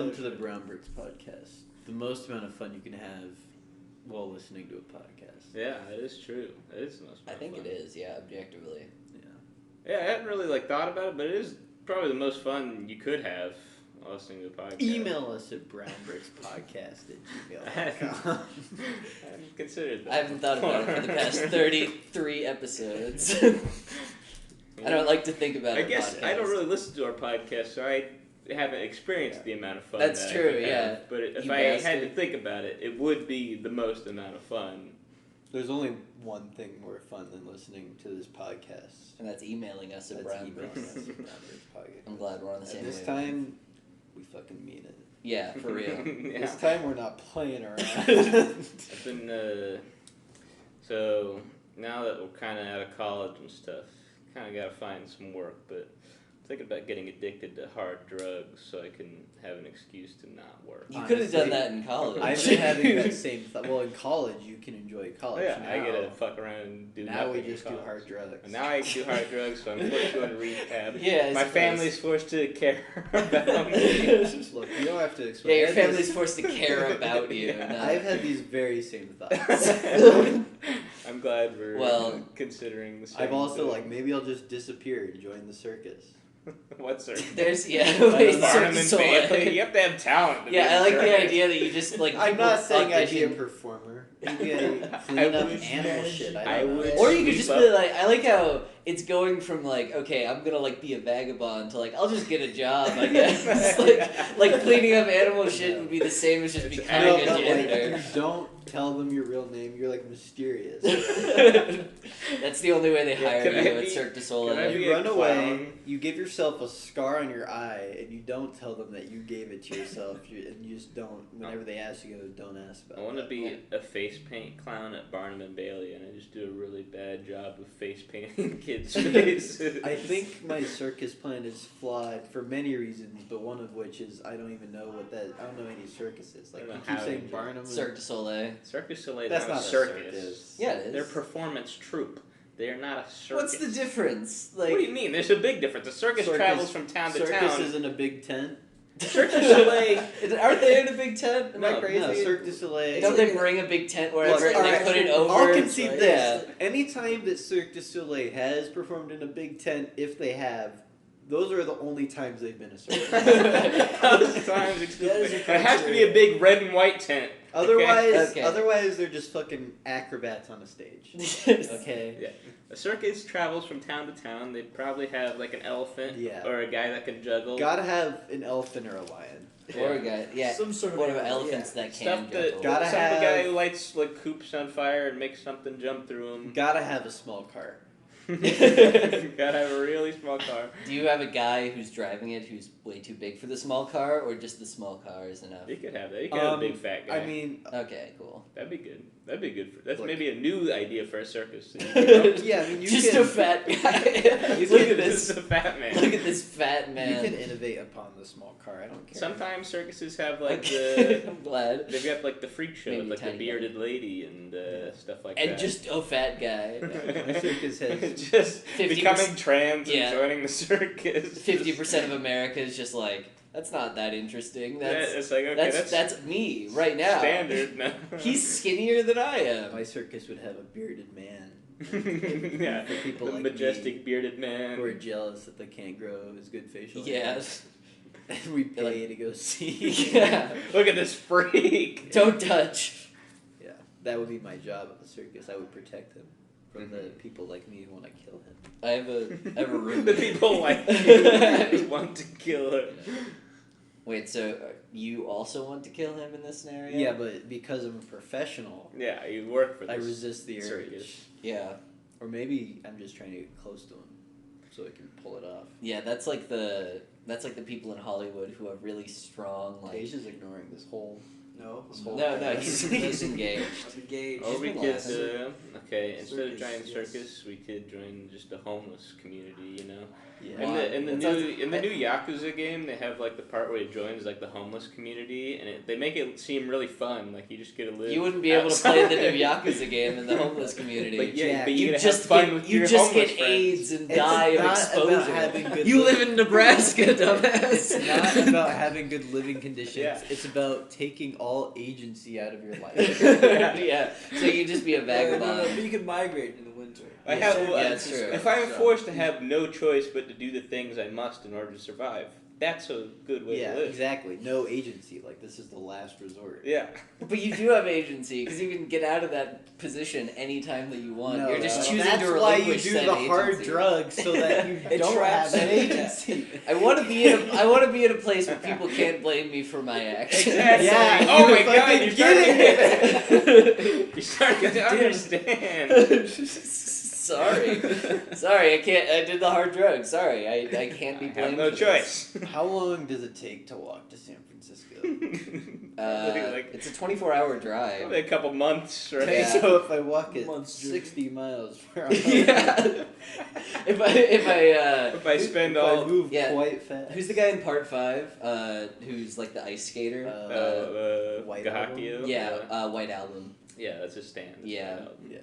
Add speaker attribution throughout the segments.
Speaker 1: Welcome to the Brown Bricks podcast. The most amount of fun you can have while listening to a podcast.
Speaker 2: Yeah, it is true. It is the most fun.
Speaker 3: I think it is, yeah, objectively.
Speaker 2: Yeah, I hadn't really thought about it, but it is probably the most fun you could have while listening to a podcast.
Speaker 1: Email us at brownbrickspodcast@gmail.com.
Speaker 2: I hadn't considered that.
Speaker 3: I haven't thought about it for the past 33 episodes. I don't like to think about it.
Speaker 2: I guess
Speaker 3: podcasts.
Speaker 2: I don't really listen to our podcast, so I haven't experienced the amount of fun.
Speaker 3: That's
Speaker 2: that
Speaker 3: true,
Speaker 2: I could
Speaker 3: yeah.
Speaker 2: have. But if
Speaker 3: You
Speaker 2: I had to
Speaker 3: bastard.
Speaker 2: think about it, it would be the most amount of fun.
Speaker 1: There's only one thing more fun than listening to this podcast.
Speaker 3: And that's emailing us at
Speaker 1: That's
Speaker 3: Brown
Speaker 1: emailing
Speaker 3: Bricks.
Speaker 1: us at Brown Bricks Podcast.
Speaker 3: I'm glad we're on the same
Speaker 1: At this
Speaker 3: wave.
Speaker 1: time, we fucking mean it.
Speaker 3: Yeah, for real.
Speaker 2: Yeah.
Speaker 1: This time, we're not playing around.
Speaker 2: I've been, so now that we're kind of out of college and stuff, kind of got to find some work, but I'm thinking about getting addicted to hard drugs so I can have an excuse to not work.
Speaker 3: You could have done
Speaker 1: Honestly,
Speaker 3: that in college.
Speaker 1: I've been having that same thought. Well, in college, you can enjoy college.
Speaker 2: Yeah,
Speaker 1: now,
Speaker 2: I get to fuck around and do
Speaker 1: now we
Speaker 2: nothing in
Speaker 1: just do
Speaker 3: Oh,
Speaker 2: college.
Speaker 1: hard drugs.
Speaker 2: And now I do hard drugs, so I'm forced to go into rehab.
Speaker 3: Yeah, I
Speaker 2: My
Speaker 3: suppose.
Speaker 2: family's forced to care about me.
Speaker 1: Look, you don't have to
Speaker 3: Yeah,
Speaker 1: explain.
Speaker 3: your
Speaker 1: I had
Speaker 3: family's
Speaker 1: these-
Speaker 3: forced to care about you.
Speaker 2: Yeah.
Speaker 3: No.
Speaker 1: I've had these very same thoughts.
Speaker 2: I'm glad we're
Speaker 3: Well,
Speaker 2: considering the same
Speaker 1: I've also
Speaker 2: thing.
Speaker 1: maybe I'll just disappear and join the circus.
Speaker 2: What circus?
Speaker 3: There's, yeah,
Speaker 1: don't
Speaker 3: wait,
Speaker 1: know.
Speaker 3: Cirque
Speaker 2: Barnum
Speaker 3: du
Speaker 2: and
Speaker 3: Soleil.
Speaker 2: Bailey. You have to have talent. To be
Speaker 3: Yeah, I
Speaker 2: in
Speaker 3: like the
Speaker 2: circus.
Speaker 3: idea that you just, like,
Speaker 1: I'm
Speaker 3: people
Speaker 1: not saying I'd be a
Speaker 3: audition.
Speaker 1: performer. Maybe I clean up
Speaker 2: would-
Speaker 1: animal shit.
Speaker 2: I
Speaker 1: I don't
Speaker 2: would-
Speaker 1: know.
Speaker 3: Or you could
Speaker 2: Sweep
Speaker 3: just
Speaker 2: up.
Speaker 3: be like, I like how it's going from like, okay, I'm gonna like be a vagabond to like, I'll just get a job, I guess. like cleaning up animal shit would be the same as just
Speaker 2: It's
Speaker 3: becoming
Speaker 1: No,
Speaker 3: a
Speaker 1: but, like,
Speaker 3: janitor.
Speaker 1: you don't tell them your real name. You're like mysterious.
Speaker 3: That's the only way they hire
Speaker 2: Can
Speaker 3: you
Speaker 2: I
Speaker 3: at
Speaker 2: be-
Speaker 3: Cirque du
Speaker 2: can I
Speaker 3: Soleil.
Speaker 2: be
Speaker 1: You
Speaker 2: a
Speaker 1: run away.
Speaker 2: clown?
Speaker 1: You give yourself a scar on your eye, and you don't tell them that you gave it to yourself. And you just don't. Whenever they ask, you go, "Don't ask about."
Speaker 2: I want to
Speaker 1: that."
Speaker 2: be a face paint clown at Barnum and Bailey, and I just do a really bad job of face painting kids' faces.
Speaker 1: I think my circus plan is flawed for many reasons, but one of which is I don't even know what that. I don't know any circuses. Like
Speaker 2: I
Speaker 1: you
Speaker 2: don't know
Speaker 1: keep
Speaker 2: how
Speaker 1: saying
Speaker 2: to do
Speaker 1: Barnum. and-
Speaker 3: Cirque du Soleil.
Speaker 2: Cirque du Soleil is
Speaker 1: That's
Speaker 2: not
Speaker 1: not
Speaker 2: a
Speaker 1: a
Speaker 2: circus.
Speaker 1: circus.
Speaker 3: Yeah, it is.
Speaker 2: They're performance troupe. They are not a circus.
Speaker 3: What's the difference? Like,
Speaker 2: What do you mean? There's a big difference. A circus travels from town to
Speaker 1: circus
Speaker 2: town.
Speaker 1: isn't a big tent.
Speaker 2: Cirque du Soleil.
Speaker 3: Aren't they in a big tent? Am I
Speaker 2: No,
Speaker 3: crazy?
Speaker 1: No, Cirque du Soleil.
Speaker 3: Don't they bring a big tent wherever
Speaker 1: Look,
Speaker 3: and they
Speaker 1: alright,
Speaker 3: put it over?
Speaker 1: I'll concede
Speaker 3: Right.
Speaker 1: this. Anytime that Cirque du Soleil has performed in a big tent, if they have, those are the only times they've been a circus.
Speaker 2: Those times, it has to be a big red and white tent.
Speaker 1: Otherwise,
Speaker 3: Okay.
Speaker 1: otherwise they're just fucking acrobats on a stage.
Speaker 3: Yeah.
Speaker 1: Okay.
Speaker 2: Yeah. A circus travels from town to town. They probably have like an elephant
Speaker 1: Yeah.
Speaker 2: or a guy that can juggle.
Speaker 1: Gotta have an elephant or a lion.
Speaker 3: Or a guy, yeah.
Speaker 4: Some sort of
Speaker 3: What about
Speaker 4: animal,
Speaker 3: elephants that
Speaker 2: Stuff
Speaker 3: can
Speaker 2: that
Speaker 3: juggle?
Speaker 1: Gotta
Speaker 2: some
Speaker 1: have-
Speaker 2: guy who lights like coops on fire and makes something jump through them.
Speaker 1: Gotta have a small car.
Speaker 2: Gotta have a really small car.
Speaker 3: Do you have a guy who's driving it who's way too big for the small car, or just the small car is enough?
Speaker 2: You could have that. You could have a big fat guy.
Speaker 1: I mean,
Speaker 3: Okay, cool.
Speaker 2: that'd be good. That'd be good. That's
Speaker 1: Look.
Speaker 2: maybe a new idea for a circus. So you can-
Speaker 1: yeah, I mean, you
Speaker 3: Just
Speaker 1: can,
Speaker 3: a fat guy.
Speaker 1: You
Speaker 3: Look
Speaker 1: can-
Speaker 3: at this.
Speaker 2: This is a fat man.
Speaker 3: Look at this fat
Speaker 1: you
Speaker 3: man.
Speaker 1: can innovate upon the small car. I don't care.
Speaker 2: Sometimes circuses have like
Speaker 3: Okay,
Speaker 2: the
Speaker 3: I'm glad.
Speaker 2: they've got like the freak show,
Speaker 3: Maybe
Speaker 2: like the
Speaker 3: tiny
Speaker 2: bearded lady and stuff like
Speaker 3: And
Speaker 2: that.
Speaker 3: just a fat guy.
Speaker 1: My circus has
Speaker 2: just
Speaker 3: 50%
Speaker 2: becoming trans
Speaker 3: yeah.
Speaker 2: and joining the circus.
Speaker 3: 50% of America is just like, that's not that interesting. That's
Speaker 2: it's like okay,
Speaker 3: that's me right now.
Speaker 2: standard. No.
Speaker 3: He's skinnier than I am.
Speaker 1: my circus would have a bearded man.
Speaker 2: yeah,
Speaker 1: For people
Speaker 2: the
Speaker 1: like
Speaker 2: majestic
Speaker 1: me
Speaker 2: bearded man.
Speaker 1: who are jealous that they can't grow as good facial hair.
Speaker 3: Yes.
Speaker 1: And we
Speaker 3: They're
Speaker 1: pay to go see.
Speaker 3: Yeah.
Speaker 2: Look at this freak.
Speaker 3: Don't touch.
Speaker 1: Yeah, that would be my job at the circus. I would protect him from the
Speaker 2: Mhm.
Speaker 1: people like me who want to kill him.
Speaker 3: I have a room.
Speaker 2: the people like you who want to kill her.
Speaker 3: Wait, so you also want to kill him in this scenario?
Speaker 1: Yeah, but because I'm a professional,
Speaker 2: Yeah, you work for this.
Speaker 1: I resist the urge.
Speaker 2: circus.
Speaker 3: Yeah.
Speaker 1: Or maybe I'm just trying to get close to him so I can pull it off.
Speaker 3: Yeah, that's like the people in Hollywood who have really strong like
Speaker 1: Asia's ignoring this whole No.
Speaker 3: No, he's engaged.
Speaker 4: I'm engaged.
Speaker 2: Or we
Speaker 3: been
Speaker 2: could,
Speaker 3: lost.
Speaker 2: instead of
Speaker 4: Circus,
Speaker 2: giant
Speaker 4: yes.
Speaker 2: circus, we could join just a homeless community, you know.
Speaker 1: Yeah.
Speaker 3: Wow.
Speaker 2: In the
Speaker 3: That
Speaker 2: new
Speaker 3: sounds-
Speaker 2: Yakuza game, they have like the part where he joins like the homeless community, and they make it seem really fun. Like you just get to live.
Speaker 3: You wouldn't be able to play the new
Speaker 2: outside.
Speaker 3: Yakuza game in the homeless community.
Speaker 2: But yeah,
Speaker 1: Jack,
Speaker 2: but
Speaker 3: you
Speaker 2: you
Speaker 3: just
Speaker 2: have fun
Speaker 3: get
Speaker 2: with
Speaker 3: you
Speaker 2: your
Speaker 3: just
Speaker 2: homeless
Speaker 3: get
Speaker 2: friends.
Speaker 3: AIDS and
Speaker 1: It's
Speaker 3: die of
Speaker 1: not
Speaker 3: exposure.
Speaker 1: about having good
Speaker 3: You
Speaker 1: living-
Speaker 3: live in Nebraska, dumbass.
Speaker 1: It's not about having good living conditions.
Speaker 2: Yeah.
Speaker 1: It's about taking all agency out of your life.
Speaker 3: Yeah. So you just be a
Speaker 4: No,
Speaker 3: vagabond.
Speaker 4: but you can migrate in the winter.
Speaker 2: I have.
Speaker 3: Yeah, that's true.
Speaker 2: If I'm forced to have no choice but to do the things I must in order to survive, that's a good way
Speaker 1: Yeah,
Speaker 2: to live.
Speaker 1: exactly. No agency. Like, this is the last resort.
Speaker 2: Yeah.
Speaker 3: But you do have agency because you can get out of that position anytime that you want.
Speaker 1: No,
Speaker 3: You're just
Speaker 1: no.
Speaker 3: choosing
Speaker 1: That's
Speaker 3: to
Speaker 1: why you
Speaker 3: relinquish
Speaker 1: do
Speaker 3: that
Speaker 1: the hard
Speaker 3: agency.
Speaker 1: drugs so that you
Speaker 4: It
Speaker 1: don't
Speaker 4: traps
Speaker 1: have that
Speaker 4: you.
Speaker 1: agency.
Speaker 3: I want to be in a place where people can't blame me for my actions.
Speaker 2: Exactly.
Speaker 1: Yeah,
Speaker 2: Oh my
Speaker 1: you
Speaker 2: god,
Speaker 1: fucking
Speaker 2: you're starting
Speaker 1: get
Speaker 2: to you're starting to understand.
Speaker 3: Sorry, I can't. I did the hard drugs. Sorry, I can't be
Speaker 2: I have
Speaker 3: blamed.
Speaker 2: no
Speaker 3: for
Speaker 2: choice.
Speaker 1: How long does it take to walk to San Francisco?
Speaker 3: This.
Speaker 2: Like
Speaker 3: It's a 24-hour drive.
Speaker 2: probably a couple months, right?
Speaker 3: Yeah.
Speaker 1: So if I walk at
Speaker 4: Months journey.
Speaker 1: 60 miles per hour,
Speaker 3: Yeah. if I
Speaker 2: If I spend
Speaker 1: if I
Speaker 2: all
Speaker 1: move
Speaker 3: yeah.
Speaker 1: quite fast.
Speaker 3: who's the guy in part 5? Who's like the ice skater?
Speaker 1: White
Speaker 2: Gahakio.
Speaker 3: White Album.
Speaker 2: Yeah, that's his stand.
Speaker 3: Yeah.
Speaker 1: Yeah.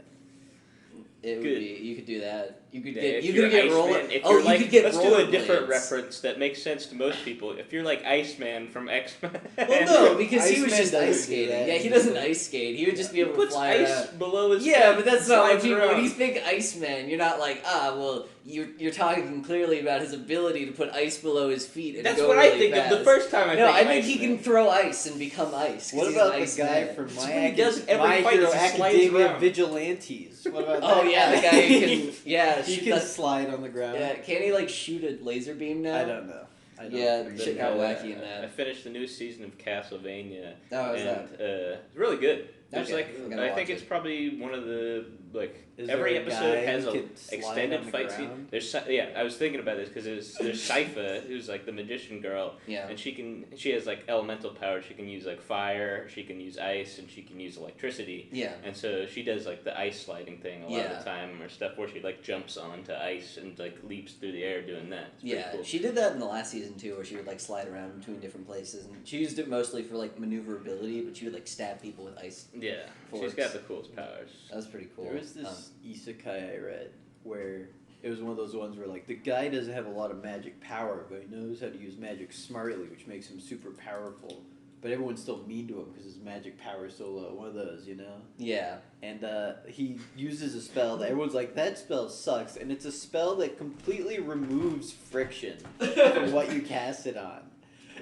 Speaker 3: It would
Speaker 2: Good.
Speaker 3: be. You could do that. You could
Speaker 2: Yeah,
Speaker 3: get.
Speaker 2: if
Speaker 3: You
Speaker 2: you're
Speaker 3: could get
Speaker 2: Iceman,
Speaker 3: roller.
Speaker 2: if
Speaker 3: Oh,
Speaker 2: you're
Speaker 3: you
Speaker 2: like,
Speaker 3: could get
Speaker 2: let's do a
Speaker 3: rollerblades.
Speaker 2: different reference that makes sense to most people. If you're like Iceman from X-Men.
Speaker 3: Well, no, because he was
Speaker 1: Iceman
Speaker 3: just
Speaker 1: doesn't
Speaker 3: ice
Speaker 1: do
Speaker 3: skating.
Speaker 1: that.
Speaker 3: Yeah, he doesn't ice skate. He would just be able
Speaker 2: He
Speaker 3: to
Speaker 2: puts
Speaker 3: fly
Speaker 2: ice
Speaker 3: around.
Speaker 2: below his
Speaker 3: Yeah,
Speaker 2: feet
Speaker 3: but that's
Speaker 2: and
Speaker 3: not what
Speaker 2: slides
Speaker 3: people.
Speaker 2: around.
Speaker 3: When you think Iceman, you're not like, well, you're talking clearly about his ability to put ice below his feet and
Speaker 2: That's
Speaker 3: go
Speaker 2: what
Speaker 3: really
Speaker 2: I think
Speaker 3: fast.
Speaker 2: of the first time I
Speaker 3: No,
Speaker 2: think
Speaker 3: I think he
Speaker 2: Iceman.
Speaker 3: can throw ice and become ice. 'cause
Speaker 1: What
Speaker 3: he's
Speaker 1: about
Speaker 3: an
Speaker 1: the
Speaker 3: ice
Speaker 1: guy
Speaker 3: man.
Speaker 1: from
Speaker 2: That's
Speaker 1: My,
Speaker 2: what he does every
Speaker 1: My
Speaker 2: fight
Speaker 1: Hero
Speaker 2: is he slides
Speaker 1: Academia
Speaker 2: around.
Speaker 1: Vigilantes? What about
Speaker 3: Oh
Speaker 1: that
Speaker 3: yeah, the guy who can. Yeah,
Speaker 1: He
Speaker 3: shoot
Speaker 1: can
Speaker 3: that-
Speaker 1: slide on the ground.
Speaker 3: Yeah, can he like shoot a laser beam now?
Speaker 1: I don't know. I don't
Speaker 3: Yeah,
Speaker 1: remember.
Speaker 3: shit got wacky in
Speaker 2: I
Speaker 3: that.
Speaker 2: finished the new season of Castlevania.
Speaker 3: Oh, how's
Speaker 2: and
Speaker 3: that?
Speaker 2: it's really good. There's
Speaker 3: Okay,
Speaker 2: like
Speaker 3: I'm gonna
Speaker 2: I
Speaker 3: watch
Speaker 2: think
Speaker 3: it.
Speaker 2: it's probably one of the like
Speaker 1: Is
Speaker 2: every
Speaker 1: there a
Speaker 2: episode
Speaker 1: guy
Speaker 2: has
Speaker 1: who
Speaker 2: a
Speaker 1: can slide
Speaker 2: extended
Speaker 1: on the
Speaker 2: fight scene.
Speaker 1: ground?
Speaker 2: There's I was thinking about this because there's Sypha who's like the magician girl
Speaker 3: Yeah.
Speaker 2: and she has like elemental powers. She can use like fire, she can use ice, and she can use electricity.
Speaker 3: Yeah.
Speaker 2: And so she does like the ice sliding thing a lot
Speaker 3: Yeah.
Speaker 2: of the time, or stuff where she like jumps onto ice and like leaps through the air doing that. It's pretty
Speaker 3: Yeah,
Speaker 2: cool.
Speaker 3: she did that in the last season too, where she would like slide around between different places, and she used it mostly for like maneuverability, but she would like stab people with ice.
Speaker 2: Yeah,
Speaker 3: Forks.
Speaker 2: she's got the coolest powers.
Speaker 3: That was pretty cool.
Speaker 1: There was this isekai I read where it was one of those ones where like the guy doesn't have a lot of magic power, but he knows how to use magic smartly, which makes him super powerful. But everyone's still mean to him because his magic power is so low. One of those, you know?
Speaker 3: Yeah.
Speaker 1: And he uses a spell that everyone's like, that spell sucks. And it's a spell that completely removes friction from what you cast it on.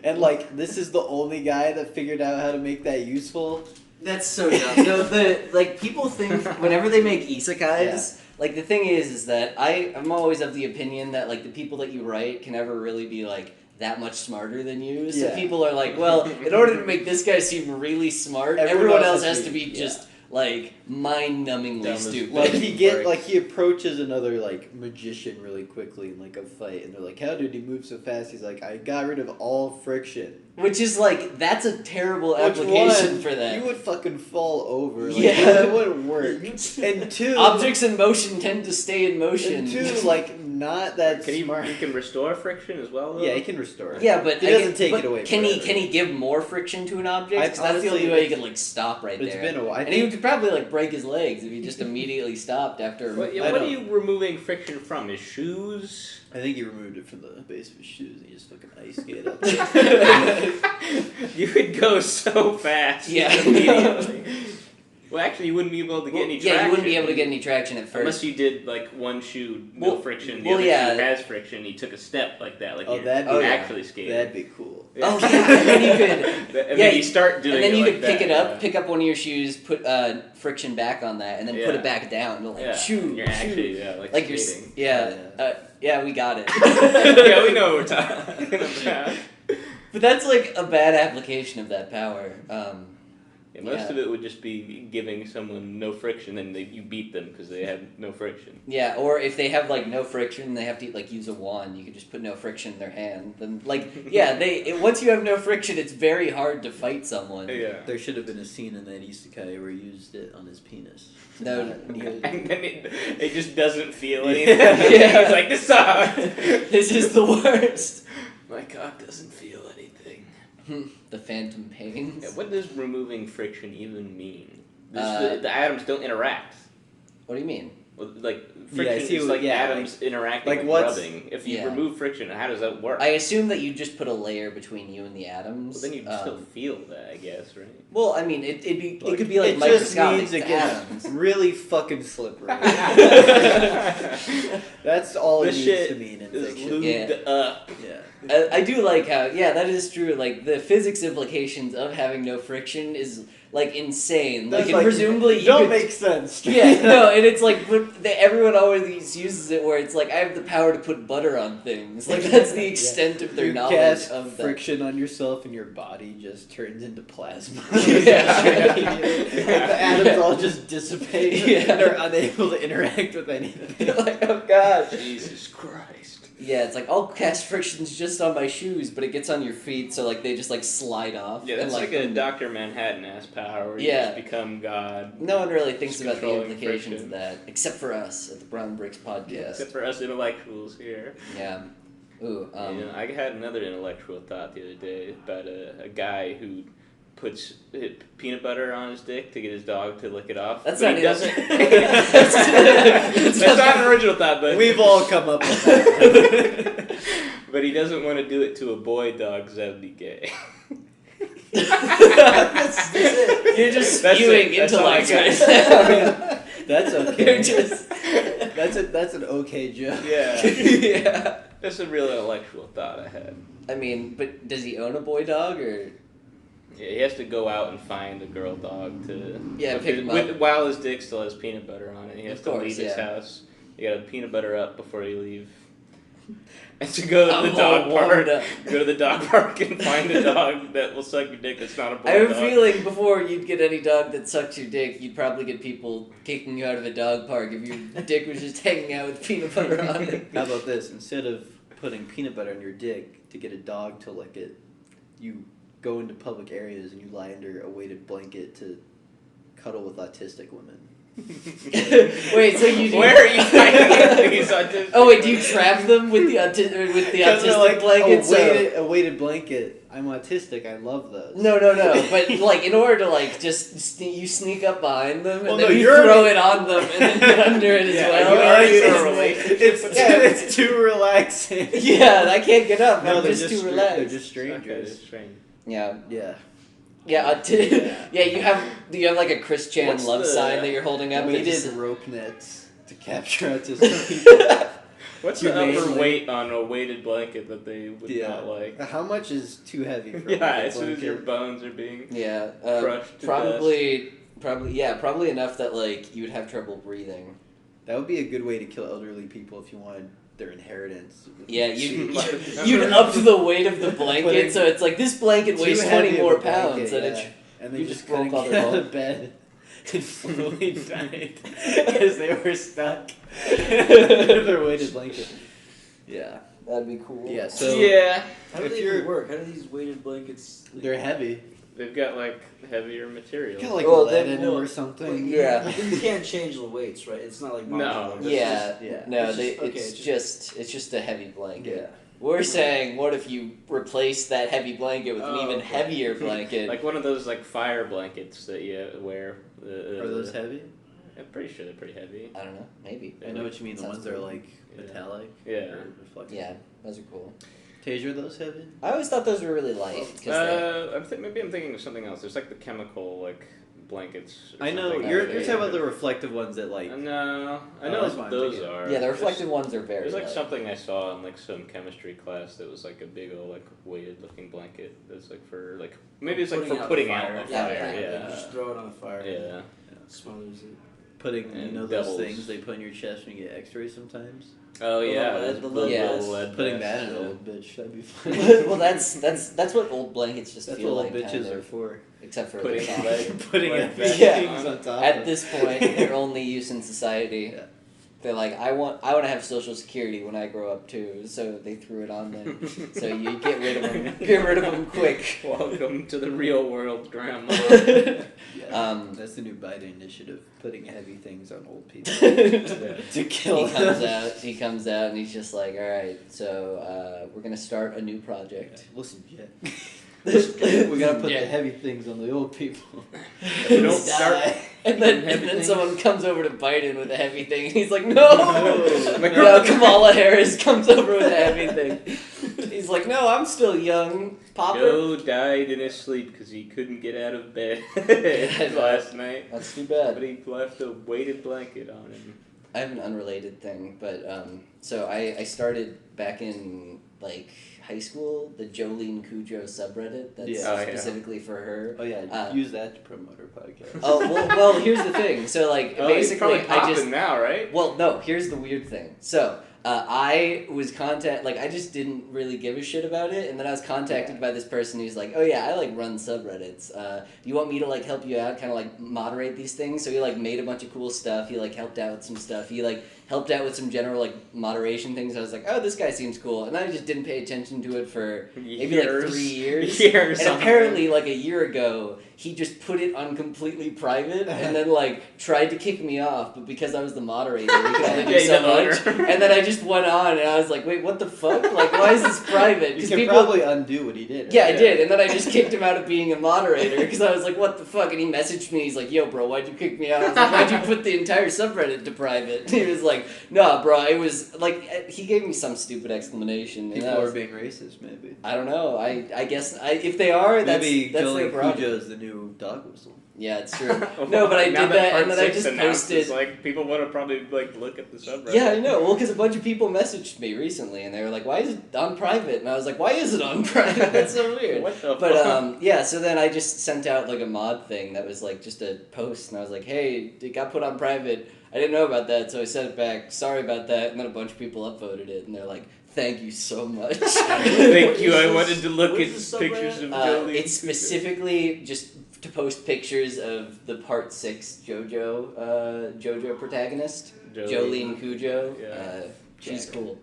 Speaker 1: And like, this is the only guy that figured out how to make that useful.
Speaker 3: That's so dumb. No, people think whenever they make isekais, like the thing is that I'm always of the opinion that like the people that you write can never really be like that much smarter than you. So
Speaker 1: Yeah.
Speaker 3: people are like, well, in order to make this guy seem really smart, everyone else has to be just like mind-numbingly
Speaker 2: Dumb as
Speaker 3: stupid.
Speaker 1: Like he approaches another like magician really quickly in like a fight, and they're like, "How did he move so fast?" He's like, "I got rid of all friction."
Speaker 3: Which is like that's a terrible
Speaker 1: Which
Speaker 3: application
Speaker 1: one,
Speaker 3: for that.
Speaker 1: You would fucking fall over. Like,
Speaker 3: Yeah.
Speaker 1: that wouldn't work. And two,
Speaker 3: Objects in motion tend to stay in motion.
Speaker 1: And two, like not that
Speaker 2: Can
Speaker 1: smart.
Speaker 2: he can restore friction as well though?
Speaker 1: Yeah, he can restore it.
Speaker 3: Yeah, but
Speaker 1: he doesn't take it away.
Speaker 3: Can he
Speaker 1: forever.
Speaker 3: give more friction to an object? 'Cause that's the
Speaker 1: honestly,
Speaker 3: only way he can like stop right
Speaker 1: It's
Speaker 3: there.
Speaker 1: been a while.
Speaker 3: And he would probably like break his legs if he just immediately stopped after.
Speaker 2: What,
Speaker 1: I
Speaker 2: what are
Speaker 1: know.
Speaker 2: you removing friction from? His shoes?
Speaker 1: I think he removed it from the base of his shoes and he just fucking ice skated up.
Speaker 2: You would go so fast.
Speaker 3: Yeah.
Speaker 2: Immediately. Well, actually, you wouldn't be able to get any traction.
Speaker 3: Yeah, you wouldn't be able to get any traction at first.
Speaker 2: Unless you did like one shoe, no
Speaker 3: Well-
Speaker 2: friction, the
Speaker 3: well,
Speaker 2: other
Speaker 3: yeah.
Speaker 2: shoe has friction, he took a step like that, like
Speaker 1: Oh,
Speaker 2: you're
Speaker 1: that'd
Speaker 3: be-
Speaker 2: actually skating.
Speaker 1: That'd be cool.
Speaker 3: Oh yeah, and then you could.
Speaker 2: And
Speaker 3: Yeah,
Speaker 2: then you start doing
Speaker 3: And then
Speaker 2: it
Speaker 3: you
Speaker 2: like
Speaker 3: could pick
Speaker 2: that,
Speaker 3: it up,
Speaker 2: yeah.
Speaker 3: pick up one of your shoes, put friction back on that, and then put
Speaker 2: Yeah.
Speaker 3: it back down. And like
Speaker 2: Yeah,
Speaker 3: shoo,
Speaker 2: you're
Speaker 3: shoo.
Speaker 2: actually
Speaker 3: like you're
Speaker 2: skating.
Speaker 3: yeah, we got it.
Speaker 2: Yeah, we know what we're talking about.
Speaker 3: But that's like a bad application of that power.
Speaker 2: Yeah, most of it would just be giving someone no friction, and you beat them because they have no friction.
Speaker 3: Yeah, or if they have like no friction, they have to like use a wand. You could just put no friction in their hand. Then once you have no friction, it's very hard to fight someone.
Speaker 2: Yeah.
Speaker 1: There should have been a scene in that isekai where he used it on his penis.
Speaker 3: No,
Speaker 2: And then it just doesn't feel anything.
Speaker 3: Yeah.
Speaker 2: He's like, this sucks.
Speaker 3: This is the worst.
Speaker 2: My cock doesn't feel anything.
Speaker 3: The phantom pains.
Speaker 2: Yeah, what does removing friction even mean? The atoms don't interact.
Speaker 3: What do you mean?
Speaker 2: Well, like friction is like atoms interacting,
Speaker 1: like
Speaker 2: like rubbing. If you remove friction, how does that work?
Speaker 3: I assume that you just put a layer between you and the atoms.
Speaker 2: Well, then you'd still feel that, I guess, right?
Speaker 3: Well, I mean, it could be like
Speaker 1: it just
Speaker 3: microscopic
Speaker 1: means it
Speaker 3: atoms.
Speaker 1: gets really fucking slippery. That's all
Speaker 2: This
Speaker 1: it needs
Speaker 2: shit
Speaker 1: to mean in
Speaker 2: is
Speaker 1: fiction.
Speaker 2: lubed up.
Speaker 1: Yeah.
Speaker 3: I do like how, that is true. Like, the physics implications of having no friction is, like, insane. Like, and presumably you
Speaker 1: don't
Speaker 3: could...
Speaker 1: make sense.
Speaker 3: Yeah, no, and it's like, everyone always uses it where it's like, I have the power to put butter on things. Like, that's the extent of their
Speaker 1: you
Speaker 3: knowledge
Speaker 1: cast
Speaker 3: of that.
Speaker 1: friction on yourself and your body just turns into plasma.
Speaker 3: Yeah.
Speaker 1: The atoms all just dissipate
Speaker 3: Yeah.
Speaker 1: and they're unable to interact with anything.
Speaker 3: Like, oh gosh.
Speaker 2: Jesus Christ.
Speaker 3: Yeah, it's like, I'll cast frictions just on my shoes, but it gets on your feet, so like they just like slide off.
Speaker 2: Yeah, that's
Speaker 3: and,
Speaker 2: like a Dr. Manhattan-ass power where you
Speaker 3: Yeah.
Speaker 2: just become God.
Speaker 3: No one really thinks
Speaker 2: Just
Speaker 3: about the
Speaker 2: controlling
Speaker 3: implications
Speaker 2: friction.
Speaker 3: of that, except for us at the Brown Bricks podcast.
Speaker 2: Except for us intellectuals here.
Speaker 3: Yeah. Ooh,
Speaker 2: I had another intellectual thought the other day about a guy who puts peanut butter on his dick to get his dog to lick it off.
Speaker 3: That's
Speaker 2: but
Speaker 3: not
Speaker 2: he doesn't.
Speaker 3: That's
Speaker 2: That's not an original thought, but
Speaker 1: We've all come up with that.
Speaker 2: but he doesn't want to do it to a boy dog because that would be gay.
Speaker 3: You're just
Speaker 2: That's
Speaker 3: spewing
Speaker 2: it. That's all I
Speaker 3: intellect
Speaker 2: got.
Speaker 3: right now.
Speaker 1: That's okay.
Speaker 3: You're just...
Speaker 1: That's an okay joke.
Speaker 2: Yeah.
Speaker 3: Yeah.
Speaker 2: That's a real intellectual thought I had.
Speaker 3: I mean, but does he own a boy dog, or...?
Speaker 2: Yeah, he has to go out and find a girl dog to
Speaker 3: pick him up.
Speaker 2: while his dick still has peanut butter on it. He has
Speaker 3: Of
Speaker 2: to
Speaker 3: course,
Speaker 2: leave his
Speaker 3: yeah.
Speaker 2: house. You got to peanut butter up before you leave. And to go to
Speaker 3: I'm
Speaker 2: the dog
Speaker 3: all
Speaker 2: park,
Speaker 3: warmed up.
Speaker 2: go to the dog park and find a dog that will suck your dick. That's not a boy
Speaker 3: I have a
Speaker 2: dog.
Speaker 3: feeling before you'd get any dog that sucks your dick, you'd probably get people kicking you out of a dog park if your dick was just hanging out with peanut butter on it.
Speaker 1: How about this? Instead of putting peanut butter on your dick to get a dog to lick it, you go into public areas and you lie under a weighted blanket to cuddle with autistic women.
Speaker 3: Wait, so you do...
Speaker 2: Where are you finding these autistic?
Speaker 3: Oh wait, do you trap them with the autistic blanket?
Speaker 1: A weighted blanket. I'm autistic. I love those.
Speaker 3: No, but like in order to like just you sneak up behind them and
Speaker 1: Well,
Speaker 3: then
Speaker 1: no,
Speaker 3: you
Speaker 1: you're
Speaker 3: throw
Speaker 1: already-
Speaker 3: it on them and then get under it as
Speaker 2: Yeah,
Speaker 3: well.
Speaker 2: you already in a relationship.
Speaker 1: It's too relaxing.
Speaker 3: Yeah, I can't get up.
Speaker 1: No,
Speaker 3: I'm
Speaker 1: they're
Speaker 3: just too
Speaker 1: They're
Speaker 3: relaxed.
Speaker 1: just strangers.
Speaker 2: Okay, strange.
Speaker 3: Yeah,
Speaker 1: Yeah.
Speaker 3: yeah. You have like a Chris Chan
Speaker 2: What's
Speaker 3: love
Speaker 2: the-
Speaker 3: sign that you're holding up.
Speaker 1: We
Speaker 3: that
Speaker 1: did
Speaker 3: just-
Speaker 1: rope nets to capture autistic people.
Speaker 2: What's the
Speaker 1: Humanely.
Speaker 2: upper weight on a weighted blanket that they would not like?
Speaker 1: How much is too heavy for a
Speaker 2: Yeah,
Speaker 1: weighted
Speaker 2: as soon as your
Speaker 1: blanket?
Speaker 2: bones are being
Speaker 3: Yeah,
Speaker 2: crushed to
Speaker 3: probably enough that like you would have trouble breathing.
Speaker 1: That would be a good way to kill elderly people if you wanted their inheritance.
Speaker 3: Yeah, you'd up the weight of the blanket, so it's like this blanket
Speaker 1: Too
Speaker 3: weighs
Speaker 1: heavy
Speaker 3: 20
Speaker 1: of
Speaker 3: more
Speaker 1: a blanket,
Speaker 3: pounds, and
Speaker 1: yeah. And they
Speaker 3: you
Speaker 1: just
Speaker 3: just broke
Speaker 1: couldn't
Speaker 3: all
Speaker 1: get
Speaker 3: their
Speaker 1: out
Speaker 3: bones.
Speaker 1: of bed and slowly died as they were stuck under their weighted blanket. Yeah.
Speaker 3: That'd be cool.
Speaker 1: Yeah, so
Speaker 2: yeah,
Speaker 4: How do
Speaker 1: If
Speaker 4: they
Speaker 1: you're-
Speaker 4: even work? How do these weighted blankets...
Speaker 1: they're heavy.
Speaker 2: they've got like heavier materials.
Speaker 1: Got like
Speaker 3: Well,
Speaker 1: lead
Speaker 3: they-
Speaker 1: in them or something.
Speaker 3: Yeah.
Speaker 4: You can't change the weights, right? It's not like...
Speaker 2: No.
Speaker 3: Yeah,
Speaker 1: Yeah.
Speaker 3: no,
Speaker 4: It's just- okay,
Speaker 3: it's just a heavy blanket.
Speaker 1: Yeah.
Speaker 3: We're saying, what if you replace that heavy blanket with an
Speaker 4: Oh,
Speaker 3: even
Speaker 4: okay.
Speaker 3: heavier blanket?
Speaker 2: Like one of those like fire blankets that you wear.
Speaker 1: Are those heavy?
Speaker 2: I'm pretty sure they're pretty heavy.
Speaker 3: I don't know, maybe.
Speaker 1: I know what you mean. The
Speaker 3: Sounds
Speaker 1: ones that are
Speaker 3: cool.
Speaker 1: like
Speaker 2: Yeah.
Speaker 1: metallic.
Speaker 2: Yeah.
Speaker 1: Or reflective.
Speaker 3: Yeah, those are cool.
Speaker 1: Taser, are those heavy?
Speaker 3: I always thought those were really light. 'Cause
Speaker 2: Maybe I'm thinking of something else. There's like the chemical like blankets. Or
Speaker 1: I know
Speaker 2: something
Speaker 1: you're
Speaker 2: that
Speaker 1: talking
Speaker 2: they-
Speaker 1: about the reflective ones that like.
Speaker 2: No, I
Speaker 1: Oh,
Speaker 2: know
Speaker 1: that's
Speaker 2: what
Speaker 1: what I'm
Speaker 2: those
Speaker 1: thinking.
Speaker 2: are.
Speaker 3: yeah, the reflective ones are very
Speaker 2: There's like
Speaker 3: light.
Speaker 2: something I saw in like some chemistry class that was like a big old like weighted looking blanket that's like for like maybe it's like for putting out the
Speaker 3: Yeah,
Speaker 2: fire.
Speaker 3: yeah.
Speaker 2: Yeah.
Speaker 4: Just throw it on the fire.
Speaker 2: Yeah.
Speaker 4: Smothers it.
Speaker 1: Putting,
Speaker 2: And
Speaker 1: those
Speaker 2: devils.
Speaker 1: things they put in your chest when you get X-rays sometimes.
Speaker 2: Oh yeah,
Speaker 4: the
Speaker 2: those
Speaker 4: little
Speaker 2: little
Speaker 4: guys.
Speaker 2: lead
Speaker 1: Putting
Speaker 2: vests,
Speaker 1: that in
Speaker 2: yeah.
Speaker 1: an old bitch, that'd be funny.
Speaker 3: Well, that's what old blankets just
Speaker 1: That's
Speaker 3: feel
Speaker 1: what
Speaker 3: like,
Speaker 1: old
Speaker 3: kind
Speaker 1: bitches are
Speaker 3: of,
Speaker 1: for.
Speaker 3: except for
Speaker 2: Putting
Speaker 3: the top.
Speaker 2: lead,
Speaker 1: Putting
Speaker 2: lead
Speaker 1: it
Speaker 2: vests
Speaker 3: Yeah.
Speaker 1: on top.
Speaker 3: At
Speaker 1: of-
Speaker 3: this point, their only use in society.
Speaker 1: Yeah.
Speaker 3: They're like, I want to have Social Security when I grow up too, so they threw it on there. So you get rid of them. Get rid of them quick.
Speaker 2: Welcome to the real world, Grandma.
Speaker 1: Yeah, that's the new Biden initiative, putting heavy things on old people
Speaker 2: Yeah.
Speaker 1: to kill
Speaker 3: He comes out and he's just like, all right, so we're gonna start a new project.
Speaker 1: Listen, Jack. We gotta put
Speaker 3: Yeah.
Speaker 1: the heavy things on the old people.
Speaker 2: If we don't start,
Speaker 3: And then
Speaker 2: Heavy
Speaker 3: someone comes over to Biden with a heavy thing, and he's like, no!
Speaker 2: No.
Speaker 3: No, Kamala Harris comes over with a heavy thing. He's like, no, I'm still young, Popper.
Speaker 2: Joe died in his sleep because he couldn't get out of bed last night.
Speaker 3: That's too bad.
Speaker 2: But he left a weighted blanket on him.
Speaker 3: I have an unrelated thing, but so I started back in like high school the Jolene Cujo subreddit that's
Speaker 1: Yeah. Oh,
Speaker 2: yeah.
Speaker 3: specifically for her.
Speaker 1: Oh yeah, use that to promote our podcast.
Speaker 3: Oh well, here's the thing. So like
Speaker 2: Oh, he's
Speaker 3: basically,
Speaker 2: probably
Speaker 3: I
Speaker 2: popping
Speaker 3: just
Speaker 2: now, right?
Speaker 3: well no. Here's the weird thing. So I was I just didn't really give a shit about it, and then I was contacted by this person who's like, oh yeah, I like run subreddits. You want me to like help you out, kind of like moderate these things? So he like made a bunch of cool stuff. He like helped out with some stuff. He like helped out with some general like moderation things. I was like, oh, this guy seems cool, and I just didn't pay attention to it for maybe like 3 years.
Speaker 2: Years.
Speaker 3: And apparently, like a year ago, he just put it on completely private, and then like tried to kick me off. But because I was the moderator, we could only do
Speaker 2: Yeah,
Speaker 3: so
Speaker 2: the
Speaker 3: much.
Speaker 2: owner.
Speaker 3: And then I just went on, and I was like, wait, what the fuck? Like, why is this private?
Speaker 1: You can
Speaker 3: people.
Speaker 1: probably undo what he did.
Speaker 3: Yeah, I
Speaker 1: right?
Speaker 3: did, and then I just kicked him out of being a moderator because I was like, "What the fuck?" And he messaged me. He's like, "Yo, bro, why'd you kick me out?" I was like, "Why'd you put the entire subreddit to private?" He was like, "Nah, bro, it was like he gave me some stupid explanation." And
Speaker 1: People
Speaker 3: I
Speaker 1: are
Speaker 3: was,
Speaker 1: being racist, maybe.
Speaker 3: I don't know. I guess if they are, that's
Speaker 1: Maybe
Speaker 3: their
Speaker 1: Jolene
Speaker 3: problem.
Speaker 1: Cujo is the new dog whistle.
Speaker 3: Yeah, it's true. No, but I
Speaker 2: Now
Speaker 3: did that,
Speaker 2: part
Speaker 3: and then I
Speaker 2: 6
Speaker 3: just
Speaker 2: announced,
Speaker 3: posted.
Speaker 2: it's like people want to probably like look at the subreddit.
Speaker 3: Yeah, I know. Well, because a bunch of people messaged me recently, and they were like, "Why is it on private?" And I was like, "Why is it on private? That's so weird."
Speaker 2: What the
Speaker 3: But
Speaker 2: fuck?
Speaker 3: yeah, so then I just sent out like a mod thing that was like just a post, and I was like, "Hey, it got put on private. I didn't know about that, so I sent it back. Sorry about that." And then a bunch of people upvoted it, and they're like, "Thank you so much."
Speaker 2: Thank you. I wanted to look
Speaker 4: what
Speaker 2: at
Speaker 4: is the
Speaker 2: pictures of
Speaker 3: Uh,
Speaker 2: Jolene.
Speaker 3: it's specifically just to post pictures of the Part 6 JoJo protagonist, Jolene Cujo.
Speaker 2: Yeah.
Speaker 3: She's
Speaker 1: Yeah.
Speaker 3: cool.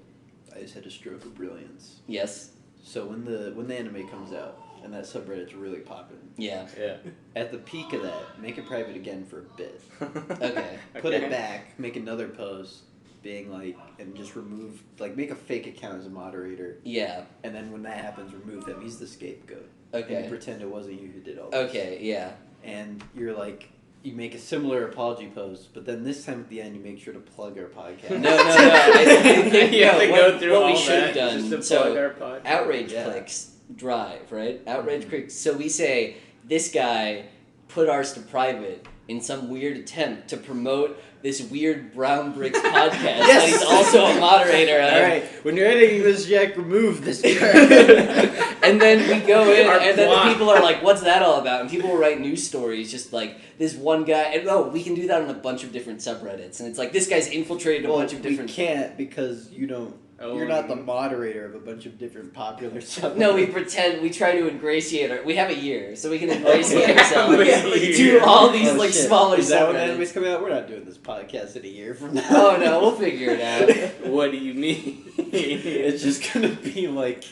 Speaker 1: I just had a stroke of brilliance.
Speaker 3: Yes.
Speaker 1: So when the anime comes out and that subreddit's really popping,
Speaker 3: Yeah.
Speaker 2: Yeah.
Speaker 1: at the peak of that, make it private again for a bit.
Speaker 3: Okay.
Speaker 1: Put it
Speaker 2: Okay.
Speaker 1: back, make another post, being like, and just remove, like, make a fake account as a moderator,
Speaker 3: Yeah.
Speaker 1: and then when that happens, remove him. He's the scapegoat. And
Speaker 3: Okay.
Speaker 1: you pretend it wasn't you who did all this.
Speaker 3: Okay. Yeah.
Speaker 1: And you're like, you make a similar apology post, but then this time at the end, you make sure to plug our podcast.
Speaker 3: No. I think
Speaker 2: You have to
Speaker 3: what,
Speaker 2: go through
Speaker 3: what
Speaker 2: all
Speaker 3: we should have
Speaker 2: that
Speaker 3: done.
Speaker 2: just to plug
Speaker 3: So
Speaker 2: our podcast.
Speaker 3: outrage
Speaker 1: Yeah.
Speaker 3: clicks drive, right? Outrage clicks. So we say this guy put ours to private in some weird attempt to promote this weird Brown Bricks podcast that he's also a moderator of.
Speaker 1: All right, when you're editing this, Jack, remove this.
Speaker 3: And then we go in,
Speaker 2: Our
Speaker 3: and then
Speaker 2: plot.
Speaker 3: the people are like, "What's that all about?" And people will write news stories, just like this one guy. And we can do that on a bunch of different subreddits. And it's like this guy's infiltrated a bunch of different.
Speaker 1: We can't because you don't.
Speaker 2: Oh,
Speaker 1: You're not the moderator of a bunch of different popular subreddits.
Speaker 3: No, we pretend. We try to ingratiate. We have a year, so we can ingratiate
Speaker 2: Yeah,
Speaker 3: ourselves
Speaker 2: we have a
Speaker 3: to
Speaker 2: year.
Speaker 3: all these
Speaker 1: Oh,
Speaker 3: like
Speaker 1: shit.
Speaker 3: smaller
Speaker 1: Is that when
Speaker 3: subreddits.
Speaker 1: anime's coming out? We're not doing this podcast in a year from now.
Speaker 3: Oh no, we'll figure it out.
Speaker 2: What do you mean?
Speaker 1: It's just gonna be like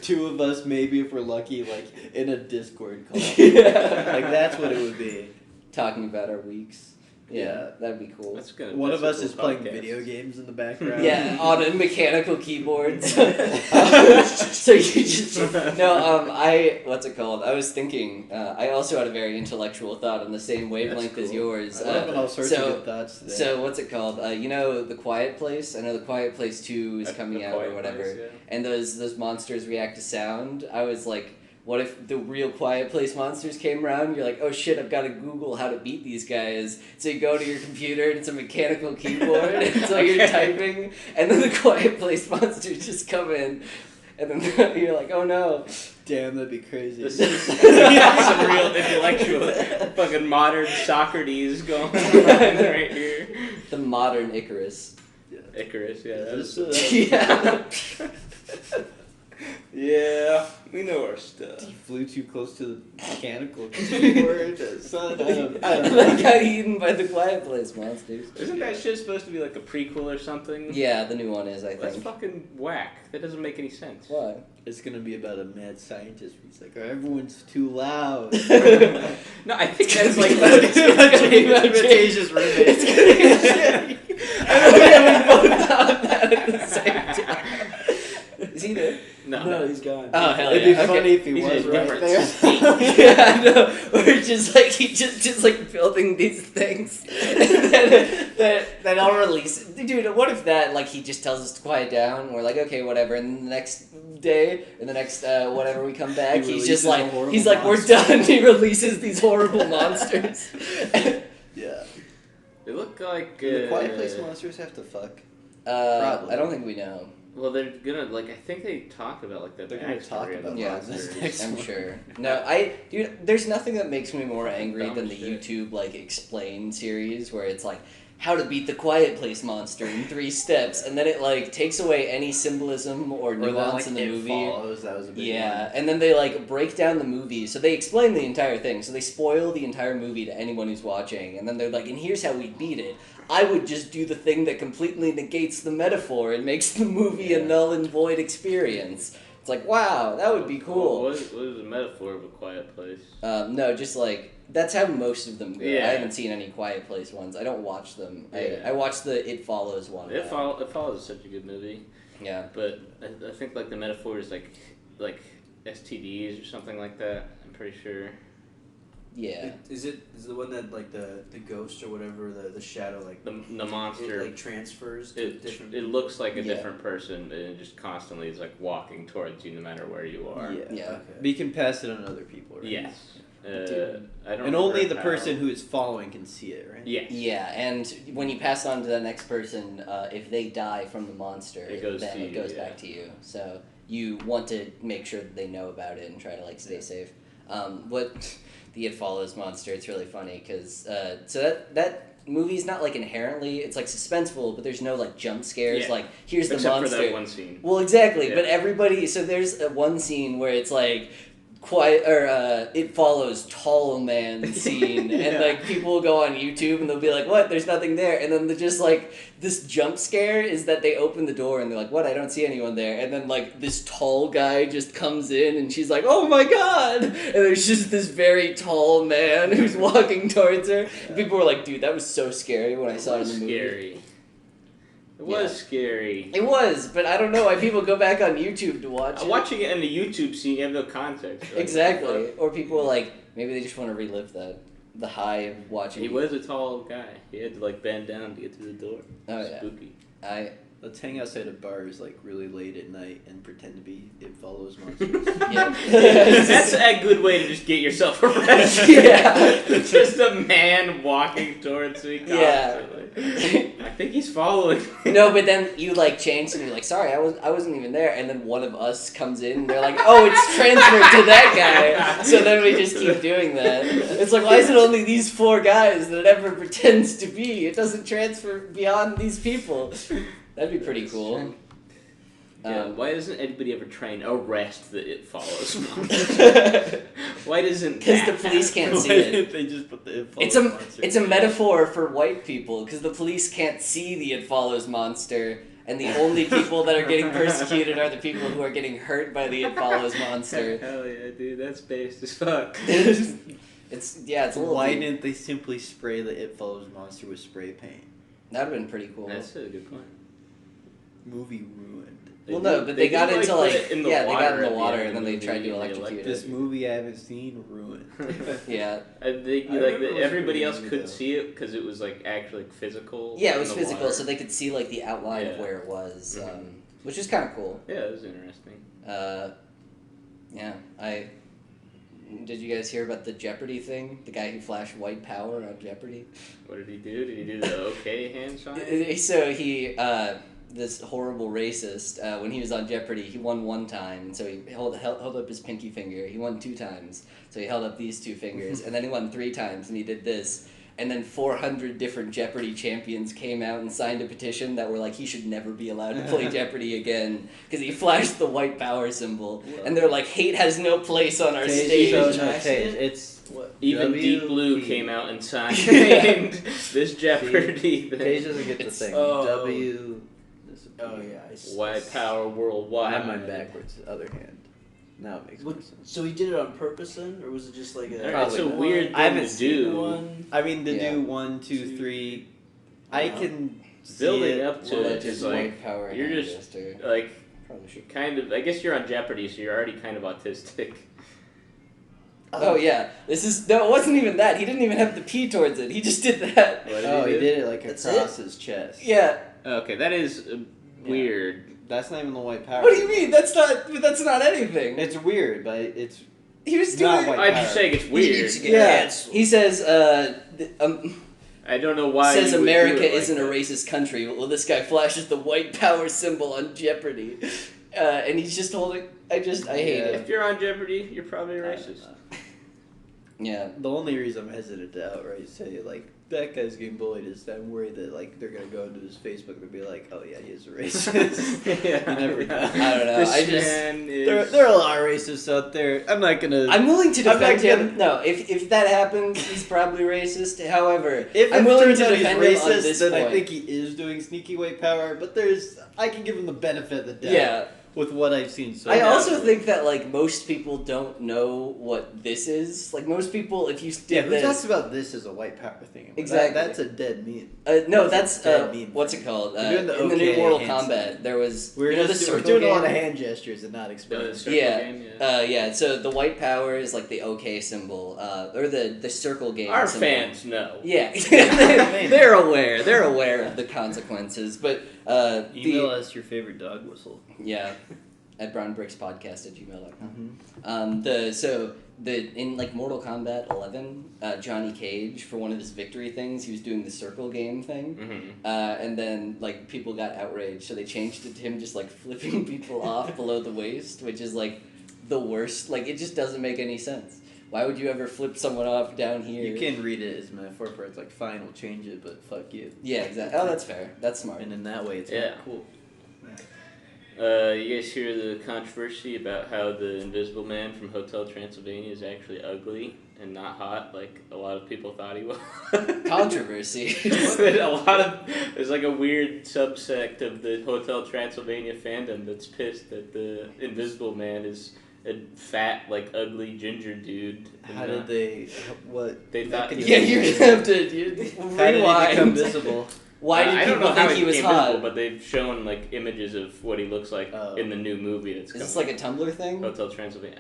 Speaker 1: two of us, maybe if we're lucky, like in a Discord call.
Speaker 3: Yeah.
Speaker 1: Like that's what it would be.
Speaker 3: Talking about our weeks. Yeah,
Speaker 1: Yeah.
Speaker 3: that'd be cool.
Speaker 2: That's gonna,
Speaker 1: One
Speaker 2: that's
Speaker 1: of us
Speaker 2: a cool
Speaker 1: is playing
Speaker 2: podcast.
Speaker 1: video games in the background.
Speaker 3: Yeah, on a mechanical keyboard. So you just what's it called? I was thinking. I also had a very intellectual thought on the same wavelength
Speaker 1: That's
Speaker 3: as
Speaker 1: cool.
Speaker 3: yours.
Speaker 1: I love all sorts of good thoughts today.
Speaker 3: So what's it called? You know, The Quiet Place. I know The Quiet Place 2 is
Speaker 2: That's
Speaker 3: coming
Speaker 2: the
Speaker 3: out or
Speaker 2: Quiet
Speaker 3: whatever.
Speaker 2: Place, yeah.
Speaker 3: And those monsters react to sound. I was like, what if the real Quiet Place monsters came around? You're like, oh shit, I've got to Google how to beat these guys. So you go to your computer and it's a mechanical keyboard, and so you're
Speaker 2: Okay.
Speaker 3: typing, and then the Quiet Place monsters just come in, and then you're like, oh no.
Speaker 1: Damn, that'd be crazy.
Speaker 2: This is some real intellectual, fucking modern Socrates going on right here.
Speaker 3: The modern Icarus.
Speaker 2: Icarus, yeah. That was
Speaker 3: Yeah.
Speaker 2: yeah, we know our stuff.
Speaker 1: He flew too close to the mechanical keyboard. Son, I don't
Speaker 3: They got eaten by the Quiet Place monsters.
Speaker 2: Isn't that shit supposed to be like a prequel or something?
Speaker 3: Yeah, the new one is, I
Speaker 2: That's
Speaker 3: think.
Speaker 2: fucking whack. That doesn't make any sense.
Speaker 3: Why?
Speaker 1: It's gonna be about a mad scientist. He's like, everyone's too loud.
Speaker 2: No, I think that's like
Speaker 1: Fanasia's roommate.
Speaker 3: It's gonna be shitty. I don't think we both thought that at the same time. Is he there?
Speaker 2: No.
Speaker 4: he's gone.
Speaker 3: Oh, hell
Speaker 1: It'd
Speaker 3: yeah.
Speaker 1: be
Speaker 3: Okay.
Speaker 1: funny if he
Speaker 2: He's
Speaker 1: was
Speaker 2: in a
Speaker 1: right
Speaker 2: different
Speaker 1: there.
Speaker 2: state.
Speaker 3: Yeah, I know. We're just like just like building these things, and then I'll release it. Dude, what if that like he just tells us to quiet down? We're like, okay, whatever. And then the next day, and the next whatever we come back,
Speaker 1: He
Speaker 3: he's just
Speaker 1: releases a
Speaker 3: like
Speaker 1: horrible
Speaker 3: we're
Speaker 1: monster.
Speaker 3: done. He releases these horrible monsters.
Speaker 1: Yeah.
Speaker 2: They look like.
Speaker 1: Do the Quiet Place monsters have to fuck?
Speaker 3: I don't think we know.
Speaker 2: Well, they're gonna like. I think they talk about like the
Speaker 1: They're gonna talk
Speaker 2: backstory of
Speaker 1: about
Speaker 2: the
Speaker 3: Yeah,
Speaker 2: monsters.
Speaker 1: Next
Speaker 3: I'm
Speaker 1: one.
Speaker 3: sure. No, dude, there's nothing that makes me more angry
Speaker 2: Dumb
Speaker 3: than the
Speaker 2: shit.
Speaker 3: YouTube like explain series where it's like how to beat the Quiet Place monster in 3 steps, and then it like takes away any symbolism or
Speaker 1: Or then,
Speaker 3: nuance
Speaker 1: like,
Speaker 3: in the
Speaker 1: It
Speaker 3: movie.
Speaker 1: Follows, that was a big
Speaker 3: Yeah, and then they like break down the movie. So they explain the entire thing. So they spoil the entire movie to anyone who's watching, and then they're like, "And here's how we beat it. I would just do the thing that completely negates the metaphor and makes the movie a
Speaker 1: Yeah.
Speaker 3: null and void experience." It's like, wow, that would be cool.
Speaker 2: What is the metaphor of a quiet place?
Speaker 3: No, just like that's how most of them go.
Speaker 2: Yeah.
Speaker 3: I haven't seen any Quiet Place ones. I don't watch them.
Speaker 2: Yeah.
Speaker 3: I watched the It Follows one.
Speaker 2: It follows such a good movie,
Speaker 3: Yeah.
Speaker 2: but I think like the metaphor is like STDs or something like that. I'm pretty sure.
Speaker 3: Yeah.
Speaker 4: Is the one that like the ghost or whatever the shadow like
Speaker 2: The monster.
Speaker 4: it like transfers to different.
Speaker 2: It looks like a
Speaker 3: Yeah.
Speaker 2: different person, and it just constantly is like walking towards you no matter where you are.
Speaker 1: Yeah.
Speaker 3: Yeah.
Speaker 4: Okay.
Speaker 1: But you can pass it on other people, right?
Speaker 2: Yes.
Speaker 3: Dude.
Speaker 2: I don't.
Speaker 1: And only
Speaker 2: remember
Speaker 1: the
Speaker 2: how.
Speaker 1: person who is following can see it, right?
Speaker 2: Yes.
Speaker 3: Yeah, and when you pass on to the next person, if they die from the monster,
Speaker 2: It goes
Speaker 3: then
Speaker 2: to
Speaker 3: it
Speaker 2: you,
Speaker 3: goes
Speaker 2: yeah.
Speaker 3: back to you. So you want to make sure that they know about it and try to like stay safe. What the It Follows monster, it's really funny because so that movie's not like inherently it's like suspenseful, but there's no like jump scares.
Speaker 2: Yeah.
Speaker 3: Like here's the
Speaker 2: Except
Speaker 3: monster.
Speaker 2: for that one scene.
Speaker 3: Well, exactly,
Speaker 2: Yeah.
Speaker 3: but everybody. So there's one scene where it's like quiet or It Follows tall man scene,
Speaker 1: Yeah.
Speaker 3: and like people will go on YouTube and they'll be like, "What? There's nothing there," and then they're just like this jump scare is that they open the door and they're like, "What? I don't see anyone there," and then like this tall guy just comes in and she's like, "Oh my god!" and there's just this very tall man who's walking towards her. And people were like, "Dude, that was so scary when I saw it in the movie."
Speaker 2: Scary. It
Speaker 3: Yeah.
Speaker 2: was scary.
Speaker 3: It was, but I don't know why people go back on YouTube to watch it.
Speaker 2: Watching it in the YouTube scene, you have no context. Right?
Speaker 3: Exactly. Or people like maybe they just want to relive the high of watching.
Speaker 2: He was a tall guy. He had to like bend down to get through the door.
Speaker 3: Oh yeah.
Speaker 2: Spooky.
Speaker 1: Let's hang outside of bars like really late at night and pretend to be It Follows monsters.
Speaker 3: Yeah.
Speaker 2: That's a good way to just get yourself arrested.
Speaker 3: Yeah.
Speaker 2: Just a man walking towards me
Speaker 3: Yeah.
Speaker 2: constantly. I think he's following me.
Speaker 3: No, but then you like change and you're like, sorry, I wasn't even there, and then one of us comes in and they're like, oh, it's transferred to that guy. So then we just keep doing that. It's like, why is it only these 4 guys that it ever pretends to be? It doesn't transfer beyond these people. That'd be pretty cool.
Speaker 2: Yeah, why doesn't anybody ever try and arrest the It Follows monster? Why doesn't
Speaker 3: Because
Speaker 2: that
Speaker 3: the police can't
Speaker 1: Why
Speaker 3: see it.
Speaker 1: didn't they just put the It Follows
Speaker 3: It's a
Speaker 1: monster?
Speaker 3: it's a metaphor for white people because the police can't see the It Follows monster, and the only people that are getting persecuted are the people who are getting hurt by the It Follows monster.
Speaker 2: Hell yeah, dude, that's based as fuck.
Speaker 3: It's a little.
Speaker 1: Why
Speaker 3: deep.
Speaker 1: didn't they simply spray the It Follows monster with spray paint?
Speaker 3: That'd have been pretty cool.
Speaker 2: That's a good point.
Speaker 1: Movie ruined.
Speaker 3: Well, no, but they got
Speaker 2: did,
Speaker 3: into
Speaker 2: put
Speaker 3: like
Speaker 2: it in the
Speaker 3: they got
Speaker 2: water
Speaker 3: in the
Speaker 2: at the
Speaker 3: water
Speaker 2: end
Speaker 3: and
Speaker 2: of
Speaker 3: then
Speaker 2: the
Speaker 3: they tried to
Speaker 2: movie,
Speaker 3: electrocute
Speaker 1: This
Speaker 3: it.
Speaker 1: movie I haven't seen ruined.
Speaker 3: Yeah,
Speaker 2: I think
Speaker 1: I
Speaker 2: like
Speaker 1: remember it was
Speaker 2: everybody
Speaker 1: pretty
Speaker 2: else
Speaker 1: neat,
Speaker 2: could
Speaker 1: though.
Speaker 2: see it because it was like actually physical.
Speaker 3: yeah, it
Speaker 2: in
Speaker 3: was
Speaker 2: the
Speaker 3: physical,
Speaker 2: water.
Speaker 3: so they could see like the outline of
Speaker 2: Yeah.
Speaker 3: where it was,
Speaker 2: Mhm.
Speaker 3: which is kind of cool.
Speaker 2: Yeah, it was interesting.
Speaker 3: Yeah, did you guys hear about the Jeopardy thing? The guy who flashed white power on Jeopardy.
Speaker 2: What did he do? Did he do the okay hand sign?
Speaker 3: So he, this horrible racist, when he was on Jeopardy, he won 1 time, so he held up his pinky finger. He won 2 times, so he held up these 2 fingers, and then he won 3 times, and he did this. and then 400 different Jeopardy champions came out and signed a petition that were like, he should never be allowed to play Jeopardy again because he flashed the white power symbol. And they're like, hate has no place on our stage.
Speaker 1: It's what
Speaker 2: Even Deep Blue came out and signed this Jeopardy thing.
Speaker 1: Paige doesn't get the thing.
Speaker 4: Oh.
Speaker 1: W.
Speaker 4: Oh yeah.
Speaker 2: White power worldwide.
Speaker 1: I have mine backwards. The other hand. Now it makes more sense.
Speaker 4: So he did it on purpose then, or was it just like a?
Speaker 2: It's a
Speaker 1: Probably
Speaker 2: weird
Speaker 1: I
Speaker 2: thing
Speaker 1: haven't
Speaker 2: to
Speaker 1: seen
Speaker 2: do.
Speaker 4: one.
Speaker 1: I mean, to
Speaker 3: Yeah.
Speaker 1: do 1, 2, 3. I can see
Speaker 2: Building
Speaker 1: it.
Speaker 2: up to
Speaker 3: Well,
Speaker 2: it
Speaker 3: that's
Speaker 2: is
Speaker 3: just
Speaker 2: like
Speaker 3: white power.
Speaker 2: you're
Speaker 3: hand
Speaker 2: just
Speaker 3: gesture.
Speaker 2: like
Speaker 3: Probably should.
Speaker 2: kind of. I guess you're on Jeopardy, so you're already kind of autistic.
Speaker 3: Oh yeah, this is no. It wasn't even that. He didn't even have the P towards it. He just did that.
Speaker 2: What
Speaker 1: Oh, he
Speaker 2: do?
Speaker 1: did it like
Speaker 4: That's
Speaker 1: across his chest.
Speaker 3: Yeah.
Speaker 2: Okay, that is weird.
Speaker 1: That's not even the white power.
Speaker 3: What do you mean? That's not anything.
Speaker 1: It's weird, but it's
Speaker 3: He was
Speaker 1: not
Speaker 3: doing.
Speaker 1: white
Speaker 2: I'm
Speaker 1: power.
Speaker 2: just saying it's
Speaker 3: He
Speaker 2: weird.
Speaker 3: needs to get
Speaker 1: Yeah.
Speaker 3: canceled. He says,
Speaker 2: I don't know why.
Speaker 3: says
Speaker 2: you would
Speaker 3: America
Speaker 2: do it like
Speaker 3: isn't a
Speaker 2: that.
Speaker 3: racist country. Well, this guy flashes the white power symbol on Jeopardy, and he's just holding. I hate it.
Speaker 2: If you're on Jeopardy, you're probably
Speaker 1: I don't
Speaker 2: racist.
Speaker 1: know.
Speaker 3: Yeah.
Speaker 1: The only reason I'm hesitant to outright say like that guy's getting bullied is that I'm worried that like they're gonna go into his Facebook and be like, oh yeah, he is a racist.
Speaker 2: Yeah.
Speaker 1: You never know.
Speaker 3: I don't know.
Speaker 2: This
Speaker 3: I just.
Speaker 2: man is...
Speaker 1: There are a lot of racists out there. I'm not gonna.
Speaker 3: I'm willing to
Speaker 1: I'm not
Speaker 3: defend him.
Speaker 1: gonna-
Speaker 3: No, if that happens, he's probably racist. However,
Speaker 1: If
Speaker 3: I'm
Speaker 1: it
Speaker 3: willing
Speaker 1: turns
Speaker 3: to
Speaker 1: out he's
Speaker 3: defend him on
Speaker 1: racist,
Speaker 3: this
Speaker 1: then
Speaker 3: point.
Speaker 1: I think he is doing sneaky white power. But I can give him the benefit of the doubt.
Speaker 3: Yeah.
Speaker 1: With what I've seen so
Speaker 3: I
Speaker 1: far.
Speaker 3: also think that like most people don't know what this is. Like most people, if you
Speaker 1: Yeah,
Speaker 3: did
Speaker 1: who
Speaker 3: this,
Speaker 1: talks about this as a white power thing?
Speaker 3: Exactly.
Speaker 1: That's a dead meme.
Speaker 3: no,
Speaker 1: That's
Speaker 3: that's
Speaker 1: a dead meme.
Speaker 3: what's it called?
Speaker 1: We're doing the
Speaker 3: in the new
Speaker 1: okay
Speaker 3: Mortal
Speaker 1: hand
Speaker 3: Kombat,
Speaker 1: sign.
Speaker 3: there was
Speaker 1: We're
Speaker 3: you know the
Speaker 1: just we're
Speaker 3: circle
Speaker 1: doing
Speaker 3: game?
Speaker 1: a lot of hand gestures and not explaining.
Speaker 2: The circle
Speaker 3: Yeah.
Speaker 2: game, yeah.
Speaker 3: Yeah, so the white power is like the OK symbol, or the circle game.
Speaker 2: Our
Speaker 3: symbol.
Speaker 2: fans know.
Speaker 3: Yeah, they're aware. They're aware of the consequences. But
Speaker 1: Email us your favorite dog whistle.
Speaker 3: yeah, at brownbrickspodcast@gmail.com.
Speaker 1: Mm-hmm.
Speaker 3: In like Mortal Kombat 11, Johnny Cage for one of his victory things, he was doing the circle game thing,
Speaker 2: Mm-hmm.
Speaker 3: and then like people got outraged, so they changed it to him just like flipping people off below the waist, which is like the worst. Like it just doesn't make any sense. Why would you ever flip someone off down here?
Speaker 1: You can read it as metaphor where it's like, fine, we'll change it, but fuck you.
Speaker 3: Yeah, exactly. Oh, that's fair. That's smart.
Speaker 1: And in that way, it's
Speaker 2: Yeah.
Speaker 1: cool.
Speaker 2: You guys hear the controversy about how the Invisible Man from Hotel Transylvania is actually ugly and not hot, like a lot of people thought he was?
Speaker 3: Controversy.
Speaker 2: There's like a weird subsect of the Hotel Transylvania fandom that's pissed that the Invisible Man is a fat, like ugly ginger dude. and
Speaker 1: How
Speaker 2: not-
Speaker 1: did they? What?
Speaker 2: They thought he
Speaker 3: Yeah, you're gonna have to
Speaker 1: How did he become
Speaker 3: rewind.
Speaker 1: visible?
Speaker 3: Why did
Speaker 2: I don't
Speaker 3: people
Speaker 2: know how
Speaker 3: think he was
Speaker 2: became
Speaker 3: hot?
Speaker 2: visible, but they've shown like images of what he looks like
Speaker 1: Oh.
Speaker 2: in the new movie that's
Speaker 3: Is
Speaker 2: coming.
Speaker 3: this like a Tumblr thing?
Speaker 2: Hotel Transylvania?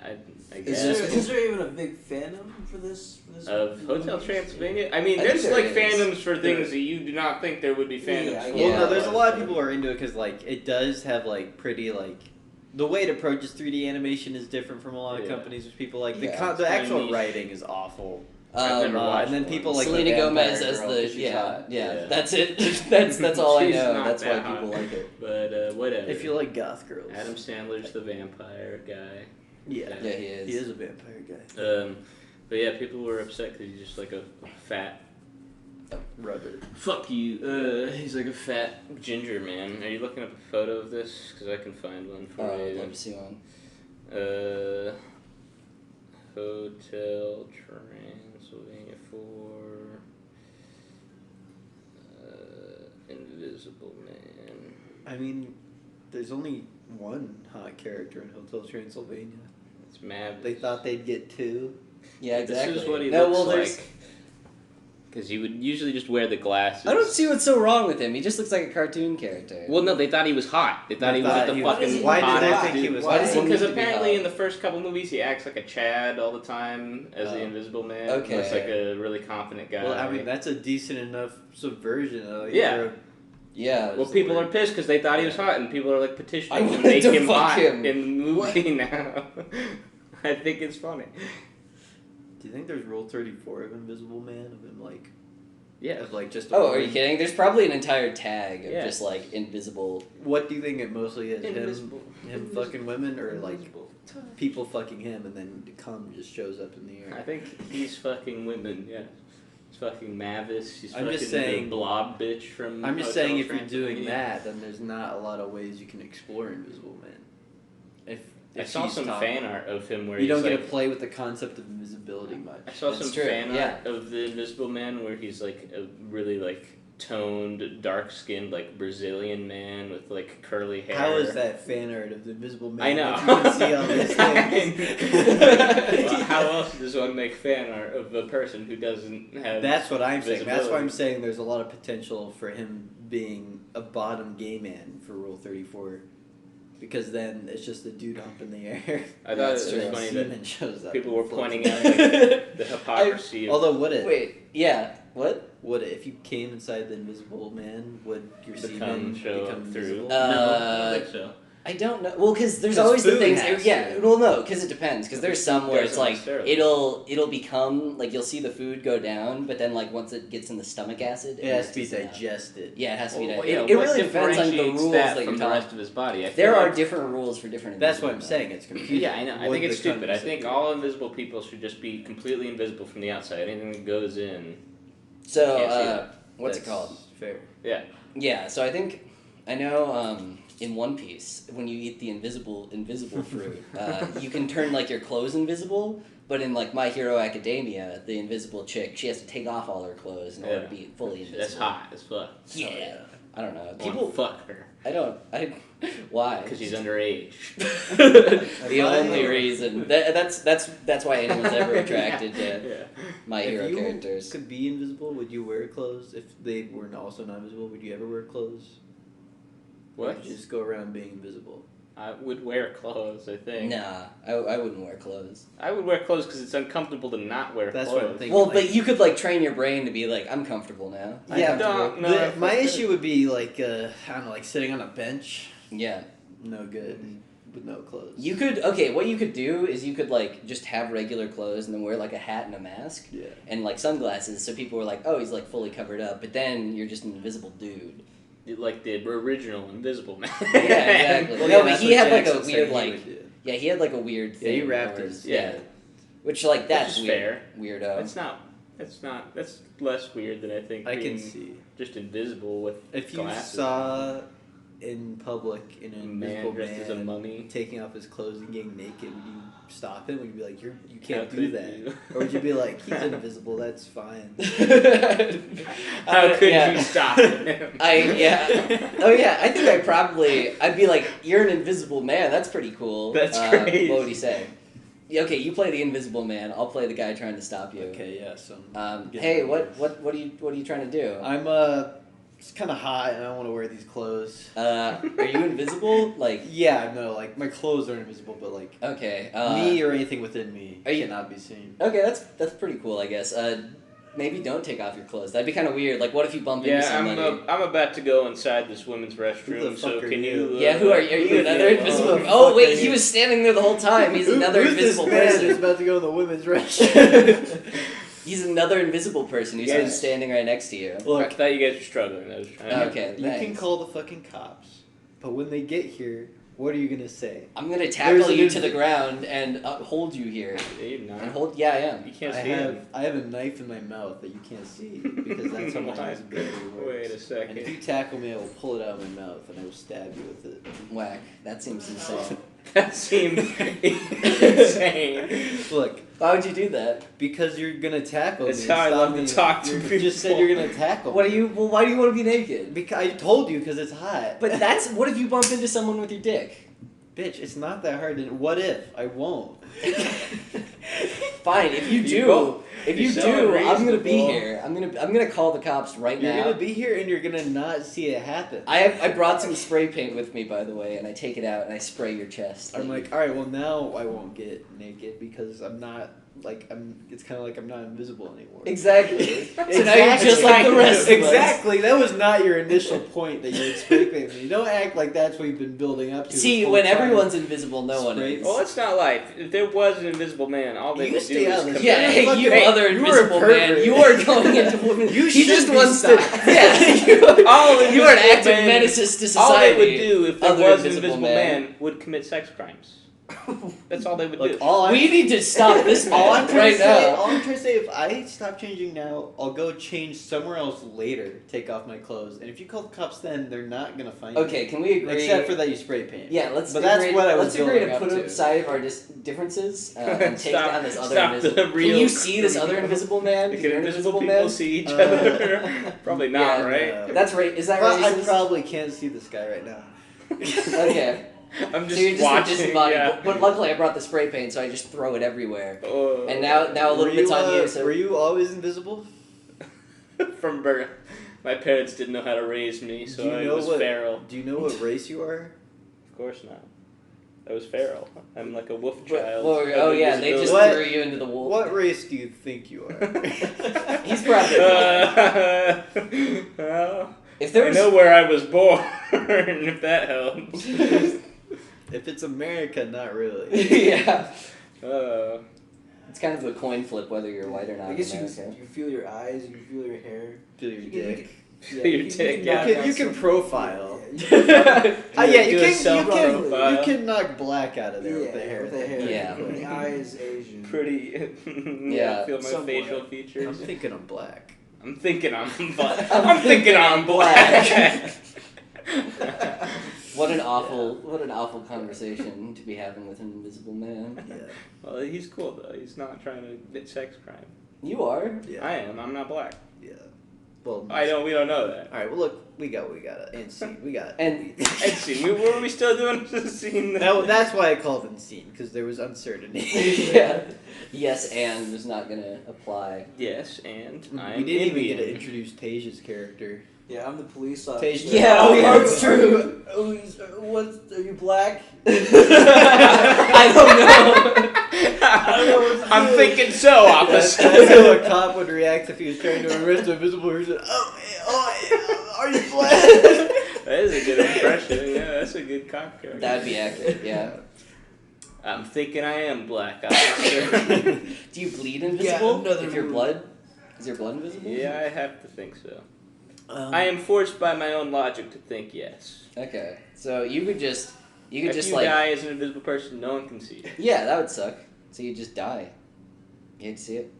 Speaker 2: I
Speaker 3: Is
Speaker 2: guess.
Speaker 4: Is there even a big fandom for this?
Speaker 2: Of Hotel Transylvania? I mean,
Speaker 3: I
Speaker 2: there's
Speaker 3: think
Speaker 2: like
Speaker 3: there is.
Speaker 2: fandoms for things that you do not think there would be fandoms
Speaker 4: Yeah,
Speaker 2: for.
Speaker 1: Well,
Speaker 3: Yeah.
Speaker 1: no, there's a lot of people who are into it because like it does have like pretty like the way it approaches 3D animation is different from a lot of
Speaker 2: Yeah.
Speaker 1: companies. Which people like
Speaker 3: Yeah,
Speaker 1: the
Speaker 2: it's
Speaker 1: actual
Speaker 2: niche.
Speaker 1: writing is awful.
Speaker 2: I've never watched
Speaker 1: and then
Speaker 2: one.
Speaker 1: people like
Speaker 3: Selena
Speaker 1: the vampire
Speaker 3: Gomez as
Speaker 1: girl,
Speaker 3: the
Speaker 1: 'cause she's hot.
Speaker 3: yeah. That's it. that's all I
Speaker 2: She's
Speaker 3: know.
Speaker 2: not
Speaker 3: That's why
Speaker 2: that
Speaker 3: people
Speaker 2: hot.
Speaker 3: like it.
Speaker 2: But whatever.
Speaker 1: If you like goth girls,
Speaker 2: Adam Sandler's the vampire guy.
Speaker 1: yeah,
Speaker 3: Yeah, he is.
Speaker 1: he is a vampire guy.
Speaker 2: But yeah, people were upset because he's just like a fat.
Speaker 1: Rubber.
Speaker 2: Fuck you. He's like a fat ginger man. Are you looking up a photo of this? Because I can find one for
Speaker 3: Oh, I'd
Speaker 2: you.
Speaker 3: love to see one.
Speaker 2: Hotel Transylvania 4. Invisible Man.
Speaker 1: I mean, there's only one hot character in Hotel Transylvania.
Speaker 2: It's mad.
Speaker 1: They thought they'd get two.
Speaker 3: Yeah, exactly.
Speaker 2: This is what he
Speaker 3: no,
Speaker 2: looks
Speaker 3: well, there's.
Speaker 2: like. Because he would usually just wear the glasses.
Speaker 3: I don't see what's so wrong with him. He just looks like a cartoon character.
Speaker 2: Well, no, they thought he was hot. They thought
Speaker 1: They
Speaker 2: he was
Speaker 1: thought
Speaker 2: like the
Speaker 1: he was-
Speaker 2: fucking
Speaker 1: why did they
Speaker 2: hottest
Speaker 1: think he
Speaker 2: dude.
Speaker 1: was
Speaker 3: Why does he
Speaker 1: hot?
Speaker 3: need
Speaker 2: Because
Speaker 3: to be
Speaker 2: apparently
Speaker 3: hot?
Speaker 2: in the first couple movies he acts like a Chad all the time as the
Speaker 1: Oh.
Speaker 2: Invisible Man.
Speaker 3: Okay.
Speaker 2: Looks like a really confident guy.
Speaker 1: Well, I mean, that's a decent enough subversion.
Speaker 2: Yeah.
Speaker 3: Yeah.
Speaker 2: Well, people are pissed because they thought he was hot, and people are like
Speaker 3: I
Speaker 2: petitioning to
Speaker 3: wanted
Speaker 2: make
Speaker 3: to
Speaker 2: him
Speaker 3: fuck
Speaker 2: hot
Speaker 3: him.
Speaker 2: in the movie now. I think it's funny.
Speaker 1: Do you think there's Rule 34 of Invisible Man of him like?
Speaker 2: Yeah.
Speaker 1: Of like just.
Speaker 3: Oh, are you kidding? There's probably an entire tag of
Speaker 2: Yeah.
Speaker 3: just like invisible.
Speaker 1: What do you think it mostly is?
Speaker 2: Invisible.
Speaker 1: Him fucking women, or like people fucking him, and then the cum just shows up in the
Speaker 2: I
Speaker 1: air.
Speaker 2: think he's fucking women. Yeah. He's fucking Mavis. He's
Speaker 1: I'm
Speaker 2: fucking
Speaker 1: just saying-
Speaker 2: the blob bitch from.
Speaker 1: I'm just
Speaker 2: Hotel
Speaker 1: saying, if you're doing
Speaker 2: Transylvania.
Speaker 1: that, then there's not a lot of ways you can explore Invisible Man. If
Speaker 2: I saw
Speaker 1: he's
Speaker 2: some
Speaker 1: talking-
Speaker 2: fan art of him where
Speaker 1: You don't
Speaker 2: he's
Speaker 1: get
Speaker 2: like,
Speaker 1: to play with the concept of invisibility much.
Speaker 2: I saw
Speaker 3: That's
Speaker 2: some
Speaker 3: true,
Speaker 2: fan
Speaker 3: yeah.
Speaker 2: art of the Invisible Man where he's like a really like toned, dark-skinned like Brazilian man with like curly hair.
Speaker 1: How is that fan art of the Invisible Man?
Speaker 2: I know.
Speaker 1: Like, you can see all these things.
Speaker 2: Well, how else does one make fan art of a person who doesn't have?
Speaker 1: That's what I'm saying. That's why I'm
Speaker 2: visibility?
Speaker 1: saying there's a lot of potential for him being a bottom gay man for Rule 34. Because then it's just a dude up in the air.
Speaker 2: I thought
Speaker 3: That's
Speaker 2: it
Speaker 3: true.
Speaker 2: was funny
Speaker 1: Semen
Speaker 2: that
Speaker 1: shows up
Speaker 2: people
Speaker 1: and
Speaker 2: were
Speaker 1: floats
Speaker 2: pointing
Speaker 1: in.
Speaker 2: out like, the hypocrisy of.
Speaker 1: Although would it?
Speaker 3: Wait, yeah, what?
Speaker 1: Would it? If you came inside the Invisible Man, would your
Speaker 2: Become
Speaker 1: semen
Speaker 2: show
Speaker 1: become
Speaker 2: through.
Speaker 1: invisible?
Speaker 2: No, I don't think so.
Speaker 3: I don't know. Well, because there's
Speaker 1: 'Cause
Speaker 3: always the
Speaker 1: food
Speaker 3: things.
Speaker 1: has
Speaker 3: Yeah,
Speaker 1: to.
Speaker 3: well, no, because it depends. Because there's some where it's
Speaker 2: Doesn't
Speaker 3: like
Speaker 2: necessarily.
Speaker 3: it'll become like you'll see the food go down, but then like once it gets in the stomach acid,
Speaker 1: It has to be
Speaker 3: mixes it out.
Speaker 1: digested.
Speaker 3: Yeah, it has to be.
Speaker 2: Well,
Speaker 3: It,
Speaker 2: yeah,
Speaker 3: it
Speaker 2: what
Speaker 3: really depends on the
Speaker 2: differentiates
Speaker 3: rules
Speaker 2: that
Speaker 3: that
Speaker 2: from
Speaker 3: you're
Speaker 2: the
Speaker 3: talking.
Speaker 2: rest of his body. I feel
Speaker 3: There are
Speaker 2: like-
Speaker 3: different rules for different.
Speaker 1: That's what I'm
Speaker 3: invisible
Speaker 1: saying. It's confusing.
Speaker 2: Yeah, I know. I
Speaker 1: Would
Speaker 2: think it's
Speaker 1: the
Speaker 2: stupid. I think
Speaker 1: concept
Speaker 2: all invisible people should just be completely invisible from the outside. Anything that goes in.
Speaker 3: men. So
Speaker 2: Can't see that.
Speaker 3: what's it
Speaker 1: That's
Speaker 3: called?
Speaker 1: Fair.
Speaker 3: Yeah, so I think I know in One Piece when you eat the invisible fruit, you can turn like your clothes invisible. But in like My Hero Academia, the invisible chick, she has to take off all her clothes in order to be fully invisible.
Speaker 2: That's hot as fuck.
Speaker 3: Yeah.
Speaker 1: Oh, yeah.
Speaker 3: I don't know.
Speaker 2: People fuck her
Speaker 3: Why?
Speaker 2: because she's underage.
Speaker 3: The only reason that's why anyone's ever attracted to
Speaker 2: Yeah.
Speaker 3: My
Speaker 1: If
Speaker 3: Hero
Speaker 1: you
Speaker 3: characters.
Speaker 1: could be invisible, would you wear clothes? If they were also not invisible, would you ever wear clothes? Or
Speaker 2: What?
Speaker 1: would you just go around being invisible?
Speaker 2: I would wear clothes. I think.
Speaker 3: Nah, I wouldn't wear clothes.
Speaker 2: I would wear clothes because it's uncomfortable to not wear
Speaker 1: That's
Speaker 2: clothes.
Speaker 1: what I'm thinking.
Speaker 3: Well,
Speaker 1: like-
Speaker 3: but you could like train your brain to be like, I'm comfortable now. I'm
Speaker 1: Yeah,
Speaker 3: comfortable.
Speaker 2: no,
Speaker 1: My issue would be like I don't know, like sitting on a bench.
Speaker 3: Yeah.
Speaker 1: No good with no clothes.
Speaker 3: You could what you could do is you could like just have regular clothes and then wear like a hat and a mask
Speaker 1: Yeah.
Speaker 3: and like sunglasses, so people were like, oh, he's like fully covered up, but then you're just an invisible dude.
Speaker 2: Like the original Invisible Man.
Speaker 3: Yeah, exactly.
Speaker 1: Well,
Speaker 3: No,
Speaker 1: yeah,
Speaker 3: but
Speaker 1: that's
Speaker 3: he
Speaker 1: what
Speaker 3: had, like, a
Speaker 1: Jackson said
Speaker 3: weird,
Speaker 1: he
Speaker 3: like-
Speaker 1: would do.
Speaker 3: Yeah, he had like a weird
Speaker 1: Yeah,
Speaker 3: thing.
Speaker 1: he wrapped
Speaker 3: where-
Speaker 1: his
Speaker 2: yeah.
Speaker 3: Which like that's
Speaker 2: is
Speaker 3: weird.
Speaker 2: fair.
Speaker 3: Weirdo.
Speaker 2: That's not. That's less weird than I think.
Speaker 1: I
Speaker 2: being
Speaker 1: can see.
Speaker 2: just invisible with
Speaker 1: If you
Speaker 2: glasses.
Speaker 1: saw in public an
Speaker 2: a
Speaker 1: invisible
Speaker 2: man dressed as a
Speaker 1: man
Speaker 2: mummy.
Speaker 1: taking off his clothes and getting naked, would you stop him? Would you be like, you
Speaker 2: How
Speaker 1: can't do
Speaker 2: could
Speaker 1: that?
Speaker 2: you?
Speaker 1: Or would you be like, he's invisible, that's fine.
Speaker 2: How could
Speaker 3: yeah.
Speaker 2: you stop him?
Speaker 3: Oh yeah, I think I'd be like, you're an invisible man. That's pretty cool.
Speaker 2: That's great.
Speaker 3: What would he say? Yeah, okay, you play the invisible man. I'll play the guy trying to stop you.
Speaker 1: Okay, yeah, so
Speaker 3: Hey, what are you trying to do?
Speaker 1: I'm it's kind of hot and I don't want to wear these clothes.
Speaker 3: Are you invisible? Like,
Speaker 1: Yeah, no, like my clothes are invisible, but like
Speaker 3: okay,
Speaker 1: me or anything within me
Speaker 3: are you-
Speaker 1: cannot be seen.
Speaker 3: Okay, that's pretty cool, I guess. Maybe don't take off your clothes. That'd be kind of weird. Like, what if you bump into
Speaker 2: Yeah,
Speaker 3: somebody?
Speaker 2: I'm about to go inside this women's
Speaker 1: Who
Speaker 2: restroom.
Speaker 1: the
Speaker 2: So
Speaker 1: fuck are
Speaker 2: can
Speaker 1: you?
Speaker 2: you?
Speaker 3: Yeah, who are you? Are you another
Speaker 2: leave me
Speaker 3: invisible?
Speaker 2: alone?
Speaker 1: Who the
Speaker 3: Oh
Speaker 1: fuck
Speaker 3: wait,
Speaker 1: are
Speaker 3: he
Speaker 1: you?
Speaker 3: was standing there the whole time. He's another
Speaker 1: Who's
Speaker 3: invisible
Speaker 1: this man
Speaker 3: person.
Speaker 1: who's about to go in the women's restroom?
Speaker 3: He's another invisible person who's
Speaker 2: Yes.
Speaker 3: been standing right next to you.
Speaker 2: I
Speaker 1: Look,
Speaker 2: thought you guys were struggling. I was trying to-
Speaker 3: Okay,
Speaker 1: you can
Speaker 3: thanks.
Speaker 1: call the fucking cops, but when they get here, what are you gonna say?
Speaker 3: I'm gonna tackle
Speaker 1: There's an
Speaker 3: you to
Speaker 1: invi-
Speaker 3: the ground and hold you here.
Speaker 2: Yeah, you're not.
Speaker 3: And hold. Yeah, I am.
Speaker 2: You can't
Speaker 1: I
Speaker 2: see
Speaker 1: have
Speaker 2: him.
Speaker 1: I have a knife in my mouth that you can't see because that's how my invisibility works.
Speaker 2: Wait a second.
Speaker 1: And if you tackle me, I will pull it out of my mouth and I will stab you with it.
Speaker 3: Whack. That seems insane.
Speaker 2: That seems insane.
Speaker 1: Look,
Speaker 3: Why would you do that?
Speaker 1: because you're gonna tackle
Speaker 2: That's
Speaker 1: me.
Speaker 2: how I
Speaker 1: stop
Speaker 2: love to
Speaker 1: me.
Speaker 2: talk to
Speaker 1: You
Speaker 2: people.
Speaker 1: just said you're gonna tackle
Speaker 3: What
Speaker 1: me.
Speaker 3: are you? Well, why do you want to be naked?
Speaker 1: Because I told you because it's hot.
Speaker 3: But that's. What if you bump into someone with your dick?
Speaker 1: Bitch, it's not that hard. What if I won't?
Speaker 3: Fine. If you
Speaker 2: You
Speaker 3: do,
Speaker 2: won't.
Speaker 3: if you
Speaker 2: You're so
Speaker 3: do, I'm gonna be
Speaker 2: unreasonable.
Speaker 3: here. I'm gonna call the cops right
Speaker 1: You're
Speaker 3: now.
Speaker 1: gonna be here and you're gonna not see it happen.
Speaker 3: I brought some spray paint with me, by the way, and I take it out and I spray your chest.
Speaker 1: I'm like, all right, well now I won't get naked because I'm not like It's kind of like I'm not invisible anymore.
Speaker 3: Exactly. So now you're just like the rest of us.
Speaker 1: Exactly. That was not your initial point that you explained to me. Don't act like that's what you've been building up to.
Speaker 3: See,
Speaker 1: the whole
Speaker 3: when
Speaker 1: time.
Speaker 3: everyone's invisible, no one
Speaker 1: Spray-
Speaker 3: is.
Speaker 2: Well, it's not like if there was an invisible man, all they
Speaker 1: You
Speaker 2: would do
Speaker 1: stay
Speaker 2: is
Speaker 1: out of this.
Speaker 2: come
Speaker 3: Yeah,
Speaker 1: You're
Speaker 3: hey,
Speaker 1: fucking-
Speaker 3: you
Speaker 1: hey,
Speaker 3: other
Speaker 1: you were a
Speaker 3: invisible man,
Speaker 1: pervert.
Speaker 3: you are going into women.
Speaker 1: You
Speaker 3: he
Speaker 1: should
Speaker 3: just
Speaker 1: be
Speaker 3: wants to.
Speaker 1: stopped.
Speaker 3: Yeah, you,
Speaker 2: All
Speaker 3: you are an
Speaker 2: invisible
Speaker 3: active
Speaker 2: men-
Speaker 3: menace to
Speaker 2: All they
Speaker 3: society.
Speaker 2: would do if there
Speaker 3: Other
Speaker 2: was an
Speaker 3: invisible
Speaker 2: invisible man would commit sex crimes. That's all they would
Speaker 1: Like,
Speaker 2: do.
Speaker 3: We need to stop this
Speaker 1: all I'm
Speaker 3: man
Speaker 1: trying
Speaker 3: right
Speaker 1: to say,
Speaker 3: now.
Speaker 1: all I'm trying to say, if I stop changing now, I'll go change somewhere else later. Take off my clothes, and if you call the cops, then they're not gonna find
Speaker 3: Okay,
Speaker 1: you.
Speaker 3: can we agree?
Speaker 1: Except for that you spray paint.
Speaker 3: Yeah, let's.
Speaker 1: But
Speaker 3: agree,
Speaker 1: that's what I was
Speaker 3: Let's agree
Speaker 1: building
Speaker 3: to
Speaker 1: up
Speaker 3: put
Speaker 1: to.
Speaker 3: aside our differences and take
Speaker 2: Stop-
Speaker 3: down this other
Speaker 2: stop
Speaker 3: invisible.
Speaker 2: the
Speaker 3: Can
Speaker 2: real
Speaker 3: you see this other
Speaker 2: creep.
Speaker 3: invisible man?
Speaker 2: Can
Speaker 3: Can you
Speaker 2: invisible people
Speaker 3: man?
Speaker 2: see each other? Probably not,
Speaker 3: Yeah,
Speaker 2: right?
Speaker 1: no.
Speaker 3: That's right. Is that
Speaker 1: I
Speaker 3: racist?
Speaker 1: probably can't see this guy right now.
Speaker 3: Okay.
Speaker 2: I'm just
Speaker 3: So you're just
Speaker 2: watching.
Speaker 3: a disembodied.
Speaker 2: Yeah.
Speaker 3: But luckily, I brought the spray paint, so I just throw it everywhere.
Speaker 2: Oh.
Speaker 3: And now a little bit's on you. So
Speaker 1: Were you always invisible?
Speaker 2: From birth, my parents didn't know how to raise me, so I was feral.
Speaker 1: Do you know what race you are?
Speaker 2: Of course not. I was feral. I'm like a wolf
Speaker 3: But-
Speaker 2: child.
Speaker 3: well,
Speaker 2: of
Speaker 3: oh yeah, they just
Speaker 1: What-
Speaker 3: threw you into the wolf.
Speaker 1: What race do you think you are?
Speaker 3: He's probably.
Speaker 2: Well,
Speaker 3: If there
Speaker 2: I
Speaker 3: was
Speaker 2: know where I was born, if that helps.
Speaker 1: If it's America, not really.
Speaker 3: yeah,
Speaker 2: Uh,
Speaker 3: it's kind of a coin flip whether you're white or not.
Speaker 4: I guess
Speaker 3: in
Speaker 4: you
Speaker 3: America.
Speaker 4: can feel your eyes, you can feel your hair.
Speaker 1: Feel your
Speaker 4: You can-
Speaker 1: dick.
Speaker 2: Feel your dick, yeah.
Speaker 1: You can profile.
Speaker 4: Yeah,
Speaker 1: Yeah, you
Speaker 2: Do a
Speaker 1: can
Speaker 2: self-profile.
Speaker 1: you can knock black out of there with the hair.
Speaker 4: With the hair.
Speaker 3: Yeah.
Speaker 4: The eyes Asian.
Speaker 2: pretty.
Speaker 3: Yeah,
Speaker 2: Feel my
Speaker 4: somewhat.
Speaker 2: facial
Speaker 1: I'm
Speaker 2: features.
Speaker 1: thinking I'm black.
Speaker 2: I'm thinking I'm black. I'm thinking I'm black.
Speaker 3: What an awful conversation to be having with an invisible man.
Speaker 1: Yeah.
Speaker 2: Well, he's cool though. He's not trying to commit sex crime.
Speaker 3: You are.
Speaker 1: Yeah.
Speaker 2: I am. I'm not black.
Speaker 1: Yeah. Well,
Speaker 2: I don't. We don't know that.
Speaker 1: All right. Well, look, we got end scene. We got
Speaker 3: And-
Speaker 2: Let's see. Were we still doing the scene?
Speaker 1: that's why I called it scene because there was uncertainty.
Speaker 3: yeah. Yes, and was not gonna apply.
Speaker 2: Yes, and I'm
Speaker 1: We didn't even
Speaker 2: Indian.
Speaker 1: get to introduce Taja's character.
Speaker 4: Yeah, I'm the police
Speaker 1: Tasia.
Speaker 4: officer.
Speaker 3: Yeah, oh, yeah, it's true.
Speaker 4: Are you black?
Speaker 3: I don't know.
Speaker 4: I don't know what to
Speaker 2: I'm
Speaker 4: do.
Speaker 2: thinking so,
Speaker 1: That's
Speaker 2: officer.
Speaker 1: how a cop would react if he was trying to arrest an invisible person. Are you black?
Speaker 2: That is a good impression. Yeah, that's a good cop character.
Speaker 3: That'd be accurate. Yeah.
Speaker 2: I'm thinking I am black, officer.
Speaker 3: Do you bleed invisible?
Speaker 4: another
Speaker 3: If your
Speaker 4: move.
Speaker 3: blood, is your blood invisible?
Speaker 2: Yeah, I have to think so. I am forced by my own logic to think yes.
Speaker 3: Okay. So you could just
Speaker 2: If you
Speaker 3: like
Speaker 2: die as an invisible person, no one can see it.
Speaker 3: yeah, that would suck. So you just die. You hate to see it.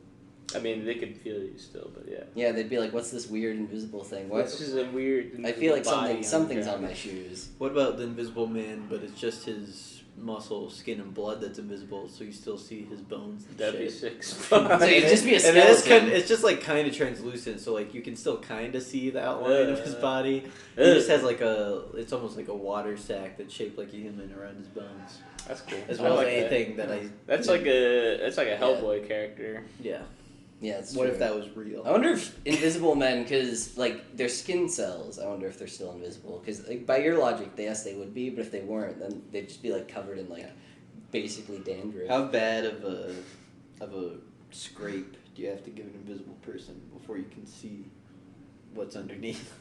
Speaker 2: I mean, they could feel you still, but yeah.
Speaker 3: Yeah, they'd be like, "What's this weird invisible thing?" What?
Speaker 2: This is a weird.
Speaker 3: I feel like
Speaker 2: body
Speaker 3: something's
Speaker 2: the
Speaker 3: on my
Speaker 2: ground.
Speaker 3: shoes.
Speaker 1: What about the invisible man, but it's just his muscle, skin, and blood that's invisible, so you still see his bones and
Speaker 2: That'd be
Speaker 1: shit.
Speaker 2: sick.
Speaker 3: So you'd just be a
Speaker 1: And it's
Speaker 3: skeleton.
Speaker 1: it's just like kind of translucent, so like you can still kind of see the outline of his body. He
Speaker 2: Ugh.
Speaker 1: just has like it's almost like a water sack that's shaped like a human around his bones,
Speaker 2: That's cool.
Speaker 1: as
Speaker 2: I
Speaker 1: well
Speaker 2: like
Speaker 1: as anything that I.
Speaker 2: That's like a Hellboy character.
Speaker 1: Yeah.
Speaker 3: Yeah, it's
Speaker 1: What
Speaker 3: true.
Speaker 1: if that was real?
Speaker 3: I wonder if invisible men, because like their skin cells, I wonder if they're still invisible. Because like, by your logic, yes, they would be, but if they weren't, then they'd just be like covered in like basically dandruff.
Speaker 1: How bad of a scrape do you have to give an invisible person before you can see what's underneath?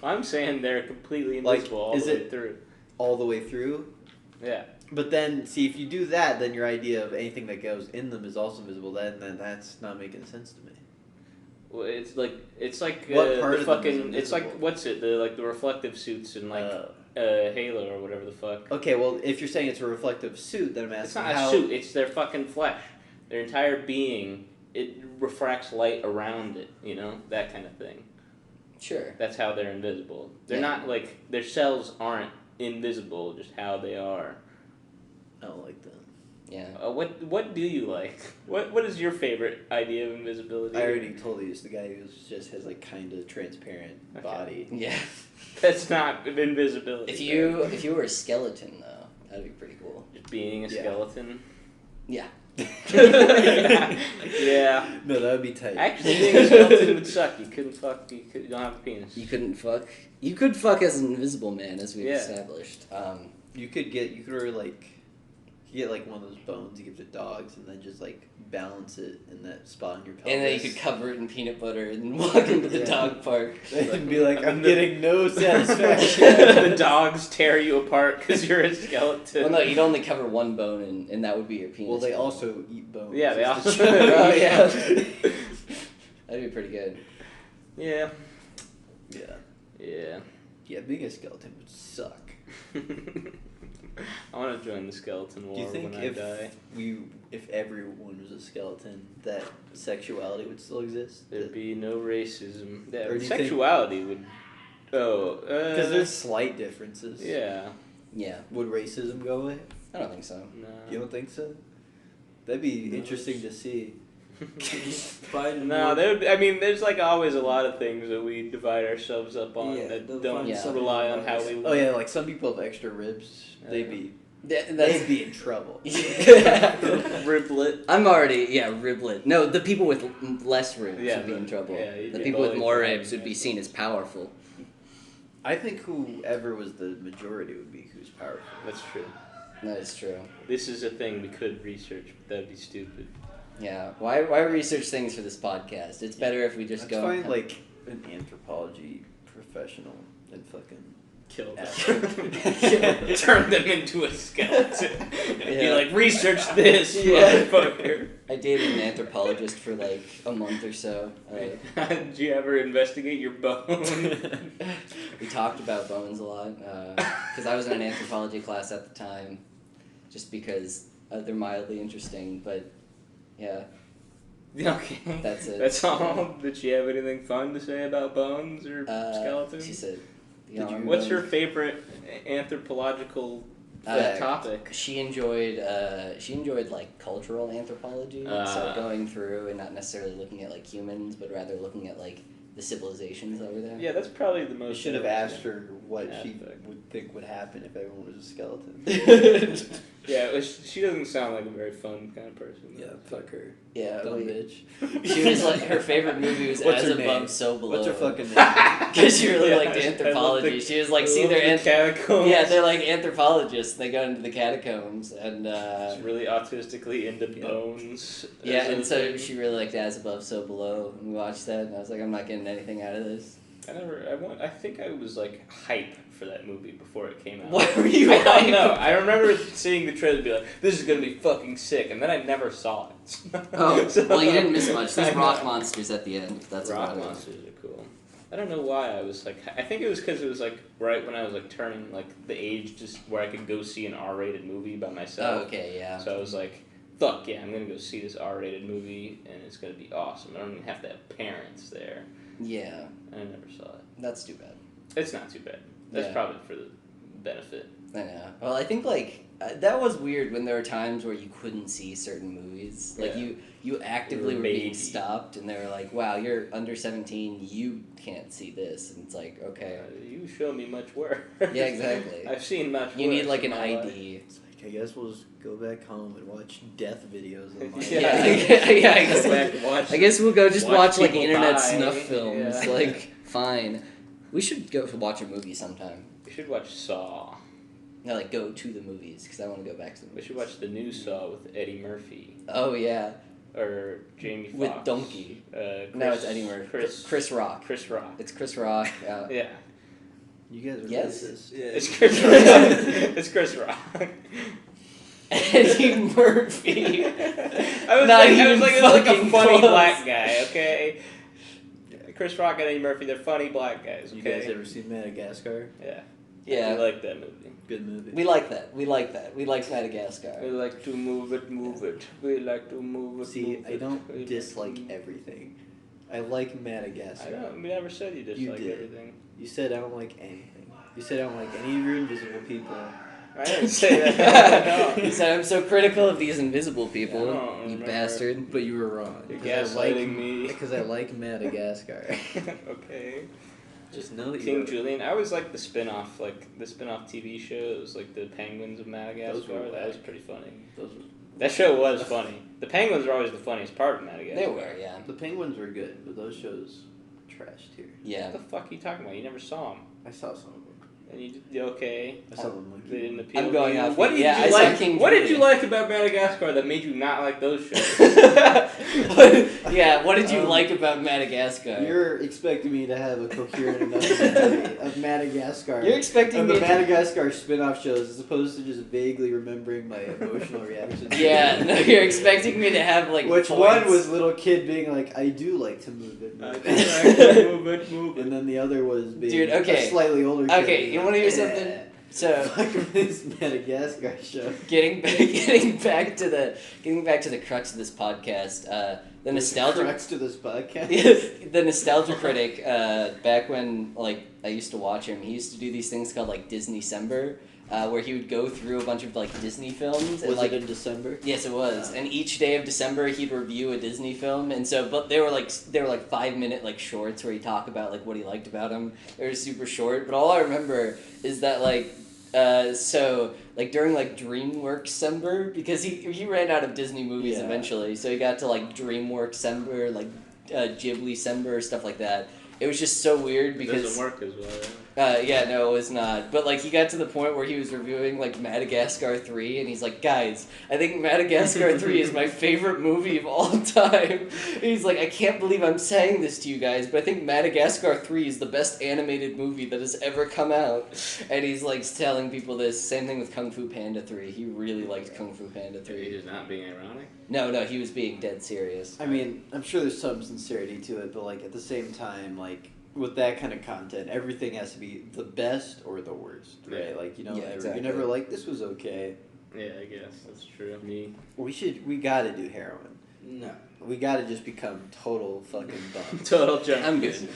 Speaker 2: I'm saying they're completely
Speaker 1: Like,
Speaker 2: invisible all
Speaker 1: is
Speaker 2: the way
Speaker 1: it-
Speaker 2: through.
Speaker 1: All the way through?
Speaker 2: Yeah.
Speaker 1: But then, see, if you do that, then your idea of anything that goes in them is also visible. Then that's not making sense to me.
Speaker 2: Well, it's like
Speaker 1: What part
Speaker 2: the
Speaker 1: of them
Speaker 2: fucking.
Speaker 1: is
Speaker 2: It's like
Speaker 1: invisible?
Speaker 2: what's it? The reflective suits in like Halo or whatever the fuck.
Speaker 1: Okay, well, if you're saying it's a reflective suit, then I'm
Speaker 2: It's
Speaker 1: asking
Speaker 2: not
Speaker 1: how.
Speaker 2: a suit. It's their fucking flesh. Their entire being. It refracts light around it. You know, that kind of thing.
Speaker 3: Sure.
Speaker 2: That's how they're invisible. They're
Speaker 3: Yeah.
Speaker 2: not like their cells aren't invisible. Just how they are.
Speaker 1: I don't like that.
Speaker 3: Yeah.
Speaker 2: What do you like? What is your favorite idea of invisibility?
Speaker 1: I already told you it's the guy who just has like kind of transparent
Speaker 2: Okay.
Speaker 1: body.
Speaker 3: Yeah.
Speaker 2: That's not invisibility.
Speaker 3: If you were a skeleton though, that'd be pretty cool.
Speaker 2: Just being a
Speaker 1: Yeah.
Speaker 2: skeleton.
Speaker 3: Yeah.
Speaker 2: Yeah.
Speaker 1: No, that would be tight.
Speaker 2: Actually, being a skeleton would suck. You couldn't fuck. You don't have a penis.
Speaker 3: You couldn't fuck. You could fuck as an invisible man, as we've
Speaker 2: Yeah.
Speaker 3: established.
Speaker 1: You could order like, you get like one of those bones you give to dogs, and then just like balance it in that spot on your pelvis.
Speaker 3: And then you could cover it in peanut butter and walk into the
Speaker 1: Yeah.
Speaker 3: dog park.
Speaker 1: and be like, I'm
Speaker 2: The-
Speaker 1: getting no satisfaction.
Speaker 2: The dogs tear you apart because you're a skeleton.
Speaker 3: Well, no, you'd only cover one bone, and that would be your penis.
Speaker 1: Well, they
Speaker 3: bone.
Speaker 1: also eat bones.
Speaker 2: Yeah, they
Speaker 1: It's
Speaker 2: also-
Speaker 1: the truth.
Speaker 3: Oh, yeah. That'd be pretty good.
Speaker 2: Yeah.
Speaker 1: Yeah.
Speaker 2: Yeah.
Speaker 1: Yeah, being a skeleton would suck.
Speaker 2: I want to join the skeleton war
Speaker 1: Do you think
Speaker 2: when I die.
Speaker 1: if everyone was a skeleton, that sexuality would still exist?
Speaker 2: There'd be no racism. Yeah,
Speaker 1: Or do you
Speaker 2: sexuality would. Oh,
Speaker 1: Because there's slight differences.
Speaker 2: Yeah.
Speaker 3: Yeah,
Speaker 1: Would racism go away?
Speaker 3: I don't think so.
Speaker 2: No.
Speaker 1: You don't think so? That'd be interesting to see.
Speaker 4: Biden
Speaker 2: No,
Speaker 4: would-
Speaker 2: there's like always a lot of things that we divide ourselves up on
Speaker 4: Yeah,
Speaker 2: that
Speaker 4: they'll
Speaker 2: don't
Speaker 4: find
Speaker 3: something
Speaker 2: rely on
Speaker 4: to
Speaker 2: how
Speaker 4: divide
Speaker 2: we
Speaker 4: us.
Speaker 1: Oh yeah, like some people have extra ribs. They'd
Speaker 3: That's
Speaker 1: be in trouble.
Speaker 2: Riblet.
Speaker 3: I'm already riblet. No, the people with less ribs
Speaker 2: Yeah,
Speaker 3: would be in trouble.
Speaker 2: yeah, you'd
Speaker 3: The
Speaker 2: be
Speaker 3: people with
Speaker 2: bullied
Speaker 3: more
Speaker 2: for
Speaker 3: ribs
Speaker 2: having
Speaker 3: would be
Speaker 2: it.
Speaker 3: seen as powerful.
Speaker 1: I think whoever was the majority would be who's powerful.
Speaker 2: That's true.
Speaker 3: That is true.
Speaker 2: This is a thing we could research, but that'd be stupid.
Speaker 3: Yeah. Why research things for this podcast? It's better if we just
Speaker 1: Let's
Speaker 3: go.
Speaker 1: find like an anthropology professional and fucking
Speaker 2: Kill
Speaker 1: ask
Speaker 2: them.
Speaker 1: them.
Speaker 2: Turn them into a skeleton. Be
Speaker 3: Yeah.
Speaker 2: like, research this,
Speaker 3: Yeah.
Speaker 2: motherfucker.
Speaker 3: I dated an anthropologist for like a month or so.
Speaker 2: Did you ever investigate your bone?
Speaker 3: We talked about bones a lot because I was in an anthropology class at the time, just because they're mildly interesting. But yeah,
Speaker 2: Okay.
Speaker 3: That's it.
Speaker 2: That's all? Did she have anything fun to say about bones or skeletons?
Speaker 3: she said.
Speaker 2: What's your favorite anthropological topic?
Speaker 3: She enjoyed like cultural anthropology, so going through and not necessarily looking at like humans, but rather looking at like the civilizations over there.
Speaker 2: Yeah, that's probably the
Speaker 1: You
Speaker 2: most.
Speaker 1: should have asked her what she
Speaker 2: aspect.
Speaker 1: would think would happen if everyone was a skeleton.
Speaker 2: Yeah, she doesn't sound like a very fun kind of person.
Speaker 1: Yeah, fuck her.
Speaker 3: Yeah,
Speaker 1: Dumb
Speaker 3: we-
Speaker 1: bitch.
Speaker 3: She was like her favorite movie was
Speaker 1: What's
Speaker 3: As
Speaker 1: her
Speaker 3: Above,
Speaker 1: name?
Speaker 3: So Below.
Speaker 1: What's her fucking name?
Speaker 3: Because she really
Speaker 2: Yeah,
Speaker 3: liked
Speaker 2: I love
Speaker 3: anthropology.
Speaker 2: the-
Speaker 3: She was like,
Speaker 2: I
Speaker 3: see,
Speaker 2: love
Speaker 3: they're
Speaker 2: the catacombs.
Speaker 3: yeah, they're like anthropologists. They go into the catacombs and
Speaker 2: She's really autistically into
Speaker 1: Yeah.
Speaker 2: bones.
Speaker 3: yeah,
Speaker 2: as a
Speaker 3: and so
Speaker 2: thing.
Speaker 3: she really liked As Above, So Below. And we watched that, and I was like, I'm not getting anything out of this.
Speaker 2: I think I was like hype for that movie before it came out.
Speaker 3: What were you?
Speaker 2: I don't
Speaker 3: hyped
Speaker 2: know.
Speaker 3: about?
Speaker 2: I remember seeing the trailer and be like, this is gonna be fucking sick, and then I never saw it.
Speaker 3: Oh,
Speaker 2: So-
Speaker 3: well, you didn't miss much.
Speaker 2: I
Speaker 3: There's
Speaker 2: know.
Speaker 3: rock monsters at the end. That's
Speaker 2: Rock
Speaker 3: about it.
Speaker 2: monsters are cool. I don't know why I was like. I think it was because it was like right when I was like turning like the age just where I could go see an R-rated movie by myself.
Speaker 3: Oh, okay, yeah.
Speaker 2: So I was like, fuck yeah, I'm gonna go see this R-rated movie and it's gonna be awesome. I don't even have to have parents there.
Speaker 3: Yeah,
Speaker 2: And I never saw it.
Speaker 3: that's too bad.
Speaker 2: It's not too bad. That's
Speaker 3: Yeah.
Speaker 2: probably for the benefit.
Speaker 3: I know. Well, I think like that was weird when there were times where you couldn't see certain movies. Like
Speaker 2: Yeah.
Speaker 3: you actively
Speaker 2: You were
Speaker 3: were being
Speaker 2: baby.
Speaker 3: stopped, and they were like, "Wow, you're under 17. You can't see this." And it's like, okay,
Speaker 2: You show me much worse.
Speaker 3: yeah, exactly.
Speaker 2: I've seen much
Speaker 3: You
Speaker 2: worse
Speaker 3: need like
Speaker 2: in
Speaker 3: an
Speaker 2: my life.
Speaker 3: ID.
Speaker 1: It's like, I guess we'll just go back home and watch death videos online.
Speaker 3: Yeah, yeah. I guess.
Speaker 2: Go back and watch
Speaker 3: I guess we'll go just
Speaker 2: watch
Speaker 3: watch like
Speaker 2: people
Speaker 3: internet
Speaker 2: die.
Speaker 3: snuff films.
Speaker 2: Yeah.
Speaker 3: Like, fine. We should go watch a movie sometime.
Speaker 2: We should watch Saw.
Speaker 3: No, like go to the movies because I want to go back to the
Speaker 2: We
Speaker 3: movies.
Speaker 2: should watch the new Saw with Eddie Murphy
Speaker 3: Oh yeah,
Speaker 2: or Jamie Foxx.
Speaker 3: with Donkey.
Speaker 2: Chris,
Speaker 3: No, it's Eddie Murphy. Chris Rock.
Speaker 2: Chris Rock.
Speaker 3: It's Chris Rock.
Speaker 2: Yeah,
Speaker 1: You guys are
Speaker 3: Yes.
Speaker 1: racist.
Speaker 4: Yeah.
Speaker 2: it's Chris Rock. It's Chris Rock.
Speaker 3: Eddie Murphy.
Speaker 2: I was
Speaker 3: Not
Speaker 2: like,
Speaker 3: even
Speaker 2: it was like a
Speaker 3: fucking
Speaker 2: funny
Speaker 3: close.
Speaker 2: black guy. Okay. Chris Rock and Eddie Murphy, they're funny black guys.
Speaker 1: You
Speaker 2: Okay.
Speaker 1: guys ever seen Madagascar?
Speaker 2: Yeah.
Speaker 3: Yeah.
Speaker 2: I like that movie.
Speaker 1: Good movie.
Speaker 3: We like that. We like Madagascar.
Speaker 2: We like to move it, move it. We like to move it.
Speaker 1: See,
Speaker 2: move
Speaker 1: I
Speaker 2: it.
Speaker 1: don't
Speaker 2: We like
Speaker 1: dislike
Speaker 2: to-
Speaker 1: everything. I like
Speaker 2: I
Speaker 1: Madagascar.
Speaker 2: know. We never said you dislike
Speaker 1: did.
Speaker 2: everything.
Speaker 1: You said I don't like anything. You said I don't like any of your invisible people.
Speaker 2: I didn't say that.
Speaker 3: He said, "I'm so critical of these invisible people,
Speaker 2: Yeah, I don't
Speaker 3: you
Speaker 2: remember.
Speaker 3: bastard."
Speaker 1: But you were wrong.
Speaker 2: You're
Speaker 1: Because I like-
Speaker 2: gaslighting me.
Speaker 1: Because I like Madagascar.
Speaker 2: Okay.
Speaker 1: Just know that
Speaker 2: King
Speaker 1: you're...
Speaker 2: Julian. I always liked the spin-off, like the spin-off TV show. It was like the Penguins of Madagascar.
Speaker 1: Those were
Speaker 2: That was
Speaker 1: whack.
Speaker 2: pretty funny.
Speaker 1: Those were...
Speaker 2: That show was funny. The Penguins were always the funniest part of Madagascar.
Speaker 3: They were, yeah,
Speaker 1: The Penguins were good, but those shows trashed here.
Speaker 3: yeah.
Speaker 2: What the fuck are you talking about? You never saw them.
Speaker 1: I saw some of them.
Speaker 2: And you okay?
Speaker 1: I saw the monkey.
Speaker 2: They didn't appeal.
Speaker 3: I'm going
Speaker 2: to you.
Speaker 3: off.
Speaker 2: What did
Speaker 3: yeah,
Speaker 2: you
Speaker 3: I saw
Speaker 2: like?
Speaker 3: King
Speaker 2: What did you
Speaker 3: Julian.
Speaker 2: like about Madagascar that made you not like those shows?
Speaker 3: Yeah, what did you
Speaker 1: Um,
Speaker 3: like about Madagascar?
Speaker 1: You're expecting me to have a coherent enough memory of Madagascar.
Speaker 3: You're expecting
Speaker 1: of
Speaker 3: me
Speaker 1: the
Speaker 3: to...
Speaker 1: Madagascar spin-off shows as opposed to just vaguely remembering my emotional reactions.
Speaker 3: Yeah, no, you're expecting me to have like
Speaker 1: Which
Speaker 3: points.
Speaker 1: one was little kid being like, I do like to move it.
Speaker 2: I
Speaker 1: Move
Speaker 2: do
Speaker 1: it.
Speaker 2: like to move it, move it.
Speaker 1: And then the other was being
Speaker 3: Dude, okay.
Speaker 1: a slightly older kid.
Speaker 3: Okay,
Speaker 1: being
Speaker 3: you
Speaker 1: like,
Speaker 3: wanna hear
Speaker 1: "Eh."
Speaker 3: something? So
Speaker 1: Fuck this Madagascar show.
Speaker 3: getting back to the crux of this podcast, the nostalgia
Speaker 1: Crux to this podcast.
Speaker 3: the nostalgia critic, back when like I used to watch him, he used to do these things called like Disney-cember, where he would go through a bunch of like Disney films. And,
Speaker 1: Was
Speaker 3: like,
Speaker 1: it in December?
Speaker 3: Yes, it was. And each day of December, he'd review a Disney film, and so, but they were like 5-minute like shorts where he'd talk about like what he liked about them. They were super short, but all I remember is that like, so like during like DreamWorks-cember, because he ran out of Disney movies
Speaker 1: Yeah.
Speaker 3: eventually, so he got to like DreamWorks-cember, like Ghibli-cember, stuff like that. It was just so weird
Speaker 2: It
Speaker 3: because
Speaker 2: doesn't work as well.
Speaker 3: yeah, no, it was not. But like he got to the point where he was reviewing like Madagascar 3, and he's like, guys, I think Madagascar 3 is my favorite movie of all time. And he's like, I can't believe I'm saying this to you guys, but I think Madagascar 3 is the best animated movie that has ever come out. And he's like telling people this. Same thing with Kung Fu Panda 3. He really liked Kung Fu Panda 3.
Speaker 2: He's not being ironic.
Speaker 3: No, he was being dead serious.
Speaker 1: I mean, I'm sure there's some sincerity to it, but like at the same time, like with that kind of content, everything has to be the best or the worst, right?
Speaker 2: Yeah.
Speaker 1: Like
Speaker 3: Yeah, exactly.
Speaker 1: you're never like this was okay.
Speaker 2: Yeah, I guess that's true. Me.
Speaker 1: We gotta do heroin.
Speaker 4: No.
Speaker 1: We gotta just become total fucking bums.
Speaker 2: Total junk.
Speaker 3: I'm good.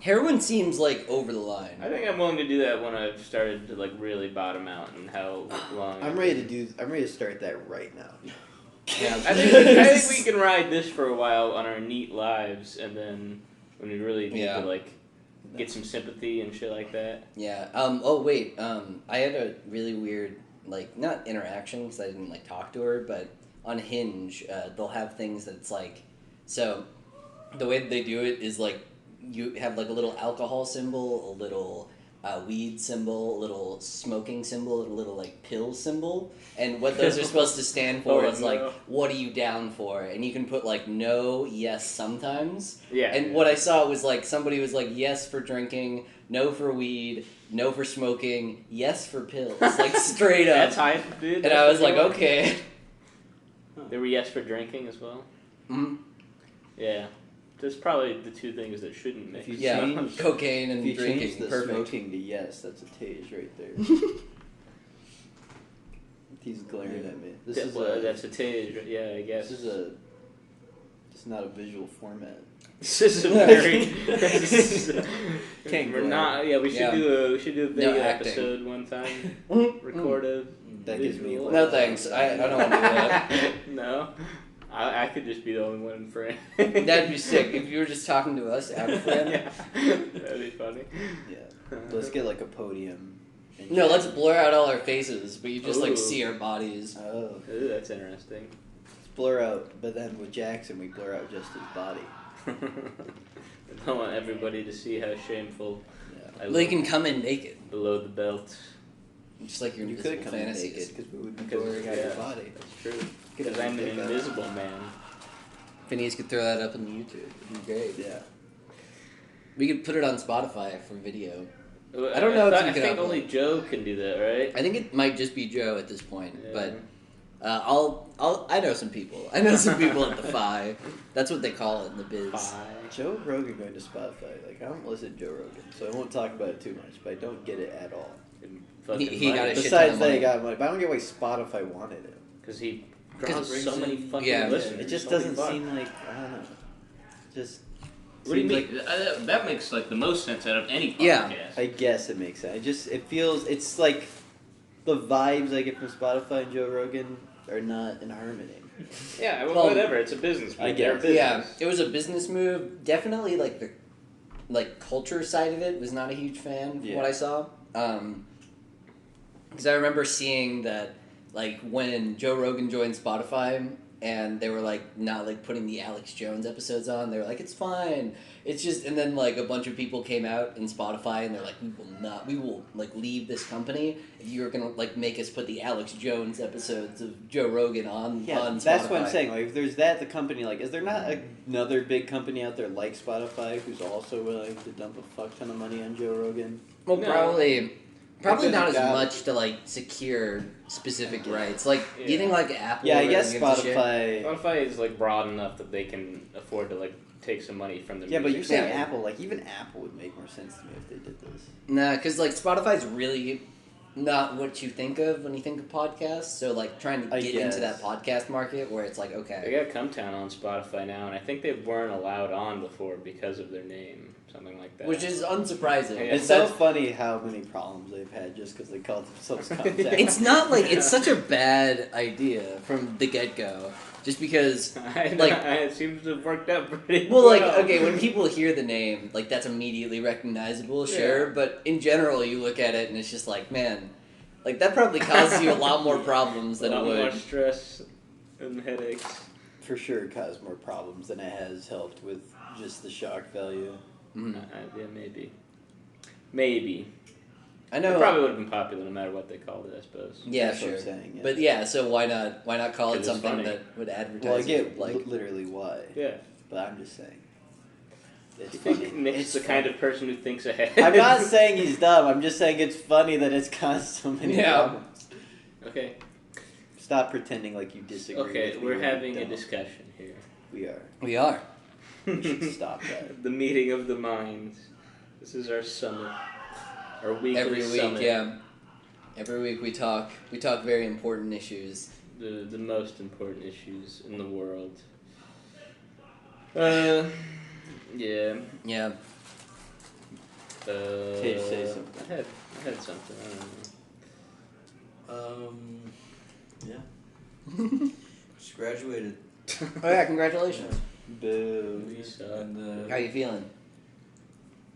Speaker 3: Heroin seems like over the line.
Speaker 2: I think I'm willing to do that when I've started to like really bottom out and how long.
Speaker 1: I'm ready to start that right now.
Speaker 3: Yeah,
Speaker 2: I think we can ride this for a while on our neat lives, and then when we really need
Speaker 3: Yeah.
Speaker 2: to like get some sympathy and shit like that.
Speaker 3: Yeah. Oh wait. I had a really weird like not interaction because I didn't like talk to her, but on Hinge, they'll have things that it's like, so the way that they do it is like you have like a little alcohol symbol, a little weed symbol, a little smoking symbol, and a little like pill symbol, and what those are supposed to stand for
Speaker 2: Oh,
Speaker 3: is like,
Speaker 2: no.
Speaker 3: what are you down for? And you can put like no, yes, sometimes.
Speaker 2: Yeah.
Speaker 3: And what I saw was like somebody was like yes for drinking, no for weed, no for smoking, yes for pills, like straight up.
Speaker 2: That's hype, dude.
Speaker 3: And I was like, okay.
Speaker 2: There were yes for drinking as well.
Speaker 3: Mm-hmm.
Speaker 2: Yeah. That's probably the two things that shouldn't mix.
Speaker 1: If you
Speaker 3: Yeah,
Speaker 1: change-
Speaker 3: cocaine and
Speaker 1: If you
Speaker 3: drinking,
Speaker 1: change the
Speaker 3: perfect.
Speaker 1: smoking to yes, that's a tase right there. He's glaring at me. This is
Speaker 2: that's a tage. Yeah, I guess.
Speaker 1: It's not a visual format.
Speaker 2: This is a very.
Speaker 1: Can't
Speaker 2: We're
Speaker 1: glare.
Speaker 2: not. Yeah, we should
Speaker 3: Yeah.
Speaker 2: do a video
Speaker 3: acting.
Speaker 2: episode one time. Record a.
Speaker 1: That gives me
Speaker 2: visual.
Speaker 3: No thanks. I don't want to do that.
Speaker 2: No, I could just be the only one for it.
Speaker 3: That'd be sick if you were just talking to us out of friend.
Speaker 2: Yeah, that'd be funny.
Speaker 1: Yeah. Let's get like a podium. and
Speaker 3: No,
Speaker 1: chat.
Speaker 3: let's blur out all our faces, but you just like
Speaker 2: Ooh.
Speaker 3: see our bodies.
Speaker 1: Oh,
Speaker 2: Ooh, that's interesting.
Speaker 1: let's blur out. But then with Jackson, we blur out just his body.
Speaker 2: I don't want everybody to see how shameful
Speaker 1: Yeah.
Speaker 2: I
Speaker 3: They
Speaker 2: look
Speaker 3: can come in naked,
Speaker 2: below the belt.
Speaker 3: just like your
Speaker 1: You
Speaker 3: invisible
Speaker 1: could come in
Speaker 3: fantasies.
Speaker 1: naked because we would be
Speaker 2: Because,
Speaker 1: blurring out your
Speaker 2: yeah.
Speaker 1: body.
Speaker 2: That's true.
Speaker 1: Get
Speaker 2: Because
Speaker 1: a
Speaker 2: I'm an
Speaker 1: dick out.
Speaker 2: invisible man.
Speaker 3: Phineas could throw that up on YouTube. It'd be great.
Speaker 1: Yeah.
Speaker 3: We could put it on Spotify for video.
Speaker 2: I
Speaker 3: don't know if you
Speaker 2: I
Speaker 3: could
Speaker 2: think
Speaker 3: upload.
Speaker 2: only Joe can do that, right?
Speaker 3: I think it might just be Joe at this point,
Speaker 2: Yeah.
Speaker 3: but I know some people. I know some people at the Phi. That's what they call it in the biz.
Speaker 2: Bye.
Speaker 1: Joe Rogan going to Spotify. Like I don't listen to Joe Rogan, so I won't talk about it too much. But I don't get it at all.
Speaker 3: He got a shit ton
Speaker 1: Besides
Speaker 3: of
Speaker 1: that,
Speaker 3: money.
Speaker 1: he got money. But I don't get why Spotify wanted him.
Speaker 2: Because he
Speaker 3: 'Cause
Speaker 2: draws
Speaker 4: it
Speaker 2: so
Speaker 4: brings
Speaker 2: many
Speaker 4: in-
Speaker 2: fucking
Speaker 3: Yeah.
Speaker 2: listeners.
Speaker 1: It just
Speaker 2: Holy
Speaker 1: doesn't
Speaker 2: fuck.
Speaker 1: seem like I don't know. Just
Speaker 2: What do you
Speaker 1: seems
Speaker 2: mean? That makes like the most sense out of any podcast.
Speaker 3: Yeah.
Speaker 1: I guess it makes sense. It feels it's like the vibes I get from Spotify and Joe Rogan are not in harmony.
Speaker 2: Yeah,
Speaker 3: Well,
Speaker 2: whatever. It's a business.
Speaker 1: I
Speaker 2: move.
Speaker 1: guess.
Speaker 2: They're business.
Speaker 3: Yeah, it was a business move. Definitely, like the culture side of it was not a huge fan. From
Speaker 1: Yeah.
Speaker 3: what I saw, because I remember seeing that like when Joe Rogan joined Spotify and they were like not like putting the Alex Jones episodes on. They were like, it's fine. It's just, and then like a bunch of people came out in Spotify and they're like, we will like leave this company if you're gonna like make us put the Alex Jones episodes of Joe Rogan on
Speaker 1: Yeah,
Speaker 3: Spotify.
Speaker 1: that's what I'm saying. Like, if there's that, the company, like, is there not another big company out there like Spotify who's also willing to dump a fuck ton of money on Joe Rogan?
Speaker 3: Well,
Speaker 2: No.
Speaker 3: probably
Speaker 1: Because
Speaker 3: not as
Speaker 1: you got-
Speaker 3: much to like secure specific rights. Like, do you think like Apple?
Speaker 1: Yeah, I
Speaker 3: really
Speaker 1: guess
Speaker 3: gives a shit?
Speaker 1: Spotify.
Speaker 2: Spotify is like broad enough that they can afford to like take some money from the
Speaker 1: Yeah, but
Speaker 2: music.
Speaker 1: you're saying
Speaker 3: Yeah.
Speaker 1: Apple, like, even Apple would make more sense to me if they did this.
Speaker 3: Nah, because like Spotify's really not what you think of when you think of podcasts. So like trying to
Speaker 1: I
Speaker 3: get into
Speaker 1: guess.
Speaker 3: that podcast market where it's like
Speaker 2: They
Speaker 3: okay,
Speaker 2: got C0m Town on Spotify now, and I think they weren't allowed on before because of their name, something like that.
Speaker 3: which is unsurprising.
Speaker 2: Yeah.
Speaker 1: It's so funny how many problems they've had just because they called themselves contact.
Speaker 3: It's not like it's such a bad idea from the get go. Just because, like,
Speaker 2: it seems to have worked out pretty
Speaker 3: well, like, okay, when people hear the name, like, that's immediately recognizable, sure,
Speaker 2: Yeah.
Speaker 3: but in general, you look at it and it's just like, man, like, that probably causes you a lot more problems than
Speaker 2: a
Speaker 3: it
Speaker 2: lot more
Speaker 3: would.
Speaker 2: stress and headaches.
Speaker 1: For sure caused more problems than it has helped with just the shock value.
Speaker 3: Mhm.
Speaker 2: Yeah, maybe.
Speaker 3: I
Speaker 2: It
Speaker 3: know.
Speaker 2: probably would have been popular no matter what they called it, I suppose.
Speaker 3: Yeah,
Speaker 1: That's what
Speaker 3: sure.
Speaker 1: I'm saying, yeah.
Speaker 3: But yeah, so why not call it
Speaker 2: 'Cause it's
Speaker 3: something
Speaker 2: funny.
Speaker 3: that would advertise
Speaker 1: Well, I
Speaker 3: it,
Speaker 1: get
Speaker 3: like,
Speaker 1: literally why,
Speaker 2: Yeah.
Speaker 1: but I'm just saying. It's
Speaker 2: You
Speaker 1: funny.
Speaker 2: think Nick's
Speaker 1: It's
Speaker 2: the
Speaker 1: fun-
Speaker 2: kind of person who thinks ahead?
Speaker 1: I'm not saying he's dumb. I'm just saying it's funny that it's caused so many
Speaker 3: Yeah.
Speaker 1: problems.
Speaker 2: Okay.
Speaker 1: Stop pretending like you disagree.
Speaker 2: Okay,
Speaker 1: with me
Speaker 2: we're
Speaker 1: when
Speaker 2: having
Speaker 1: you
Speaker 2: a
Speaker 1: don't.
Speaker 2: discussion here.
Speaker 1: We are.
Speaker 3: we are.
Speaker 1: We should stop that.
Speaker 2: The meeting of the minds. This is our summit. Our weekly
Speaker 3: Every week,
Speaker 2: summit.
Speaker 3: yeah. Every week we talk very important issues.
Speaker 2: The most important issues in the world. Yeah.
Speaker 3: Yeah.
Speaker 1: Say something.
Speaker 2: I had something. I don't know.
Speaker 4: Yeah. Just graduated.
Speaker 3: Oh yeah, congratulations.
Speaker 1: Boo.
Speaker 2: We suck.
Speaker 4: And
Speaker 3: How you feeling?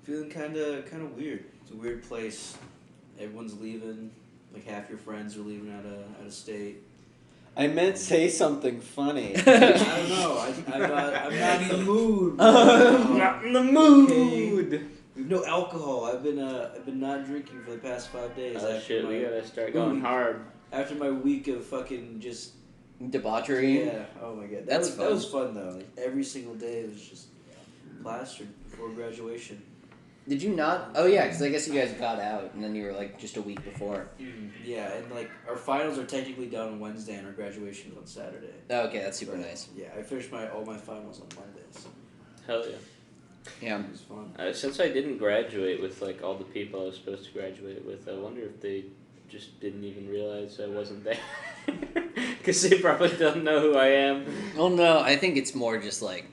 Speaker 4: feeling kind of weird. It's a weird place. Everyone's leaving. Like half your friends are leaving out of state.
Speaker 1: I meant say something funny.
Speaker 4: I don't know. I'm not in the mood.
Speaker 2: Not in the mood.
Speaker 4: We have no alcohol. I've been not drinking for the past 5 days.
Speaker 2: Oh
Speaker 4: after
Speaker 2: shit, we
Speaker 4: my-
Speaker 2: gotta start going hard.
Speaker 4: After my week of fucking just
Speaker 3: Debauchery.
Speaker 4: yeah. Oh my god.
Speaker 3: That's
Speaker 4: That was fun though. Like, every single day was just plastered before graduation.
Speaker 3: Did you not? Oh yeah, because I guess you guys got out and then you were like just a week before.
Speaker 4: Yeah, and like our finals are technically done on Wednesday and our graduation is on Saturday.
Speaker 3: Oh, okay, that's super nice.
Speaker 4: Yeah, I finished all my finals on Mondays.
Speaker 2: Hell yeah.
Speaker 3: Yeah.
Speaker 4: It was fun.
Speaker 2: Since I didn't graduate with like all the people I was supposed to graduate with, I wonder if they just didn't even realize I wasn't there. Because they probably don't know who I am.
Speaker 3: Well, no, I think it's more just like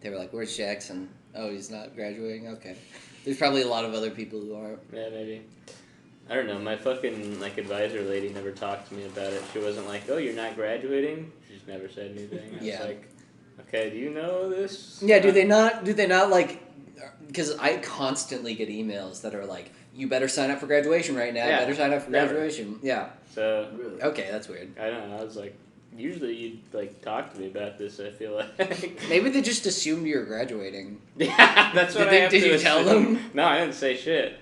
Speaker 3: they were like, "Where's Jackson? Oh, he's not graduating. Okay." There's probably a lot of other people who aren't.
Speaker 2: Yeah, maybe. I don't know. My fucking like advisor lady never talked to me about it. She wasn't like, "Oh, you're not graduating." She just never said anything. I
Speaker 3: Yeah.
Speaker 2: was like, "Okay, do you know this?"
Speaker 3: Yeah. Do they not like? Because I constantly get emails that are like, "You better sign up for graduation right now.
Speaker 2: Yeah,
Speaker 3: Better sign up for
Speaker 2: never.
Speaker 3: graduation." Yeah.
Speaker 2: So
Speaker 4: Really?
Speaker 3: Okay, that's weird.
Speaker 2: I don't know. I was like, usually you'd like talk to me about this. I feel like.
Speaker 3: Maybe they just assumed you were graduating.
Speaker 2: Yeah, that's what
Speaker 3: Did
Speaker 2: I
Speaker 3: they-
Speaker 2: have
Speaker 3: did
Speaker 2: to
Speaker 3: you tell
Speaker 2: assume.
Speaker 3: them?
Speaker 2: No, I didn't say shit.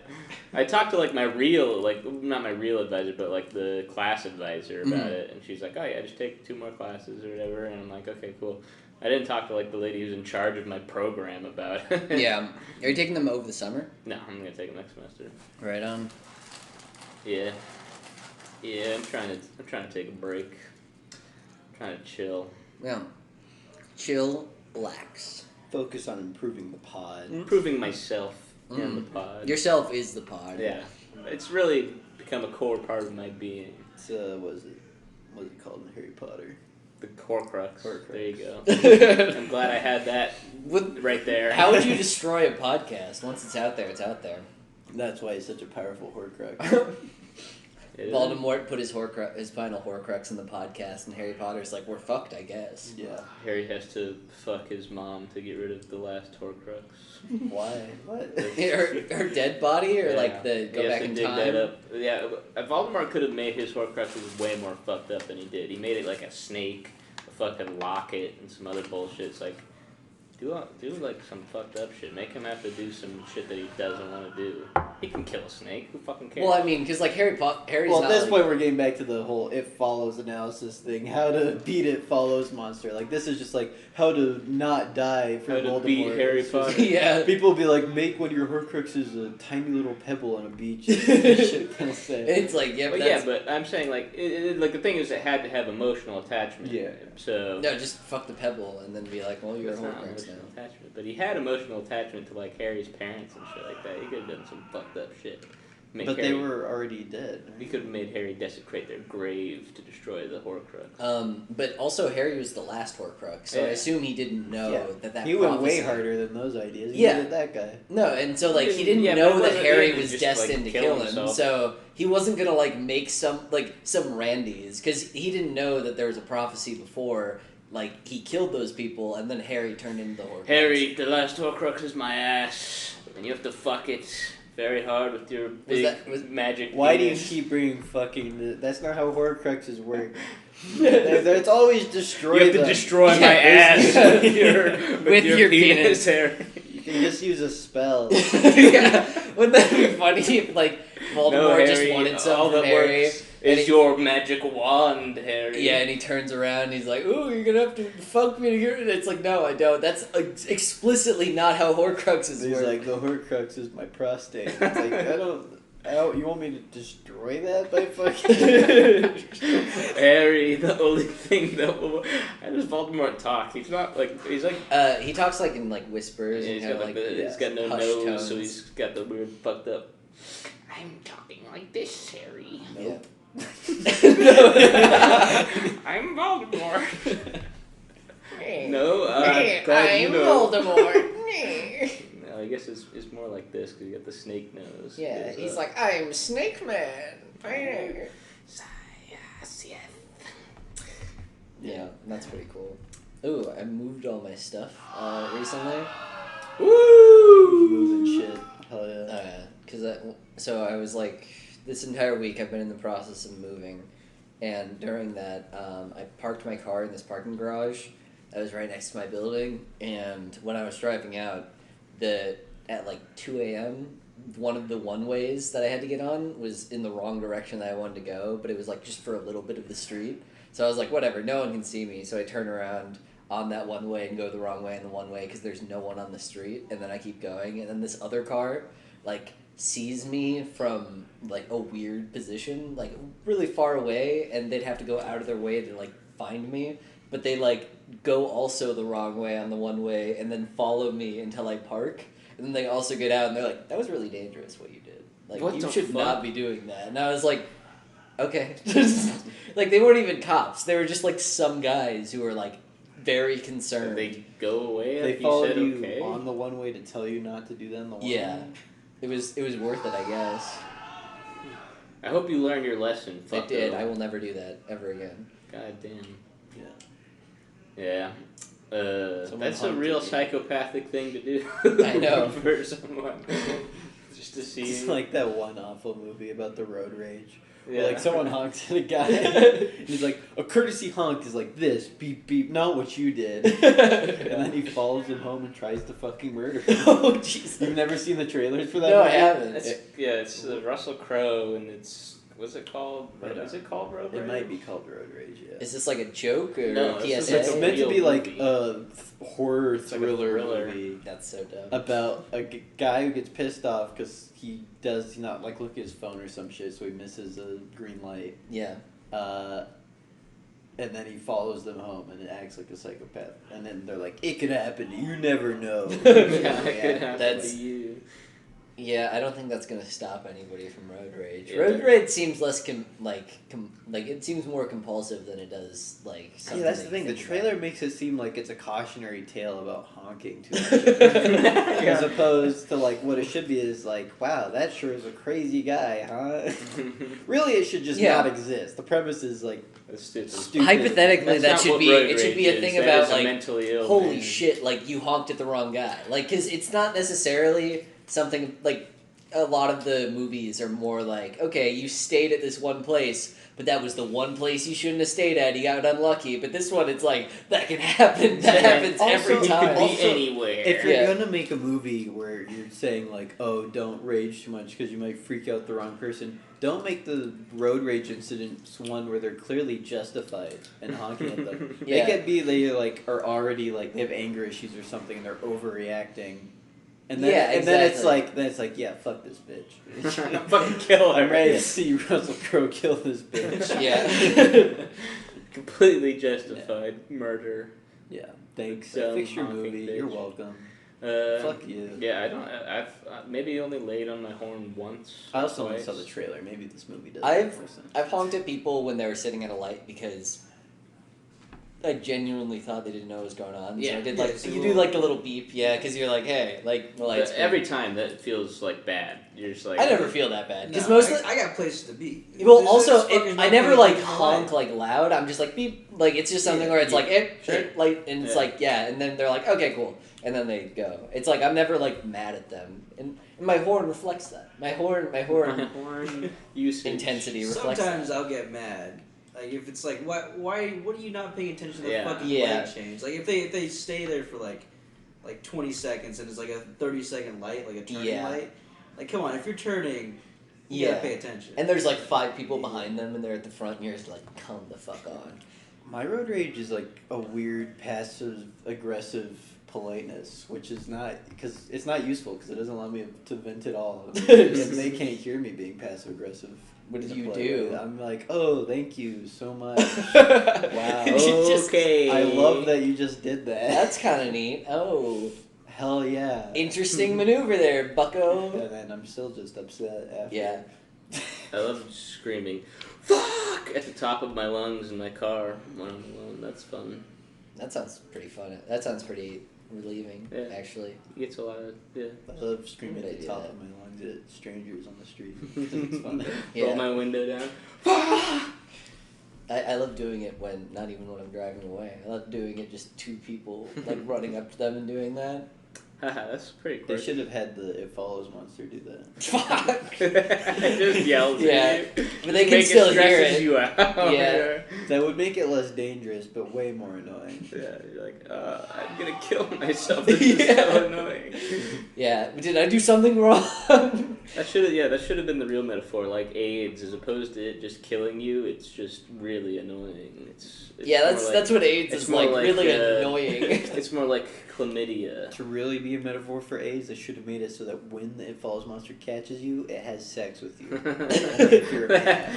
Speaker 2: I talked to like my real, like not my real advisor, but like the class advisor about
Speaker 3: Mhm.
Speaker 2: it, and she's like, "Oh yeah, just take 2 more classes or whatever," and I'm like, "Okay, cool." I didn't talk to like the lady who's in charge of my program about it.
Speaker 3: Yeah. Are you taking them over the summer?
Speaker 2: No, I'm gonna take them next semester.
Speaker 3: Right on.
Speaker 2: Yeah. Yeah, I'm trying to take a break. I'm trying to chill.
Speaker 3: Yeah. Chill, relax.
Speaker 1: Focus on improving the pod.
Speaker 2: Improving myself in the
Speaker 3: Mm.
Speaker 2: pod.
Speaker 3: Yourself is the pod.
Speaker 2: Yeah. It's really become a core part of my being.
Speaker 1: It's what is it called in Harry Potter?
Speaker 2: The horcrux.
Speaker 1: Horcrux.
Speaker 2: There you go. I'm glad I had that
Speaker 3: With,
Speaker 2: right there.
Speaker 3: how would you destroy a podcast? Once it's out there, it's out there.
Speaker 1: That's why he's such a powerful horcrux.
Speaker 2: It is.
Speaker 3: Voldemort put his final horcrux in the podcast, and Harry Potter's like, "We're fucked, I guess."
Speaker 1: Yeah.
Speaker 2: Harry has to fuck his mom to get rid of the last horcrux.
Speaker 1: Why? What?
Speaker 3: her dead body, or
Speaker 2: Yeah.
Speaker 3: like the go
Speaker 2: He has
Speaker 3: back
Speaker 2: to
Speaker 3: in
Speaker 2: dig
Speaker 3: time.
Speaker 2: that up. Yeah, Voldemort could have made his horcruxes way more fucked up than he did. He made it like a snake, a fucking locket, and some other bullshit. It's like, do like some fucked up shit. Make him have to do some shit that he doesn't want to do. He can kill a snake. Who fucking cares?
Speaker 3: Well, I mean, because like Harry's
Speaker 1: Well,
Speaker 3: not
Speaker 1: at this
Speaker 3: like,
Speaker 1: point, we're getting back to the whole "it follows" analysis thing. How to beat it follows monster. Like this is just like how to not die for
Speaker 2: How to
Speaker 1: Voldemort.
Speaker 2: beat Harry
Speaker 1: It's just-
Speaker 2: Potter.
Speaker 3: yeah.
Speaker 1: People will be like, make one of your horcruxes a tiny little pebble on a beach. Shit they'll say.
Speaker 3: It's like yeah, but
Speaker 2: But yeah,
Speaker 3: that's,
Speaker 2: but I'm saying like, like the thing is, it had to have emotional attachment.
Speaker 1: Yeah.
Speaker 2: So.
Speaker 3: no, just fuck the pebble and then be like, well, you're a
Speaker 2: That's not
Speaker 3: horcrux now.
Speaker 2: emotional attachment, but he had emotional attachment to like Harry's parents and shit like that. He could have done some fucked up shit. make
Speaker 1: But
Speaker 2: Harry,
Speaker 1: they were already dead.
Speaker 2: We could have made Harry desecrate their grave to destroy the horcrux.
Speaker 3: But also Harry was the last horcrux, so I
Speaker 2: Yeah.
Speaker 3: assume he didn't know that
Speaker 1: He went way
Speaker 3: prophecy-
Speaker 1: harder than those ideas.
Speaker 3: Yeah.
Speaker 1: He did that guy.
Speaker 3: No, and so like he didn't
Speaker 2: Yeah,
Speaker 3: know
Speaker 2: but it
Speaker 3: that
Speaker 2: wasn't-
Speaker 3: Harry
Speaker 2: he
Speaker 3: was
Speaker 2: just,
Speaker 3: destined
Speaker 2: like,
Speaker 3: to
Speaker 2: kill
Speaker 3: kill him,
Speaker 2: himself.
Speaker 3: so he wasn't gonna like make some Randys because he didn't know that there was a prophecy before. Like he killed those people, and then Harry turned into the horcrux.
Speaker 2: Harry, the last horcrux is my ass, and you have to fuck it very hard with your big magic.
Speaker 1: Why do you
Speaker 2: penis.
Speaker 1: keep bringing fucking? That's not how horcruxes work. It's always destroy.
Speaker 2: You have to
Speaker 1: them.
Speaker 2: destroy
Speaker 3: Yeah,
Speaker 2: my ass
Speaker 3: basically.
Speaker 2: with your penis. Harry.
Speaker 1: You can just use a spell.
Speaker 3: Yeah, wouldn't that be funny if like Voldemort
Speaker 2: No, Harry,
Speaker 3: just wanted
Speaker 2: all
Speaker 3: some
Speaker 2: that
Speaker 3: from Harry?
Speaker 2: works
Speaker 3: and
Speaker 2: is
Speaker 3: he-
Speaker 2: your magic wand, Harry.
Speaker 3: Yeah, and he turns around and he's like, "Ooh, you're gonna have to fuck me to hear it." It's like, no, I don't. That's explicitly not how Horcruxes
Speaker 1: He's
Speaker 3: work.
Speaker 1: like, the horcrux is my prostate. It's like, I don't. You want me to destroy that by fucking?
Speaker 2: Harry, the only thing that will. How does Voldemort talk? He's not like. He's like.
Speaker 3: He talks like in like whispers and
Speaker 2: He's
Speaker 3: kind
Speaker 2: got,
Speaker 3: of
Speaker 2: like
Speaker 3: like
Speaker 2: he's got no
Speaker 3: hushed
Speaker 2: nose,
Speaker 3: tones.
Speaker 2: so he's got the weird fucked up. I'm talking like this, Harry.
Speaker 3: Yeah.
Speaker 2: I'm Voldemort. no,
Speaker 3: I'm
Speaker 2: glad you know.
Speaker 3: Voldemort.
Speaker 2: No, I guess it's more like this because you got the snake nose.
Speaker 3: Yeah,
Speaker 2: It's,
Speaker 3: he's like, I'm Snake Man. Yeah, that's pretty cool. Ooh, I moved all my stuff recently.
Speaker 2: woo!
Speaker 1: Moving shit. Hell yeah.
Speaker 3: So I was like, this entire week I've been in the process of moving, and during that, I parked my car in this parking garage that was right next to my building, and when I was driving out, at like 2 a.m., one of the one-ways that I had to get on was in the wrong direction that I wanted to go, but it was like just for a little bit of the street. So I was like, whatever, no one can see me, so I turn around on that one way and go the wrong way on the one way because there's no one on the street, and then I keep going, and then this other car, like, sees me from, like, a weird position, like, really far away, and they'd have to go out of their way to, like, find me, but they, like, go also the wrong way on the one way, and then follow me until I park, and then they also get out, and they're like, that was really dangerous what you did. Like,
Speaker 2: What
Speaker 3: you
Speaker 2: the
Speaker 3: should
Speaker 2: fuck?
Speaker 3: not be doing that. And I was like, okay. Like, they weren't even cops. They were just, like, some guys who were, like, very
Speaker 2: Did
Speaker 3: concerned.
Speaker 2: they go away?
Speaker 1: They
Speaker 2: If you
Speaker 1: followed
Speaker 2: said
Speaker 1: you
Speaker 2: okay.
Speaker 1: on the one way to tell you not to do that on the one
Speaker 3: Yeah.
Speaker 1: way?
Speaker 3: It was worth it, I guess.
Speaker 2: I hope you learned your lesson.
Speaker 3: I did.
Speaker 2: fucko.
Speaker 3: I will never do that ever again.
Speaker 2: God damn.
Speaker 1: Yeah.
Speaker 2: Yeah.
Speaker 1: Someone
Speaker 2: That's a
Speaker 1: honked
Speaker 2: real
Speaker 1: at you.
Speaker 2: psychopathic thing to do.
Speaker 3: I know.
Speaker 2: For someone. Just to see.
Speaker 1: It's like that one awful movie about the road rage.
Speaker 2: Yeah.
Speaker 1: Where, like, someone honks at a guy, and he's like, a courtesy honk is like this, beep, beep, not what you did. And then he follows him home and tries to fucking murder him.
Speaker 3: Oh, jeez.
Speaker 1: You've never seen the trailers for that
Speaker 3: No, I
Speaker 1: movie?
Speaker 3: haven't.
Speaker 2: It's Russell Crowe, and it's what's it called? Is it called Road Rage?
Speaker 1: It might be called Road Rage, yeah.
Speaker 3: Is this like a joke or
Speaker 2: No,
Speaker 3: a
Speaker 2: it's
Speaker 3: PSA?
Speaker 1: It's
Speaker 2: a
Speaker 1: meant to be
Speaker 2: real
Speaker 1: like
Speaker 2: movie.
Speaker 1: a horror
Speaker 2: It's like a
Speaker 1: thriller,
Speaker 2: thriller.
Speaker 1: movie
Speaker 3: That's so dumb.
Speaker 1: about a guy who gets pissed off because he's not like look at his phone or some shit, so he misses a green light.
Speaker 3: Yeah.
Speaker 1: And then he follows them home and it acts like a psychopath. And then they're like, it could happen. You never know.
Speaker 2: Yeah, it could happen
Speaker 3: that's-
Speaker 2: to you.
Speaker 3: Yeah, I don't think that's gonna stop anybody from road rage.
Speaker 2: Yeah.
Speaker 3: Road rage seems less like it seems more compulsive than it does like.
Speaker 1: Yeah,
Speaker 3: Something
Speaker 1: that's the
Speaker 3: that
Speaker 1: thing.
Speaker 3: you
Speaker 1: The
Speaker 3: think
Speaker 1: trailer
Speaker 3: about.
Speaker 1: makes it seem like it's a cautionary tale about honking too much. As opposed to like what it should be is like, wow, that sure is a crazy guy, huh? Really, it should just
Speaker 3: Yeah.
Speaker 1: not exist. The premise is like
Speaker 2: That's stupid.
Speaker 1: stupid.
Speaker 3: Hypothetically,
Speaker 2: That's
Speaker 3: that
Speaker 2: not
Speaker 3: should
Speaker 2: what
Speaker 3: be
Speaker 2: road
Speaker 3: it should
Speaker 2: rage
Speaker 3: be a
Speaker 2: is.
Speaker 3: thing
Speaker 2: That
Speaker 3: about
Speaker 2: is a
Speaker 3: like
Speaker 2: mentally ill
Speaker 3: holy
Speaker 2: man.
Speaker 3: shit, like you honked at the wrong guy. Like, because it's not necessarily something like a lot of the movies are more like, okay, you stayed at this one place, but that was the one place you shouldn't have stayed at. You got unlucky. But this one, it's like that can happen. That happens
Speaker 1: Also,
Speaker 3: every
Speaker 1: you
Speaker 3: time.
Speaker 2: Could be
Speaker 1: Also,
Speaker 2: anywhere.
Speaker 1: If you're
Speaker 3: Yeah.
Speaker 1: gonna make a movie where you're saying like, oh, don't rage too much because you might freak out the wrong person, don't make the road rage incidents one where they're clearly justified and honking at them.
Speaker 3: Yeah.
Speaker 1: Make it be they like are already like they have anger issues or something and they're overreacting. And then,
Speaker 3: Yeah,
Speaker 1: and then it's
Speaker 3: exactly.
Speaker 1: like, yeah, fuck this bitch.
Speaker 2: Fucking kill her.
Speaker 1: I'm ready to see Russell Crowe kill this bitch.
Speaker 3: Yeah.
Speaker 2: Completely justified murder.
Speaker 1: Yeah, thanks.
Speaker 2: Dumb
Speaker 1: Fix your
Speaker 2: honking
Speaker 1: movie.
Speaker 2: bitch.
Speaker 1: You're welcome. Fuck you.
Speaker 2: Yeah, I don't. I've maybe only laid on my horn once.
Speaker 1: I also only
Speaker 2: twice.
Speaker 1: saw the trailer. Maybe this movie does.
Speaker 3: I've honked at people when they were sitting at a light because I genuinely thought they didn't know what was going on.
Speaker 2: Yeah.
Speaker 3: So I did
Speaker 4: Yeah,
Speaker 3: like
Speaker 4: it's a
Speaker 3: you do
Speaker 4: little-
Speaker 3: like a little beep, yeah, because you're like, hey, like the lights.
Speaker 2: But every time that feels like bad. You're just like.
Speaker 3: I never feel that bad because
Speaker 4: No,
Speaker 3: most of the,
Speaker 4: I got places to be.
Speaker 3: well,
Speaker 4: This
Speaker 3: also
Speaker 4: fucker's
Speaker 3: I
Speaker 4: not
Speaker 3: never
Speaker 4: paying
Speaker 3: like
Speaker 4: attention to
Speaker 3: honk
Speaker 4: life.
Speaker 3: like loud. I'm just like beep, like it's just something
Speaker 4: Yeah,
Speaker 3: where it's
Speaker 4: yeah,
Speaker 3: like
Speaker 4: sure.
Speaker 3: like, and it's
Speaker 2: Yeah.
Speaker 3: like yeah, and then they're like okay, cool, and then they go. It's like I'm never like mad at them, and my horn reflects that. My horn
Speaker 2: horn usage.
Speaker 3: intensity reflects
Speaker 4: Sometimes
Speaker 3: that.
Speaker 4: I'll get mad. Like if it's like what are you not paying attention to the
Speaker 2: Yeah.
Speaker 4: fucking
Speaker 3: Yeah.
Speaker 4: light change? Like if they stay there for like 20 seconds and it's like a 30-second light, like a turning
Speaker 3: Yeah.
Speaker 4: light. Like come on, if you're turning, you
Speaker 3: Yeah.
Speaker 4: gotta pay attention.
Speaker 3: And there's like 5 people behind them, and they're at the front, and you're just like, come the fuck on.
Speaker 1: My road rage is like a weird passive aggressive politeness, which is not because it's not useful because it doesn't allow me to vent at all. And they can't hear me being passive aggressive.
Speaker 3: What
Speaker 1: in
Speaker 3: do
Speaker 1: a
Speaker 3: you
Speaker 1: polite
Speaker 3: do?
Speaker 1: way. I'm like, oh, thank you so much.
Speaker 3: Wow.
Speaker 2: Okay.
Speaker 1: I love that you just did that.
Speaker 3: That's kind of neat. Oh,
Speaker 1: Hell yeah.
Speaker 3: interesting maneuver there, bucko.
Speaker 1: And then I'm still just upset after.
Speaker 3: Yeah.
Speaker 2: I love screaming, "Fuck!" at the top of my lungs in my car when I'm alone. That's fun.
Speaker 3: That sounds pretty fun. That sounds pretty relieving,
Speaker 2: Yeah.
Speaker 3: actually.
Speaker 2: It gets a lot of yeah.
Speaker 1: I love screaming at the
Speaker 3: Maybe
Speaker 1: top
Speaker 3: that.
Speaker 1: of my lungs at strangers on the street. It's fun.
Speaker 3: Yeah.
Speaker 2: Roll my window down.
Speaker 3: I love doing it when, not even when I'm driving away. I love doing it just 2 people, like running up to them and doing that.
Speaker 2: Haha, that's pretty
Speaker 1: They
Speaker 2: cool.
Speaker 1: should have had the It Follows monster do that.
Speaker 3: Fuck!
Speaker 2: It just yells
Speaker 3: Yeah.
Speaker 2: at you.
Speaker 3: But they can
Speaker 2: Make
Speaker 3: still
Speaker 2: it
Speaker 3: hear
Speaker 2: stresses
Speaker 3: it.
Speaker 2: you out.
Speaker 3: Yeah.
Speaker 1: That would make it less dangerous, but way more annoying.
Speaker 2: Yeah, you're like, I'm gonna kill myself. This is
Speaker 3: Yeah.
Speaker 2: so annoying.
Speaker 3: Yeah, but did I do something wrong?
Speaker 2: That should have been the real metaphor. Like AIDS, as opposed to it just killing you, it's just really annoying. It's
Speaker 3: yeah,
Speaker 2: more
Speaker 3: that's
Speaker 2: like-
Speaker 3: that's what AIDS
Speaker 2: it's
Speaker 3: is
Speaker 2: more
Speaker 3: like, really
Speaker 2: uh,
Speaker 3: annoying.
Speaker 2: It's more like chlamydia.
Speaker 1: To really be a metaphor for AIDS, they should have made it so that when the It Follows monster catches you, it has sex with you. If you're mad.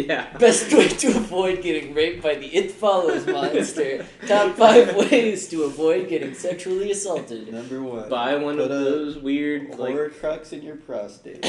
Speaker 2: Yeah.
Speaker 3: Best way to avoid getting raped by the It Follows monster. Top 5 ways to avoid getting sexually assaulted.
Speaker 1: Number 1.
Speaker 2: Buy one of
Speaker 1: Put a
Speaker 2: those weird like.
Speaker 1: horcrux in your prostate.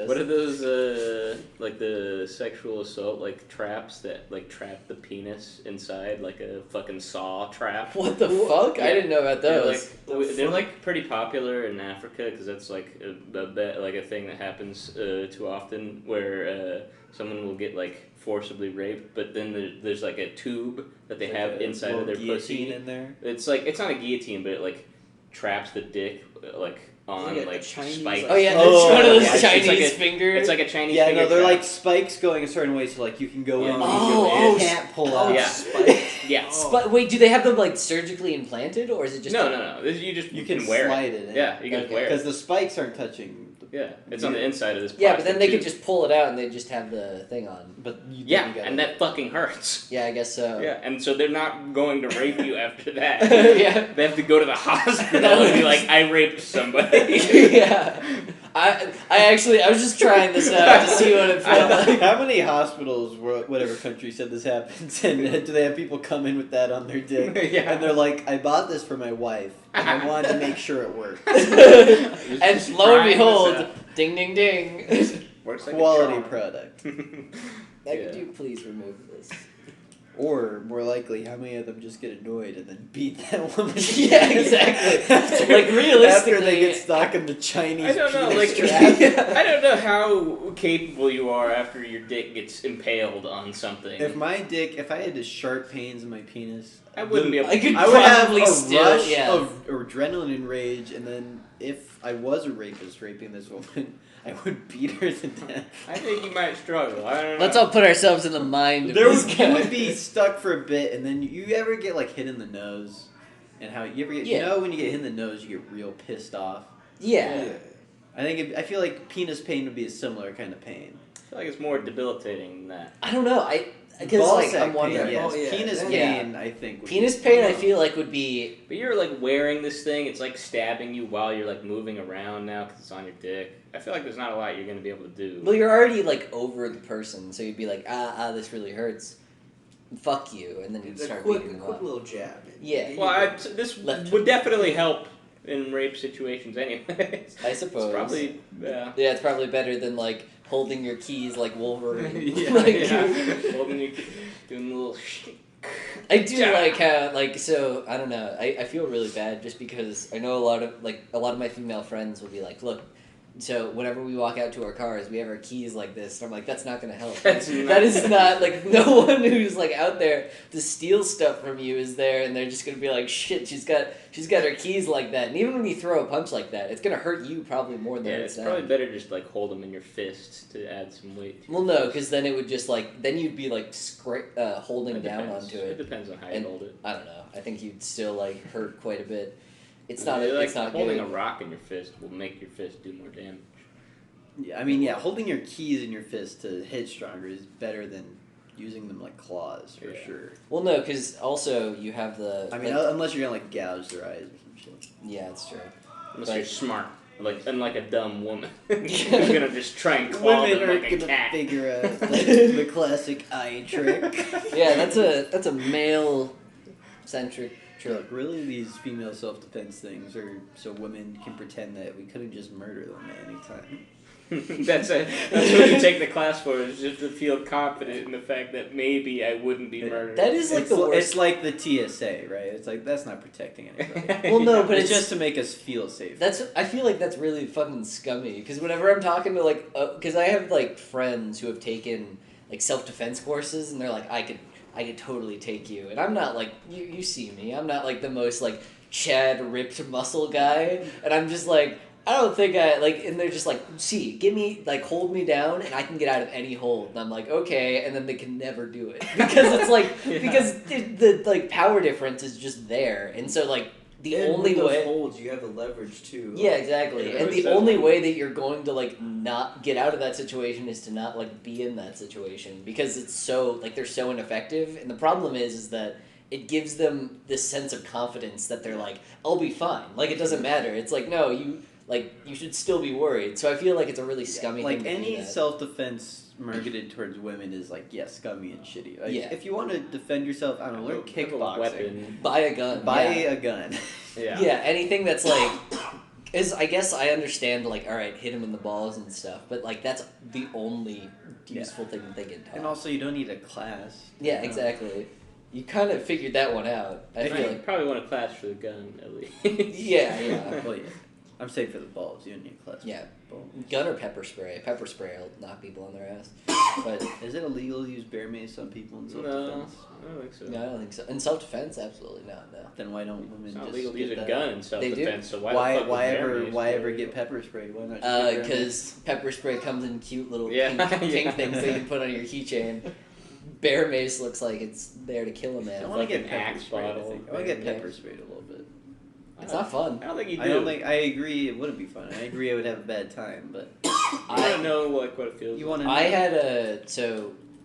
Speaker 2: What are those like the sexual assault like traps that like trap the penis inside like a fucking saw trap?
Speaker 3: What the fuck? I didn't know about those.
Speaker 2: They're like pretty popular in Africa because that's like a thing that happens too often where someone will get like forcibly raped, but then there's like a tube that they have inside of their pussy.
Speaker 1: in there.
Speaker 2: It's like it's not a guillotine, but it like traps the dick like on
Speaker 4: Like a
Speaker 2: like
Speaker 4: Chinese,
Speaker 2: spikes.
Speaker 3: Oh yeah,
Speaker 1: Oh,
Speaker 3: it's one of those
Speaker 1: yeah, it's
Speaker 3: Chinese
Speaker 2: like a-
Speaker 3: fingers.
Speaker 2: It's like a Chinese.
Speaker 1: Yeah,
Speaker 2: finger
Speaker 1: no, they're
Speaker 2: trap.
Speaker 1: like spikes going a certain way, so like you can go in,
Speaker 3: Oh,
Speaker 1: you can't pull
Speaker 4: oh,
Speaker 1: out.
Speaker 2: Yeah.
Speaker 4: spikes.
Speaker 2: Yeah.
Speaker 3: Wait, do they have them like surgically implanted, or is it just
Speaker 2: No. You just
Speaker 1: You can
Speaker 2: wear
Speaker 1: slide
Speaker 2: it.
Speaker 1: it in.
Speaker 2: Yeah, you can
Speaker 3: Okay.
Speaker 2: wear it.
Speaker 1: Because the spikes aren't touching.
Speaker 2: Yeah, it's on the inside of this.
Speaker 3: Yeah, but then
Speaker 2: plastic
Speaker 3: they could
Speaker 2: tube.
Speaker 3: just pull it out and they just have the thing on.
Speaker 1: But you
Speaker 2: Yeah,
Speaker 1: gotta,
Speaker 2: and that fucking hurts.
Speaker 3: Yeah, I guess so.
Speaker 2: Yeah, and so they're not going to rape you after that.
Speaker 3: Yeah.
Speaker 2: They have to go to the hospital and be like, I raped somebody.
Speaker 3: Yeah. I was just trying this out to see what it felt like.
Speaker 1: How many hospitals, whatever country said this happens, and do they have people come in with that on their dick?
Speaker 2: Yeah.
Speaker 1: And they're like, I bought this for my wife, and I wanted to make sure it worked.
Speaker 3: And lo and
Speaker 2: trying this
Speaker 3: behold,
Speaker 2: out.
Speaker 3: ding ding ding.
Speaker 2: Works like
Speaker 1: Quality
Speaker 2: a charm.
Speaker 1: product.
Speaker 3: Could
Speaker 2: Yeah.
Speaker 3: you please remove this?
Speaker 1: Or, more likely, how many of them just get annoyed and then beat that woman?
Speaker 3: Yeah, exactly.
Speaker 1: After,
Speaker 3: Like, realistically-
Speaker 1: After they get stuck in the Chinese
Speaker 2: I don't know,
Speaker 1: penis
Speaker 2: like,
Speaker 1: trap.
Speaker 2: I don't know how capable you are after your dick gets impaled on something.
Speaker 1: If I had sharp pains in my penis,
Speaker 2: I wouldn't be able
Speaker 3: I could
Speaker 1: I would have
Speaker 3: probably
Speaker 1: a
Speaker 3: still,
Speaker 1: rush
Speaker 3: yeah.
Speaker 1: of adrenaline and rage, and then if I was a rapist raping this woman, I would beat her to death.
Speaker 2: I think you might struggle. I don't know.
Speaker 3: Let's all put ourselves in the mind of
Speaker 1: There
Speaker 3: this
Speaker 1: would,
Speaker 3: guy.
Speaker 1: you would be stuck for a bit, and then you ever get like hit in the nose, and how you ever get,
Speaker 3: Yeah.
Speaker 1: you know when you get hit in the nose, you get real pissed off.
Speaker 3: Yeah.
Speaker 1: I feel like penis pain would be a similar kind of pain.
Speaker 2: I feel like it's more debilitating than that.
Speaker 3: I don't know. Because
Speaker 1: Ball
Speaker 3: like
Speaker 1: sack
Speaker 3: I'm wondering.
Speaker 1: pain, yes.
Speaker 4: Oh, yeah.
Speaker 1: Penis
Speaker 3: Yeah.
Speaker 1: pain, I think. Would
Speaker 3: Penis
Speaker 1: be,
Speaker 3: pain, I feel like would be.
Speaker 2: But you're like wearing this thing. It's like stabbing you while you're like moving around now because it's on your dick. I feel like there's not a lot you're gonna be able to do.
Speaker 3: Well, you're already like over the person, so you'd be like, this really hurts. Fuck you, and then you'd
Speaker 4: It's a
Speaker 3: start
Speaker 4: quick
Speaker 3: beating them
Speaker 4: quick
Speaker 3: up.
Speaker 4: little jab.
Speaker 3: Yeah.
Speaker 2: Well, this
Speaker 3: Left
Speaker 2: would definitely help in rape situations anyways.
Speaker 3: I suppose.
Speaker 2: It's probably, yeah.
Speaker 3: Yeah, it's probably better than like holding your keys like Wolverine.
Speaker 2: yeah,
Speaker 3: Like,
Speaker 2: yeah. Holding your, doing a little shake.
Speaker 3: I do like how so I don't know. I feel really bad just because I know a lot of my female friends will be like, look, so whenever we walk out to our cars, we have our keys like this, and I'm like, that's not gonna help. That is not like no one who's like out there to steal stuff from you is there, and they're just gonna be like, shit, she's got her keys like that, and even when you throw a punch like that, it's gonna hurt you probably more than
Speaker 2: it's probably better just like hold them in your fist to add some weight.
Speaker 3: Well, no, because then it would just like then you'd be like holding down onto
Speaker 2: It depends on how you hold it.
Speaker 3: I don't know. I think you'd still like hurt quite a bit. It's
Speaker 2: not.
Speaker 3: It's
Speaker 2: like
Speaker 3: not
Speaker 2: holding
Speaker 3: good.
Speaker 2: a rock in your fist will make your fist do more damage.
Speaker 1: Yeah, I mean, yeah, holding your keys in your fist to hit stronger is better than using them like claws for sure.
Speaker 3: Well, no, because also you have the.
Speaker 1: I mean, unless you're gonna like gouge their eyes or some shit.
Speaker 3: Yeah, it's true.
Speaker 2: Unless you're smart, unlike a dumb woman, who's gonna just try and claw
Speaker 1: Women
Speaker 2: them
Speaker 1: aren't
Speaker 2: like a
Speaker 1: gonna
Speaker 2: cat.
Speaker 1: figure out the classic eye trick.
Speaker 3: Yeah, that's a male centric trick.
Speaker 1: Look, really, these female self-defense things are so women can pretend that we couldn't just murder them at any time.
Speaker 2: That's what you take the class for, is just to feel confident in the fact that maybe I wouldn't be murdered.
Speaker 3: That is like the worst.
Speaker 1: It's like the TSA, right? It's like that's not protecting anybody.
Speaker 3: Well, no, but
Speaker 1: it's just to make us feel safe.
Speaker 3: I feel like that's really fucking scummy. Because whenever I'm talking to like, because I have like friends who have taken like self-defense courses, and they're like, I could totally take you, and I'm not like you see me. I'm not like the most like Chad ripped muscle guy, and I'm just like. I don't think I, like, and they're just like, see, give me, like, hold me down, and I can get out of any hold. And I'm like, okay, and then they can never do it. Because it's like, because the, like, power difference is just there. And so, like, the only
Speaker 4: with those
Speaker 3: way...
Speaker 4: holds, you have the leverage, too.
Speaker 3: Yeah, exactly. And the only way that you're going to, like, not get out of that situation is to not, like, be in that situation. Because it's so, like, they're so ineffective. And the problem is that it gives them this sense of confidence that they're like, I'll be fine. Like, it doesn't matter. It's like, no, you should still be worried. So I feel like it's a really scummy thing to do
Speaker 1: any
Speaker 3: that.
Speaker 1: self-defense marketed towards women is like, scummy and shitty. Like,
Speaker 3: Yeah.
Speaker 1: if you want to defend yourself, I don't know, learn kickboxing.
Speaker 2: Weapon.
Speaker 3: Buy a gun.
Speaker 1: Buy a gun.
Speaker 2: Yeah.
Speaker 3: Yeah, anything that's like... I guess I understand, like, alright, hit him in the balls and stuff, but, like, that's the only useful thing that they get taught.
Speaker 1: And also, you don't need a class.
Speaker 3: Yeah, exactly. You kind of figured that one out. I feel
Speaker 2: You
Speaker 3: like...
Speaker 2: probably want a class for the gun, at least.
Speaker 3: Yeah.
Speaker 1: Well, yeah. I'm saying for the balls. You don't need a class.
Speaker 3: Yeah.
Speaker 1: For balls.
Speaker 3: Gun or pepper spray. Pepper spray will knock people on their ass. But
Speaker 1: Is it illegal to use bear mace on people in self-defense?
Speaker 2: I don't think so.
Speaker 3: no, I don't think so. In self-defense, absolutely not, no.
Speaker 1: Then why don't women
Speaker 2: It's not
Speaker 1: just
Speaker 2: legal to
Speaker 1: get
Speaker 2: use a
Speaker 1: that?
Speaker 2: gun in self-defense, so why the fuck
Speaker 1: Why ever get pepper spray? Why not? Just get bear mace?
Speaker 3: Because pepper spray comes in cute little
Speaker 2: Yeah,
Speaker 3: pink things that you can put on your keychain. Bear mace looks like it's there to kill a man.
Speaker 1: I want to
Speaker 2: like
Speaker 1: get
Speaker 2: an
Speaker 1: pepper
Speaker 2: axe
Speaker 1: sprayed. I
Speaker 2: bottle.
Speaker 1: think. I want to get
Speaker 3: Yeah.
Speaker 1: pepper sprayed a little bit.
Speaker 3: It's not fun.
Speaker 2: I don't think you do.
Speaker 1: I don't think. I agree. It wouldn't be fun. I agree. I would have a bad time. But
Speaker 2: I don't know what it feels.
Speaker 1: you want to.
Speaker 3: I had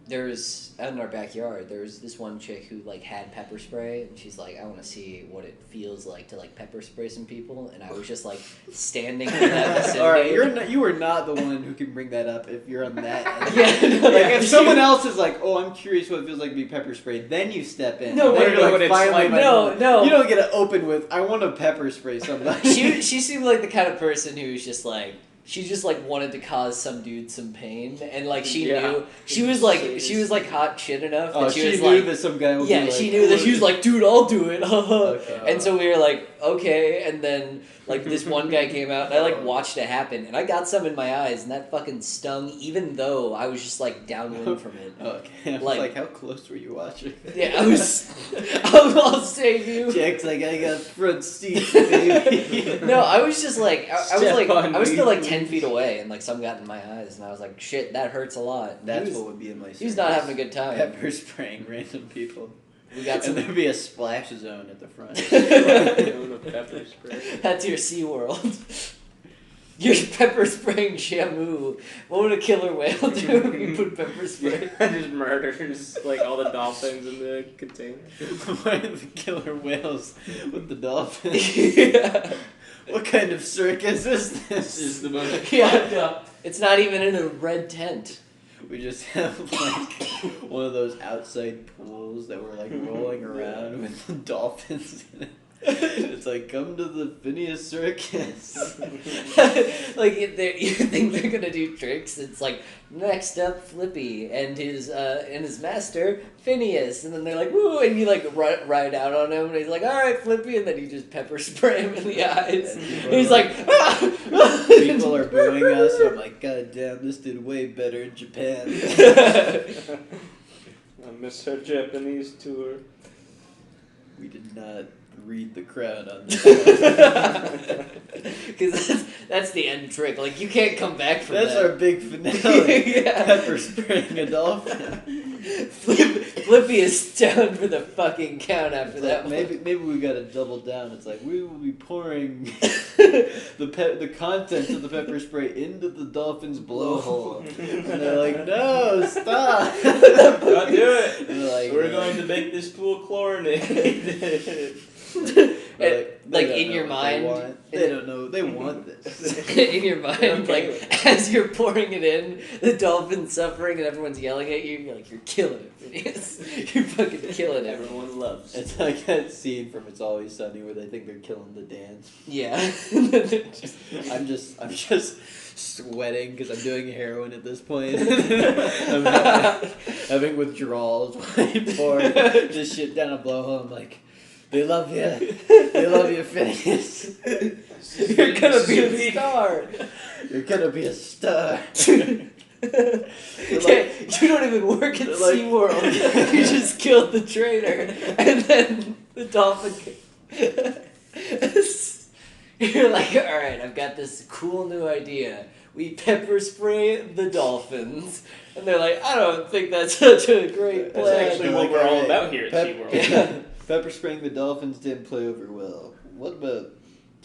Speaker 3: there's out in our backyard. There was this one chick who like had pepper spray, and she's like, I want to see what it feels like to like pepper spray some people, and I was just like standing in that vicinity.
Speaker 1: All right, you are not the one who can bring that up if you're on that.
Speaker 3: Yeah, no,
Speaker 1: Like if someone else is like, oh, I'm curious what it feels like to be pepper sprayed, then you step in.
Speaker 3: No,
Speaker 1: And then
Speaker 3: but
Speaker 1: you're
Speaker 2: what it's
Speaker 1: finally
Speaker 2: like.
Speaker 1: my
Speaker 3: No,
Speaker 1: moment.
Speaker 3: no.
Speaker 1: You don't get to open with, I want to pepper spray somebody.
Speaker 3: she seemed like the kind of person who's just like. She just like wanted to cause some dude some pain, and like she knew she was like hot shit enough that
Speaker 1: Oh,
Speaker 3: she was
Speaker 1: knew
Speaker 3: like
Speaker 1: that some guy would
Speaker 3: yeah
Speaker 1: be like,
Speaker 3: she knew that she was like dude I'll do it
Speaker 1: Okay.
Speaker 3: and so we were like okay, and then like this one guy came out and I like watched it happen and I got some in my eyes and that fucking stung even though I was just like downwind from it.
Speaker 1: Okay, I was
Speaker 3: Like-
Speaker 1: like, how close were you watching?
Speaker 3: Yeah, I'll save you.
Speaker 1: Jack's like, I got front seat, baby.
Speaker 3: No, I was just like I was still like
Speaker 2: me.
Speaker 3: 10 feet away and like some got in my eyes and I was like shit that hurts a lot.
Speaker 1: That's
Speaker 3: He was-
Speaker 1: what would be in my.
Speaker 3: he was not having a good time.
Speaker 1: Pepper spraying random people.
Speaker 3: We got
Speaker 1: And
Speaker 3: some.
Speaker 1: there'd be a splash zone at the front.
Speaker 2: Pepper spray.
Speaker 3: That's your SeaWorld. You're pepper spraying Shamu. What would a killer whale do if you put pepper spray?
Speaker 2: Just murders like all the dolphins in the container.
Speaker 1: Why are the killer whales with the dolphins?
Speaker 3: Yeah.
Speaker 1: What kind of circus is this?
Speaker 2: This is the most.
Speaker 3: Yeah, no. It's not even in a red tent.
Speaker 1: We just have like one of those outside pools that were like rolling around with dolphins in it. It's like, come to the Phineas Circus.
Speaker 3: Like you think they're gonna do tricks? It's like next up Flippy and his master Phineas, and then they're like woo, and you like ride out on him, and he's like all right Flippy, and then you just pepper spray him in the eyes. And he's like
Speaker 1: People are booing us, and I'm like, God damn, this did way better in Japan.
Speaker 2: I miss her Japanese tour.
Speaker 1: We did not read the crowd on this.
Speaker 3: Because that's the end trick. Like you can't come back from
Speaker 1: That's
Speaker 3: that.
Speaker 1: our big finale.
Speaker 3: Yeah.
Speaker 1: Pepper spraying a dolphin.
Speaker 3: Flippy is down for the fucking count after that.
Speaker 1: Maybe we gotta double down. It's like we will be pouring the contents of the pepper spray into the dolphin's blowhole, and they're like, "No, stop!
Speaker 2: Don't do it.
Speaker 1: And they're like,
Speaker 2: We're going to make this pool chlorinated."
Speaker 3: Like in your mind,
Speaker 1: they don't know. They want this.
Speaker 3: in your mind,
Speaker 2: Okay.
Speaker 3: like as you're pouring it in, the dolphin's suffering and everyone's yelling at you. You're like, you're killing it, Phineas. You're fucking killing it.
Speaker 2: Everyone loves.
Speaker 1: It's like that scene from It's Always Sunny where they think they're killing the dance.
Speaker 3: Yeah.
Speaker 1: I'm just sweating because I'm doing heroin at this point. I'm having withdrawals when I pour this shit down a blowhole. I'm like, they love you. They love you, Phineas.
Speaker 3: You're gonna be a star.
Speaker 1: You're gonna be a star.
Speaker 3: Yeah, you don't even work at SeaWorld. You just killed the trainer, and then the dolphin. You're like, all right, I've got this cool new idea. We pepper spray the dolphins, and they're like, I don't think that's such a great plan.
Speaker 2: That's actually what we're all about here at SeaWorld.
Speaker 3: Yeah.
Speaker 1: Pepper spraying the dolphins didn't play over well. What about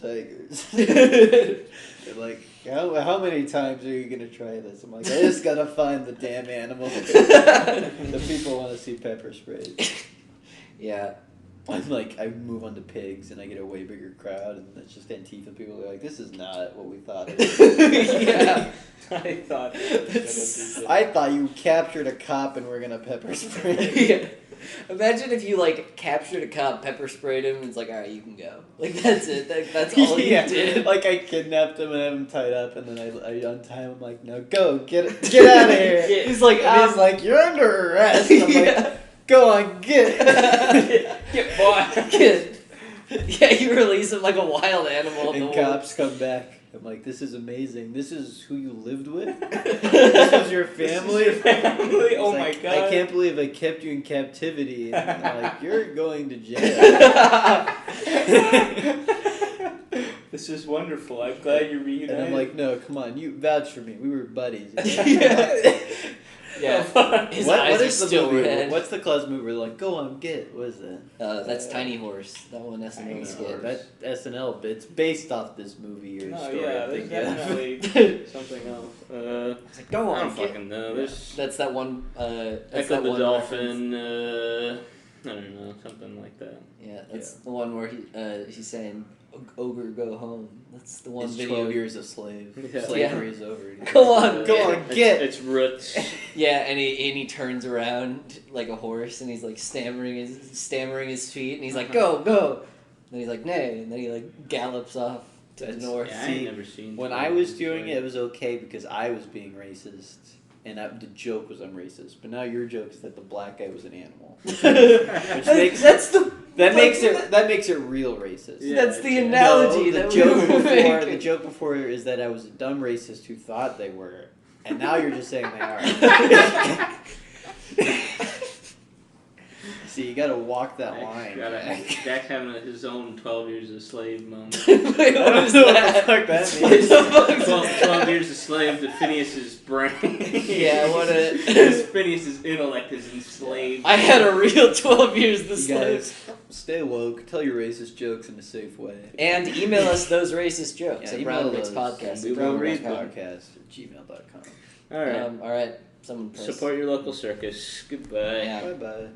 Speaker 1: tigers? They're like, how many times are you gonna try this? I'm like, I just gotta find the damn animal. The people want to see pepper sprayed.
Speaker 3: Yeah.
Speaker 1: I'm like, I move on to pigs and I get a way bigger crowd, and it's just Antifa people. They're like, this is not what we thought it was.
Speaker 3: Yeah.
Speaker 1: I thought you captured a cop and we're gonna pepper spray.
Speaker 3: Yeah. Imagine if you like captured a cop, pepper sprayed him, and it's like, all right, you can go. Like that's it. That's all you did.
Speaker 1: Like I kidnapped him and have him tied up, and then I untie him. I'm like, no, go get out of here.
Speaker 3: He's like,
Speaker 1: and he's like, you're under arrest. I'm like, go on, get
Speaker 2: boy.
Speaker 3: Yeah, you release him like a wild animal.
Speaker 1: And cops come back. I'm like, this is amazing. This is who you lived with? This was your family?
Speaker 2: Family? Oh my
Speaker 1: like,
Speaker 2: god.
Speaker 1: I can't believe I kept you in captivity. And I'm like, you're going to jail.
Speaker 2: This is wonderful. I'm glad you're reunited.
Speaker 1: And I'm like, no, come on. You vouch for me. We were buddies.
Speaker 3: Yeah. His
Speaker 1: What
Speaker 3: eyes
Speaker 1: is
Speaker 3: are
Speaker 1: the
Speaker 3: still
Speaker 1: movie?
Speaker 3: red.
Speaker 1: What's the Claus movie? We're like, go on, get. What is that?
Speaker 3: That's Tiny Horse. That one SNL skit.
Speaker 1: That SNL bit's based off this movie or
Speaker 2: no,
Speaker 1: story.
Speaker 2: yeah,
Speaker 1: I
Speaker 2: there's
Speaker 1: think.
Speaker 2: definitely something else.
Speaker 3: It's like, go
Speaker 2: I
Speaker 3: on.
Speaker 2: don't fucking know. There's
Speaker 3: That's that one. That's
Speaker 2: Echo
Speaker 3: that
Speaker 2: the
Speaker 3: one
Speaker 2: Dolphin. I don't know, something like that.
Speaker 3: Yeah, that's the one where he's saying, "Ogre, go home." That's the one
Speaker 1: It's
Speaker 3: video.
Speaker 1: 12 years a slave.
Speaker 2: Yeah.
Speaker 1: Slavery is over.
Speaker 3: Go on,
Speaker 1: Go on, get.
Speaker 2: It's roots.
Speaker 3: Yeah, and he turns around like a horse, and he's like stammering his feet, and he's like, "Go, go!" And he's like, "Nay," and then he like gallops off to the north.
Speaker 2: Yeah, I ain't never seen.
Speaker 1: When I was doing it was okay because I was being racist. And the joke was I'm racist, but now your joke is that the black guy was an animal, which makes that makes it real racist.
Speaker 2: Yeah,
Speaker 3: That's the analogy
Speaker 1: the
Speaker 3: that
Speaker 1: joke
Speaker 3: we were
Speaker 1: before
Speaker 3: making.
Speaker 1: the joke before is that I was a dumb racist who thought they were, and now you're just saying they are. See, you gotta walk that line.
Speaker 2: Jack having his own 12 years a slave moment.
Speaker 3: Wait, what is that?
Speaker 1: What the fuck that
Speaker 3: What
Speaker 1: means?
Speaker 3: the fuck is
Speaker 2: 12 years a slave to Phineas's brain.
Speaker 3: Yeah, what a...
Speaker 2: Phineas's intellect is enslaved.
Speaker 3: I had a real 12 years the
Speaker 1: You
Speaker 3: slave.
Speaker 1: guys, stay woke. Tell your racist jokes in a safe way.
Speaker 3: And email us those racist jokes at
Speaker 1: email
Speaker 3: brownmixpodcast.
Speaker 1: We will read podcast@gmail.com.
Speaker 2: Alright.
Speaker 3: All right. Someone press.
Speaker 2: Support your local circus. Goodbye.
Speaker 3: Yeah.
Speaker 1: Bye bye.